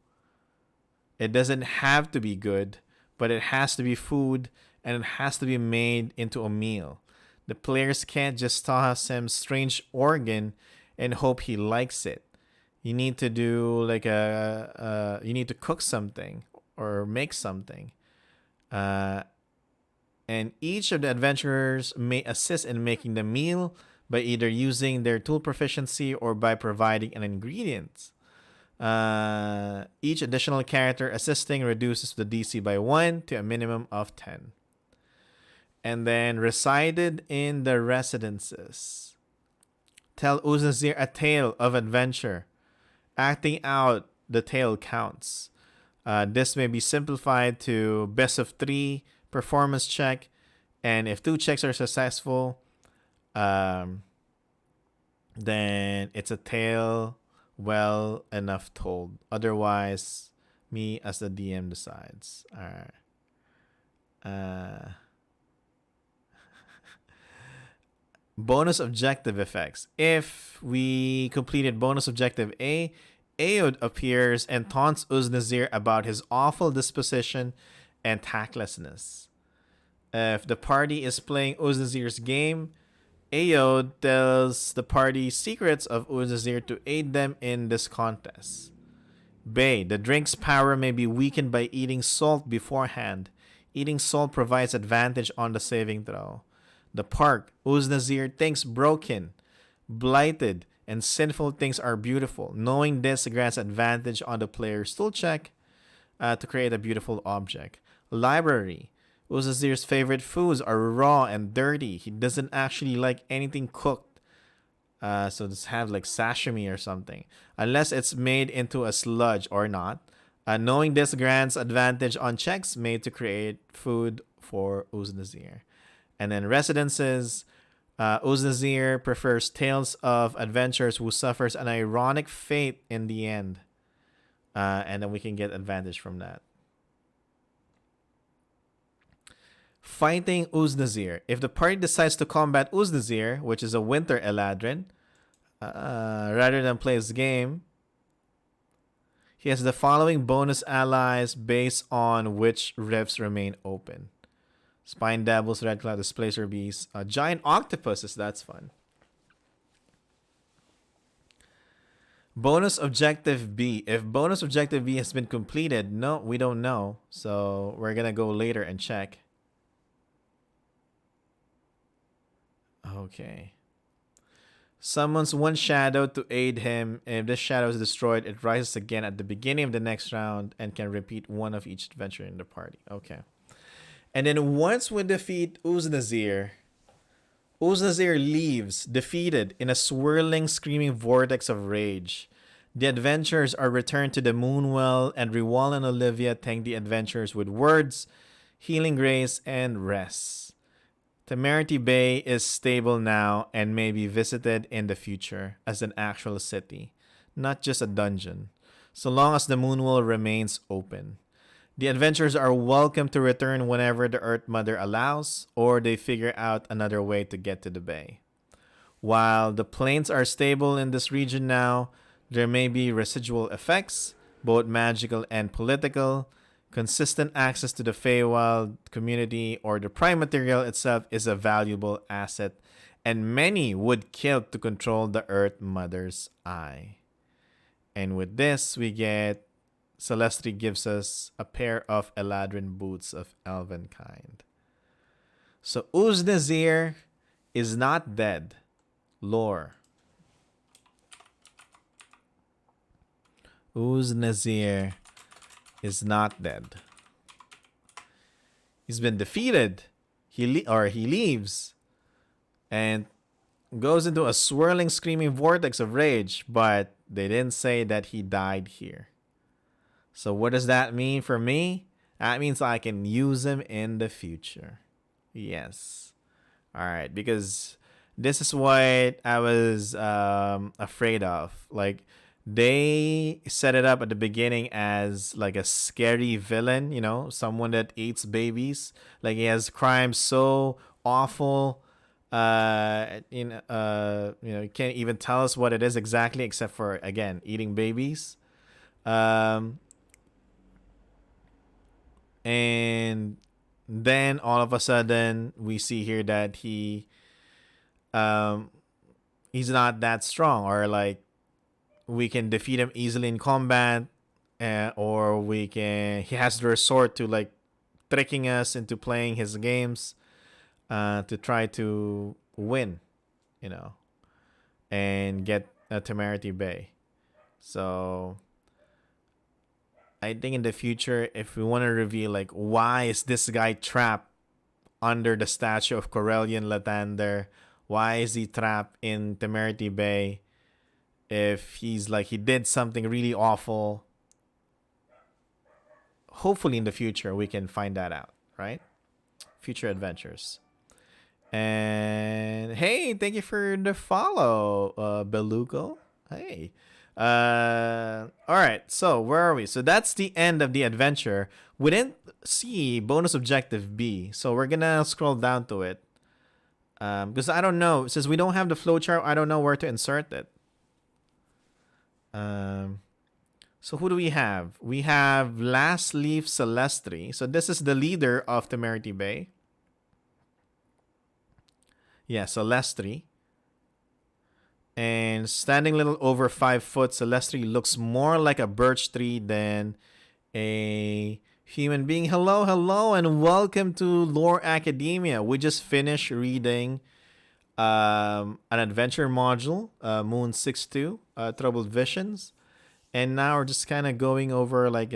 It doesn't have to be good, but it has to be food, and it has to be made into a meal. The players can't just toss him strange organ and hope he likes it. You need to do like you need to cook something or make something. And each of the adventurers may assist in making the meal by either using their tool proficiency or by providing an ingredient. Each additional character assisting reduces the DC by 1 to a minimum of 10. And then resided in the residences. Tell Uznazir a tale of adventure. Acting out the tale counts. This may be simplified to best of 3 performance check, and if 2 checks are successful, then it's a tale well enough told. Otherwise, me as the DM decides. All right. Bonus objective effects. If we completed bonus objective A, Aod appears and taunts Uznazir about his awful disposition and tactlessness. If the party is playing Uznazir's game, Aod tells the party secrets of Uznazir to aid them in this contest. B. The drink's power may be weakened by eating salt beforehand. Eating salt provides advantage on the saving throw. The park, Uznazir thinks broken, blighted, and sinful things are beautiful. Knowing this grants advantage on the player's tool check to create a beautiful object. Library. Uzazir's favorite foods are raw and dirty. He doesn't actually like anything cooked. So just have like sashimi or something. Unless it's made into a sludge or not. Knowing this grants advantage on checks made to create food for Uznazir. And then residences. Uznazir prefers tales of adventurers who suffers an ironic fate in the end. And then we can get advantage from that. Fighting Uznazir. If the party decides to combat Uznazir, which is a winter Eladrin, rather than play his game, he has the following bonus allies based on which rifts remain open. Spine Devils, Red Cloud, Displacer Beast, Giant Octopuses, that's fun. Bonus Objective B. If Bonus Objective B has been completed, no, we don't know. So we're going to go later and check. Okay. Summons one shadow to aid him. If this shadow is destroyed, it rises again at the beginning of the next round and can repeat one of each adventure in the party. Okay. And then once we defeat Uznazir, Uznazir leaves, defeated, in a swirling, screaming vortex of rage. The adventurers are returned to the Moonwell, and Riwal and Olivia thank the adventurers with words, healing grace, and rest. Temerity Bay is stable now and may be visited in the future as an actual city, not just a dungeon, so long as the Moonwell remains open. The adventurers are welcome to return whenever the Earth Mother allows, or they figure out another way to get to the bay. While the plains are stable in this region now, there may be residual effects, both magical and political. Consistent access to the Feywild community or the prime material itself is a valuable asset, and many would kill to control the Earth Mother's eye. And with this, we get Celestri gives us a pair of Eladrin boots of elven kind. So Uznazir is not dead. Lore. Uznazir is not dead. He's been defeated. He leaves and goes into a swirling, screaming vortex of rage, but they didn't say that he died here. So what does that mean for me? That means I can use him in the future. Yes. All right, because this is what I was afraid of. Like, they set it up at the beginning as like a scary villain, you know, someone that eats babies. Like, he has crimes so awful. You can't even tell us what it is exactly, except for, again, eating babies. And then all of a sudden we see here that he's not that strong, or like we can defeat him easily in combat, or he has to resort to like tricking us into playing his games to try to win, you know, and get Temerity Bay. So I think in the future, if we want to reveal like why is this guy trapped under the statue of Corellian Lathander, why is he trapped in Temerity Bay? If he's like he did something really awful, hopefully in the future we can find that out, right? Future adventures. And hey, thank you for the follow, Belugo. Hey. All right, so where are we? So that's the end of the adventure. We didn't see bonus objective B, so we're gonna scroll down to it, because I don't know, since we don't have the flowchart, I don't know where to insert it. So who do we have? We have Last Leaf Celestri. So this is the leader of Temerity Bay. Yeah, Celestri. And standing a little over 5 foot, Celestri looks more like a birch tree than a human being. Hello, and welcome to Lore Academia. We just finished reading an adventure module, Moon6-2, Troubled Visions, and now we're just kind of going over like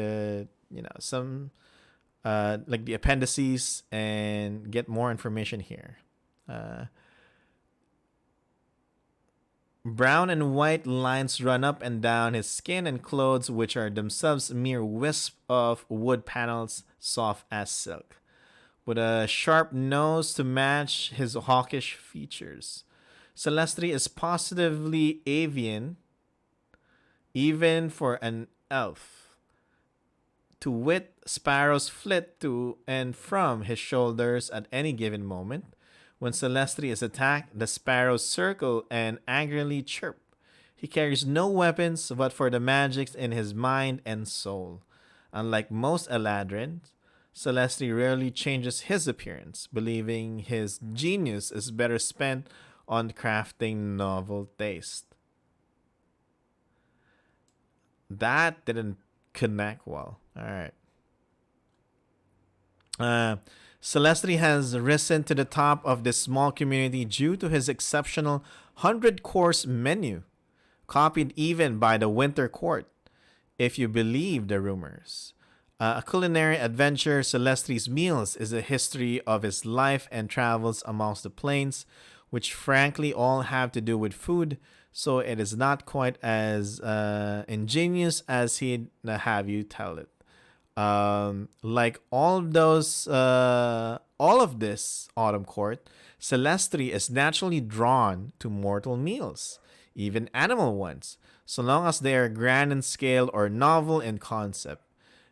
some like the appendices and get more information here. Uh, Brown and white lines run up and down his skin and clothes, which are themselves mere wisps of wood panels, soft as silk, with a sharp nose to match his hawkish features. Celestri is positively avian, even for an elf. To wit, sparrows flit to and from his shoulders at any given moment. When Celestri is attacked, the sparrows circle and angrily chirp. He carries no weapons but for the magics in his mind and soul. Unlike most Eladrins, Celestri rarely changes his appearance, believing his genius is better spent on crafting novel taste. That didn't connect well. All right. Celestri has risen to the top of this small community due to his exceptional 100-course menu, copied even by the Winter Court, if you believe the rumors. A culinary adventure, Celestri's Meals is a history of his life and travels amongst the plains, which frankly all have to do with food, so it is not quite as ingenious as he'd have you tell it. Like all of this Autumn Court, Celestri is naturally drawn to mortal meals, even animal ones, so long as they are grand in scale or novel in concept.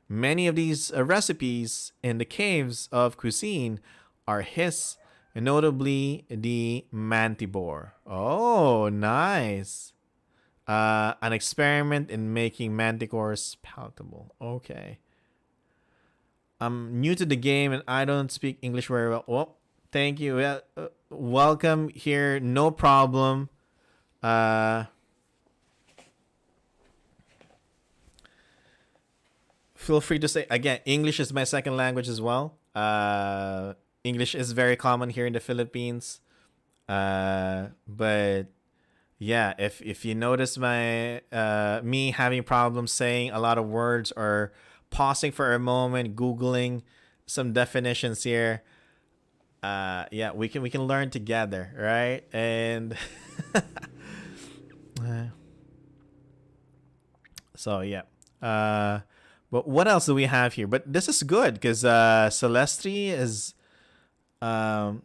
Many of these recipes in the caves of cuisine are his, notably the mantibore. Oh, nice. An experiment in making manticores palatable. Okay. I'm new to the game and I don't speak English very well. Well, thank you. Welcome here. No problem. Feel free to say again. English is my second language as well. English is very common here in the Philippines. But yeah, if you notice my me having problems saying a lot of words or pausing for a moment, googling some definitions here, yeah, we can learn together, right? And so yeah. But what else do we have here? But this is good because Celestri is um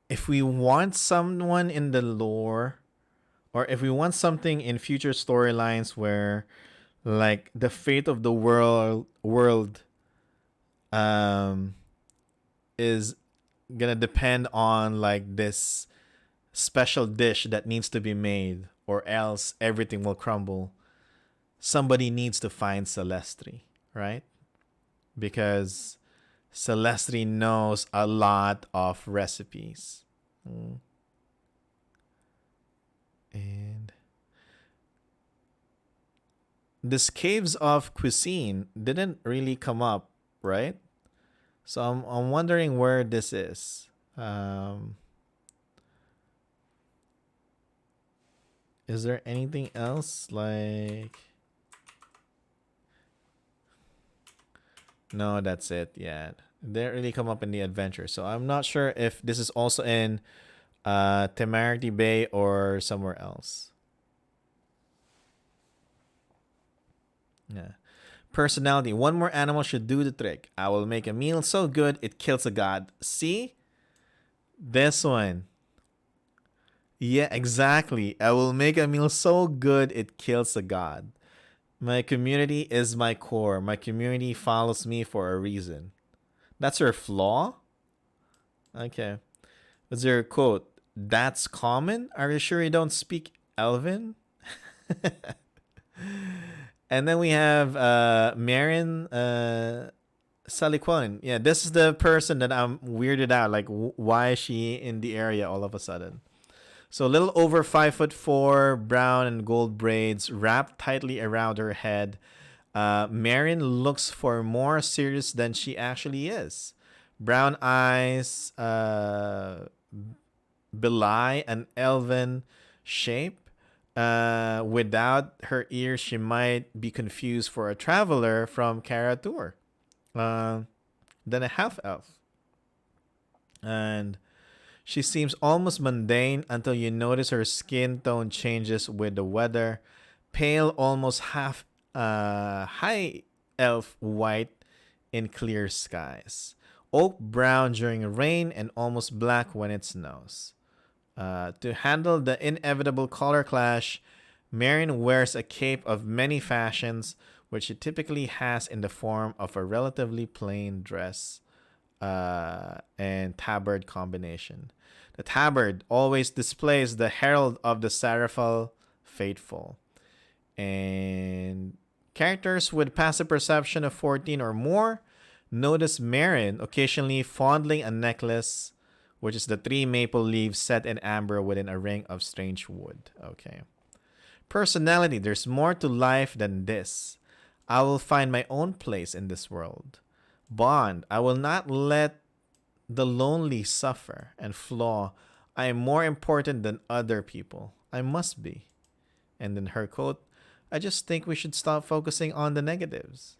if we want someone in the lore, or if we want something in future storylines where like the fate of the world um is gonna depend on like this special dish that needs to be made, or else everything will crumble. Somebody needs to find Celestri, right? Because Celestri knows a lot of recipes. And this caves of cuisine didn't really come up, right? So I'm wondering where this is. Is there anything else like? No, that's it. Yeah, it didn't really come up in the adventure. So I'm not sure if this is also in Temerity Bay or somewhere else. Yeah. Personality. One more animal should do the trick. I will make a meal so good it kills a god. See? This one. Yeah, exactly. I will make a meal so good it kills a god. My community is my core. My community follows me for a reason. That's her flaw? Okay. What's your quote? That's common? Are you sure you don't speak Elven? And then we have Marin Saliquan. Yeah, this is the person that I'm weirded out. Like, why is she in the area all of a sudden? So a little over 5'4", brown and gold braids wrapped tightly around her head. Marin looks for more serious than she actually is. Brown eyes, belie an elven shape. Without her ears, she might be confused for a traveler from Karatur. Then a half elf. And she seems almost mundane until you notice her skin tone changes with the weather. Pale, almost half high elf white in clear skies. Oak brown during rain and almost black when it snows. To handle the inevitable color clash, Marion wears a cape of many fashions, which she typically has in the form of a relatively plain dress and tabard combination. The tabard always displays the herald of the Seraphal faithful. And characters with passive perception of 14 or more notice Marin occasionally fondling a necklace, which is the 3 maple leaves set in amber within a ring of strange wood. Okay. Personality, there's more to life than this. I will find my own place in this world. Bond, I will not let the lonely suffer. And flaw, I am more important than other people. I must be. And then her quote, I just think we should stop focusing on the negatives.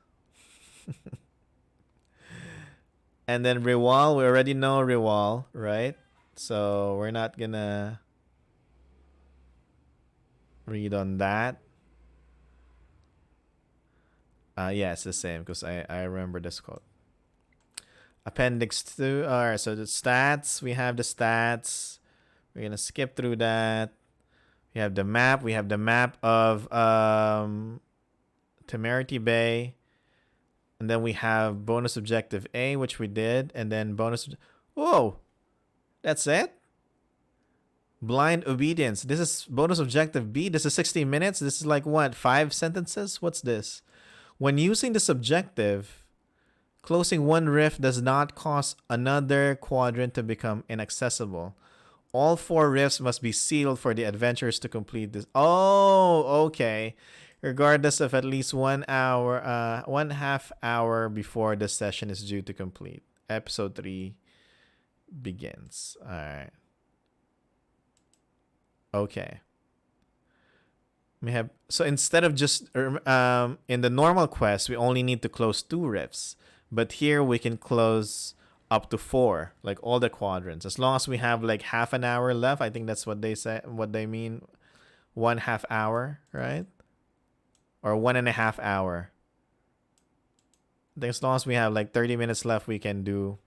And then Riwal, we already know Riwal, right? So we're not gonna read on that. Yeah, it's the same because I remember this quote. Appendix 2. Alright, so the stats. We have the stats. We're gonna skip through that. We have the map. We have the map of Temerity Bay. And then we have bonus objective A, which we did. And then bonus... Whoa! That's it? Blind obedience. This is bonus objective B. This is 60 minutes. This is like what? 5 sentences? What's this? When using this objective, closing one rift does not cause another quadrant to become inaccessible. All 4 rifts must be sealed for the adventurers to complete this. Oh, okay. Regardless of at least 1 hour, 1/2 hour before the session is due to complete. Episode 3 begins. All right. Okay. We have, so instead of just in the normal quest, we only need to close 2 rifts, but here we can close up to 4, like all the quadrants, as long as we have like half an hour left. I think that's what they say, what they mean, 1/2 hour, right? Or 1.5 hour. I think as long as we have like 30 minutes left, we can do.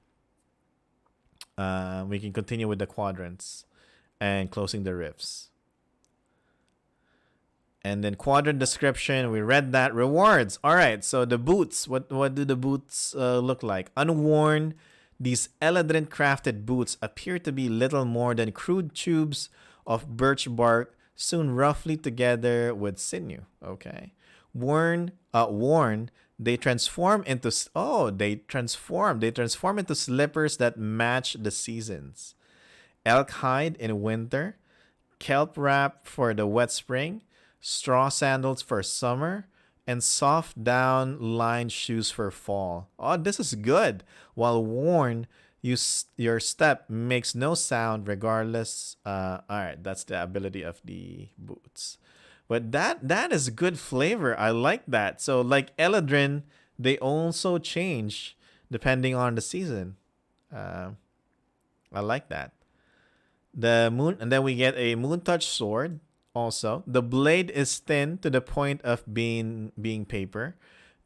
We can continue with the quadrants and closing the rifts. And then quadrant description, we read that. Rewards. All right, so the boots. What do the boots look like? Unworn, these elegant crafted boots appear to be little more than crude tubes of birch bark sewn roughly together with sinew. Okay. Worn, they transform into into slippers that match the seasons. Elk hide in winter, kelp wrap for the wet spring, straw sandals for summer, and soft down lined shoes for fall. Oh, this is good. While worn, your step makes no sound regardless. All right, that's the ability of the boots. But that is good flavor. I like that. So like Eladrin, they also change depending on the season. I like that. The moon, and then we get a moon touch sword. Also, the blade is thin to the point of being paper.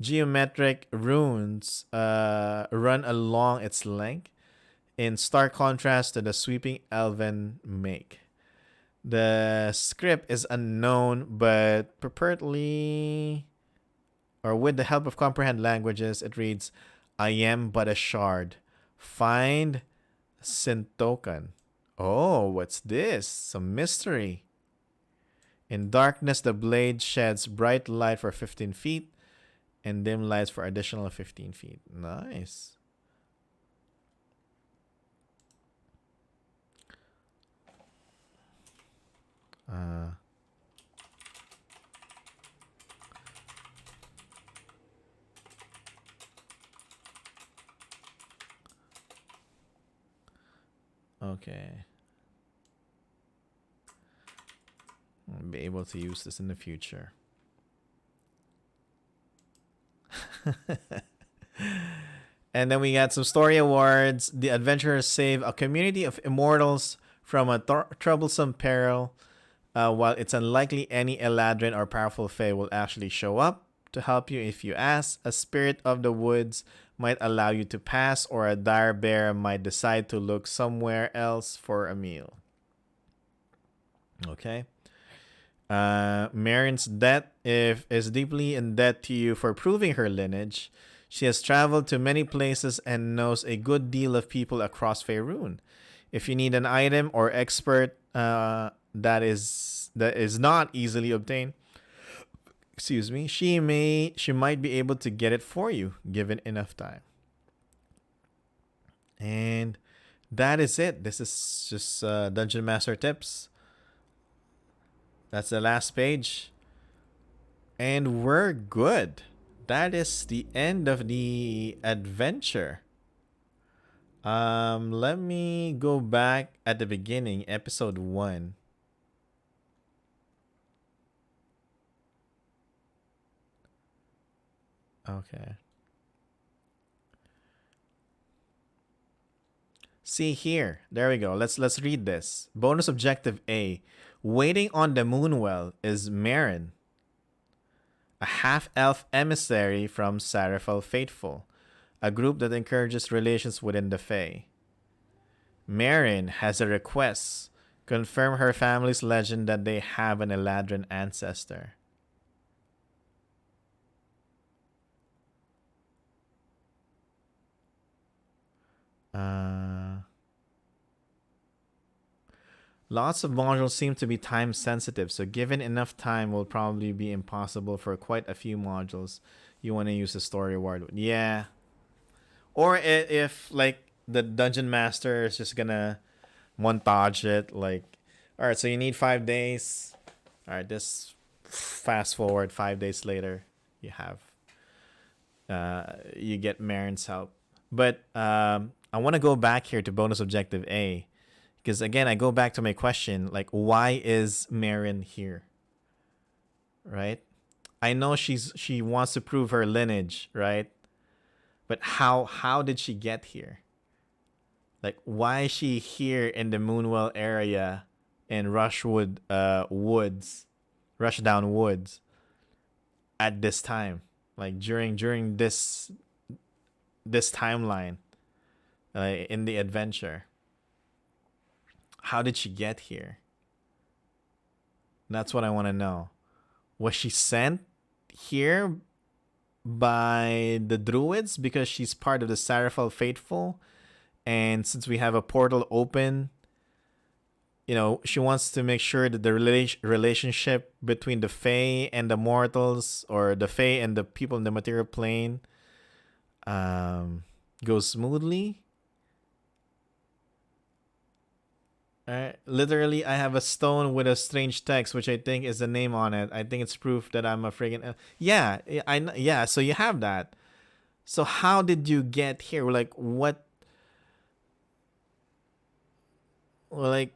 Geometric runes run along its length, in stark contrast to the sweeping elven make. The script is unknown, but purportedly, or with the help of comprehend languages, it reads, I am but a shard. Find Sintokan. Oh, what's this? Some mystery. In darkness, the blade sheds bright light for 15 feet and dim lights for additional 15 feet. Nice. Okay. I'll be able to use this in the future. And then we got some story awards. The adventurers save a community of immortals from a troublesome peril. While it's unlikely any Eladrin or powerful Fae will actually show up to help you if you ask, a spirit of the woods might allow you to pass, or a dire bear might decide to look somewhere else for a meal. Okay. Marin's debt is deeply in debt to you for proving her lineage. She has traveled to many places and knows a good deal of people across Faerun. If you need an item or expert that is not easily obtained, excuse me, she might be able to get it for you given enough time. And that is it. This is just Dungeon Master tips. That's the last page. And we're good. That is the end of the adventure. Let me go back at the beginning, episode 1. Okay. See here. There we go. Let's read this. Bonus objective A. Waiting on the Moonwell is Marin, a half-elf emissary from Sarafel Faithful, a group that encourages relations within the Fae. Marin has a request. Confirm her family's legend that they have an Eladrin ancestor. Lots of modules seem to be time sensitive, so given enough time will probably be impossible for quite a few modules you want to use the story award with. Yeah. Or if like the dungeon master is just gonna montage it, like, alright, so you need 5 days. Alright, this fast forward 5 days later, you have you get Marin's help. But I want to go back here to bonus objective A. Because again, I go back to my question, like, why is Marin here? Right? I know she wants to prove her lineage, right? But how did she get here? Like, why is she here in the Moonwell area in Rushdown Woods at this time? Like during this timeline, in the adventure. How did she get here? That's what I want to know. Was she sent here by the Druids because she's part of the Sarafel Faithful? And since we have a portal open, you know, she wants to make sure that the relationship between the Fae and the mortals, or the Fae and the people in the material plane, goes smoothly. Literally, I have a stone with a strange text, which I think is the name on it. I think it's proof that I'm a friggin' yeah. So you have that. So how did you get here? Like what? Like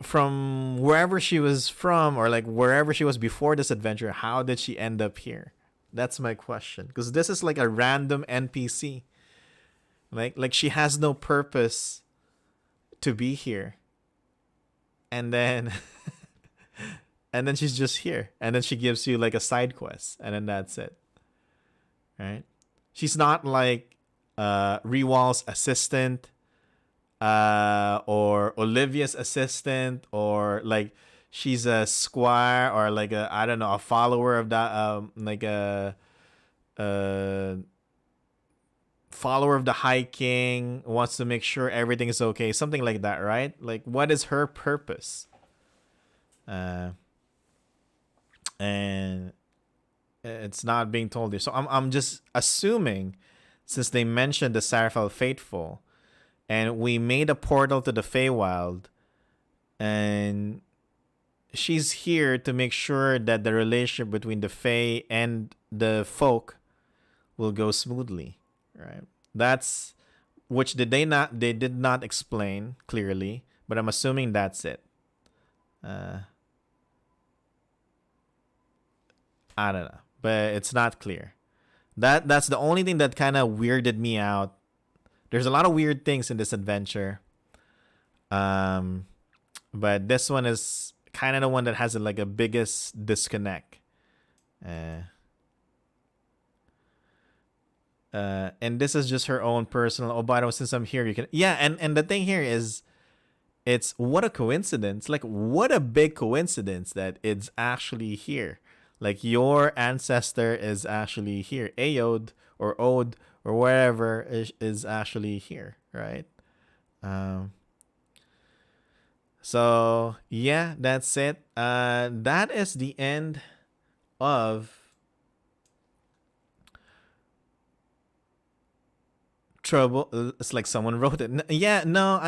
from wherever she was from, or like wherever she was before this adventure, how did she end up here? That's my question. Because this is like a random NPC. Like she has no purpose to be here, and then and then she's just here, and then she gives you like a side quest, and then that's it, right? She's not like Rewal's assistant, or Olivia's assistant, or like she's a squire, or like a, I don't know, a follower of that, like a follower of the High King, wants to make sure everything is okay, something like that, right? Like, what is her purpose? And it's not being told here, so I'm just assuming, since they mentioned the Sarafel Faithful, and we made a portal to the Feywild, and she's here to make sure that the relationship between the Fey and the folk will go smoothly. Right. That's which they did not explain clearly, but I'm assuming that's it. I don't know, but it's not clear. That's the only thing that kind of weirded me out. There's a lot of weird things in this adventure. But this one is kind of the one that has like a biggest disconnect. And this is just her own personal. Oh, by the way, since I'm here, you can. Yeah, and the thing here is, it's what a coincidence. Like, what a big coincidence that it's actually here. Like, your ancestor is actually here. Aod or Ode or wherever is actually here, right? So yeah, that's it. That is the end of Trouble. It's like someone wrote it. Yeah, no,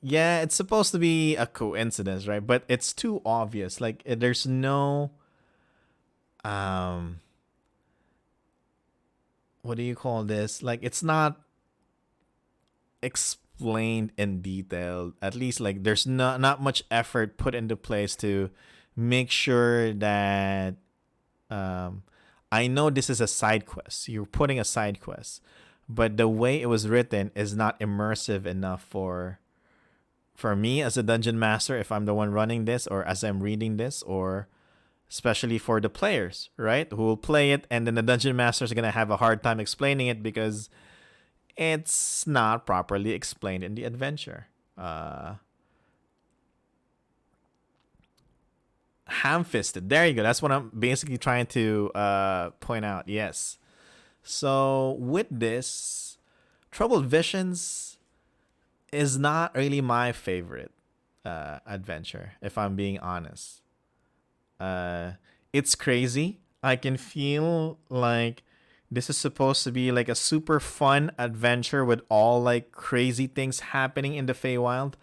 yeah, it's supposed to be a coincidence, right? But it's too obvious. Like, there's no what do you call this? Like, it's not explained in detail. At least, like, there's not much effort put into place to make sure that I know this is a side quest. You're putting a side quest, but the way it was written is not immersive enough for me as a dungeon master, if I'm the one running this, or as I'm reading this, or especially for the players, right, who will play it, and then the dungeon master is gonna have a hard time explaining it because it's not properly explained in the adventure. Ham-fisted. There you go. That's what I'm basically trying to point out. Yes. So with this, Troubled Visions is not really my favorite adventure, if I'm being honest. It's crazy. I can feel like this is supposed to be like a super fun adventure with all like crazy things happening in the Feywild.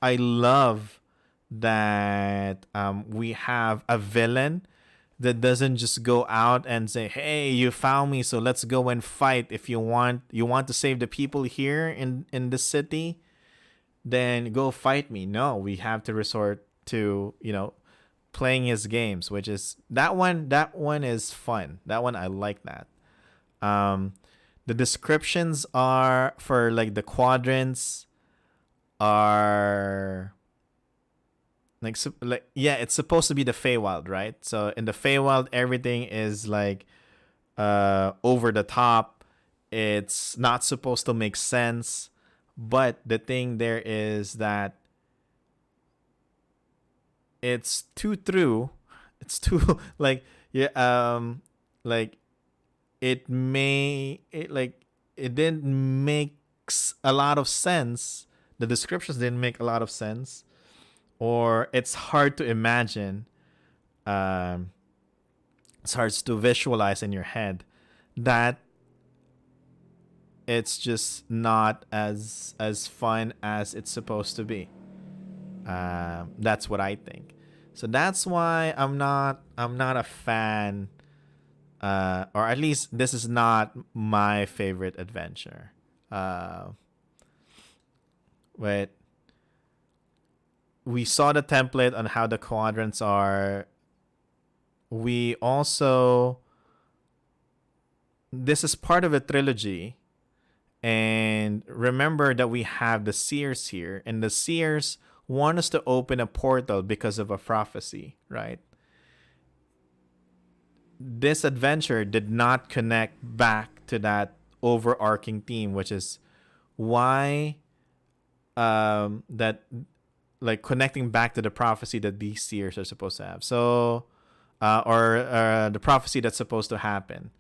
I love that we have a villain that doesn't just go out and say, "Hey, you found me, so let's go and fight. If you want to save the people here in the city, then go fight me." No, we have to resort to, playing his games, which is that one is fun. That one, I like that. The descriptions are for like the quadrants are yeah, it's supposed to be the Feywild, right? So in the Feywild, everything is like over the top. It's not supposed to make sense, but the thing there is that it's too true. It's too like, yeah, like it didn't make a lot of sense. The descriptions didn't make a lot of sense, or it's hard to imagine. It's hard to visualize in your head that it's just not as fun as it's supposed to be. That's what I think. So that's why I'm not a fan, or at least this is not my favorite adventure. But we saw the template on how the quadrants are. We also, this is part of a trilogy, and remember that we have the seers here, and the seers want us to open a portal because of a prophecy, right? This adventure did not connect back to that overarching theme, which is why that, like, connecting back to the prophecy that these seers are supposed to have. So or the prophecy that's supposed to happen.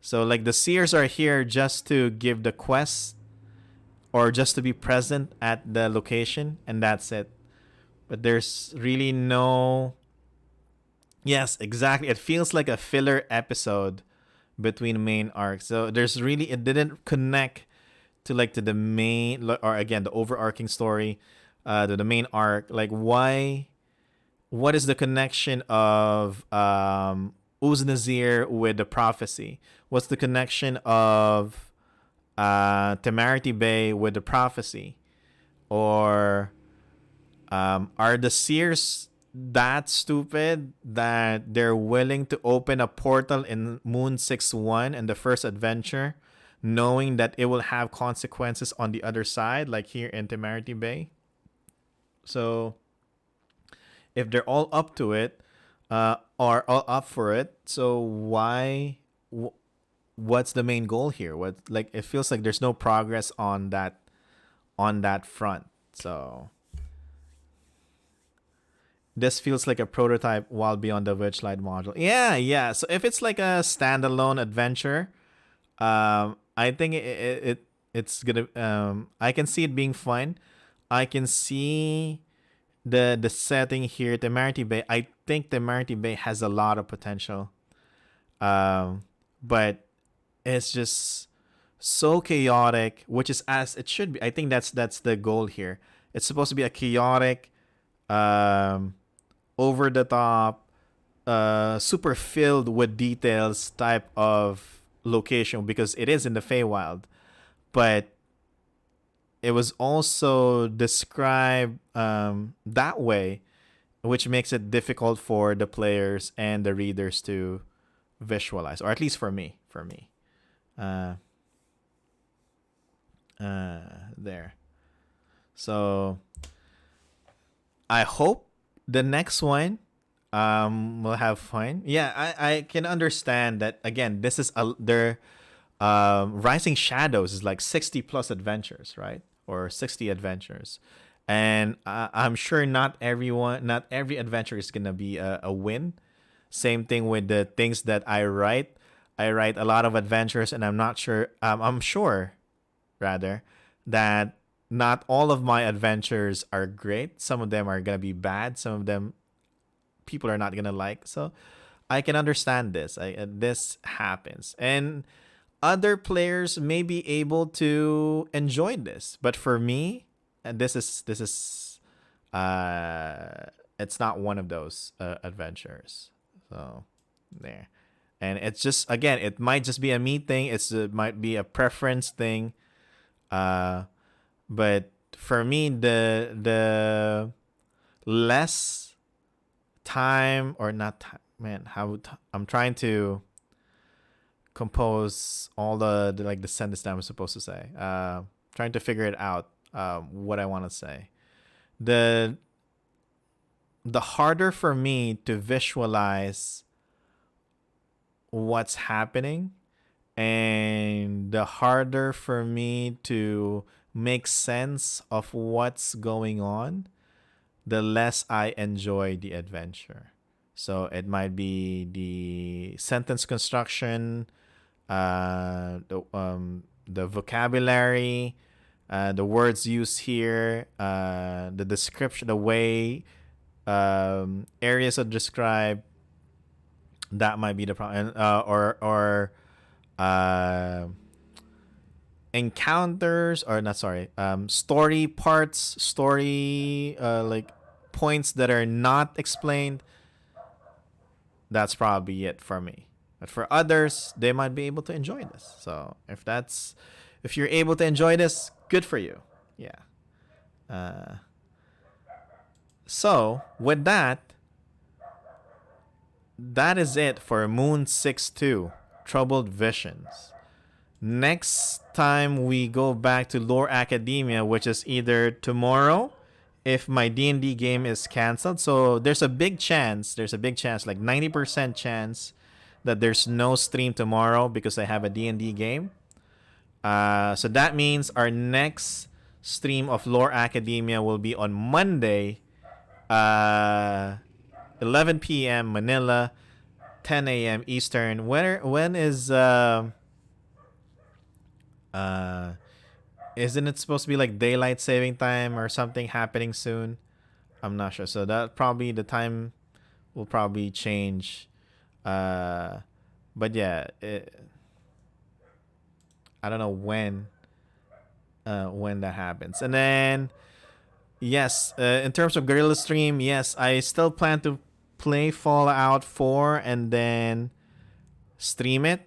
So like the seers are here just to give the quest, or just to be present at the location, and that's it. But there's really no... Yes, exactly. It feels like a filler episode between main arcs. So there's really... It didn't connect to like to the main, or again, the overarching story, to the main arc. Like, why... What is the connection of Uznazir with the prophecy? What's the connection of Temerity Bay with the prophecy, or are the seers that stupid that they're willing to open a portal in Moon6-1 in the first adventure, knowing that it will have consequences on the other side, like here in Temerity Bay? So if they're all up to it, or all up for it, so why? What's the main goal here? What, like, it feels like there's no progress on that front. So this feels like a prototype while beyond the Witchlight module. Yeah. So if it's like a standalone adventure, I think it's gonna. I can see it being fun. I can see the setting here, Temerity Bay. I think Temerity Bay has a lot of potential. But it's just so chaotic, which is as it should be. I think that's the goal here. It's supposed to be a chaotic, over the top, super filled with details type of location, because it is in the Feywild. But it was also described that way, which makes it difficult for the players and the readers to visualize, or at least for me. There. So I hope the next one will have fun. Yeah, I can understand that. Again, this is their Rising Shadows is like 60 plus adventures, right? Or 60 adventures. And I'm sure not every adventure is gonna be a win. Same thing with the things that I write. I write a lot of adventures, and I'm sure rather, that not all of my adventures are great. Some of them are gonna be bad. Some of them people are not gonna like. So I can understand this. This happens, and other players may be able to enjoy this. But for me, this is it's not one of those adventures. So there. And it's just, again, it might just be a me thing. It might be a preference thing. But for me, the less time, or not time, man, I'm trying to compose all the like the sentence that I'm supposed to say. Trying to figure it out. What I want to say. The harder for me to visualize what's happening, and the harder for me to make sense of what's going on, the less I enjoy the adventure. So it might be the sentence construction, the vocabulary, the words used here, the description, the way areas are described. That might be the problem, or encounters, or not, sorry, story parts, like points that are not explained. That's probably it for me. But for others, they might be able to enjoy this. So if you're able to enjoy this, good for you. Yeah. So with that is it for Moon6-2, Troubled Visions. Next time we go back to Lore Academia, which is either tomorrow, if my D&D game is canceled. So there's a big chance, like 90% chance, that there's no stream tomorrow because I have a D&D game. So that means our next stream of Lore Academia will be on Monday, 11 p.m. Manila, 10 a.m. Eastern. When is isn't it supposed to be like daylight saving time or something happening soon? I'm not sure. So that probably the time will probably change. But yeah, I don't know when that happens. And then yes, in terms of Guerrilla Stream, yes, I still plan to play Fallout 4 and then stream it.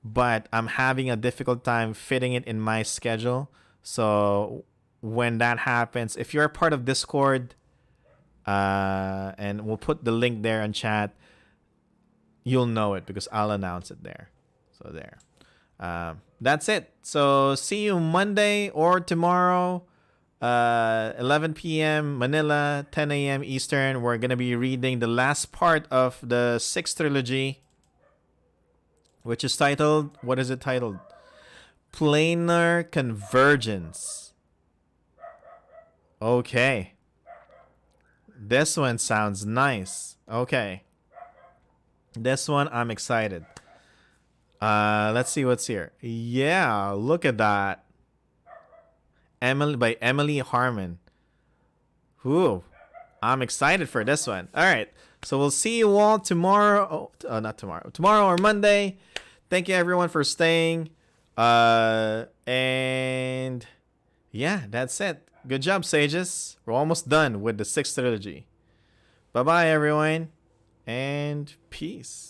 but I'm having a difficult time fitting it in my schedule. So when that happens, if you're a part of Discord, and we'll put the link there in chat, you'll know it because I'll announce it there. So there. That's it. So see you Monday or tomorrow, 11 p.m. Manila, 10 a.m. Eastern. We're going to be reading the last part of the 6th trilogy, which is titled, what is it titled? Planar Convergence. Okay. This one sounds nice. Okay. This one, I'm excited. Let's see what's here. Yeah, look at that. By Emily Harmon. Ooh, I'm excited for this one. All right, so we'll see you all tomorrow. Not tomorrow. Tomorrow or Monday. Thank you everyone for staying. And yeah, that's it. Good job, sages. We're almost done with the 6th trilogy. Bye bye, everyone, and peace.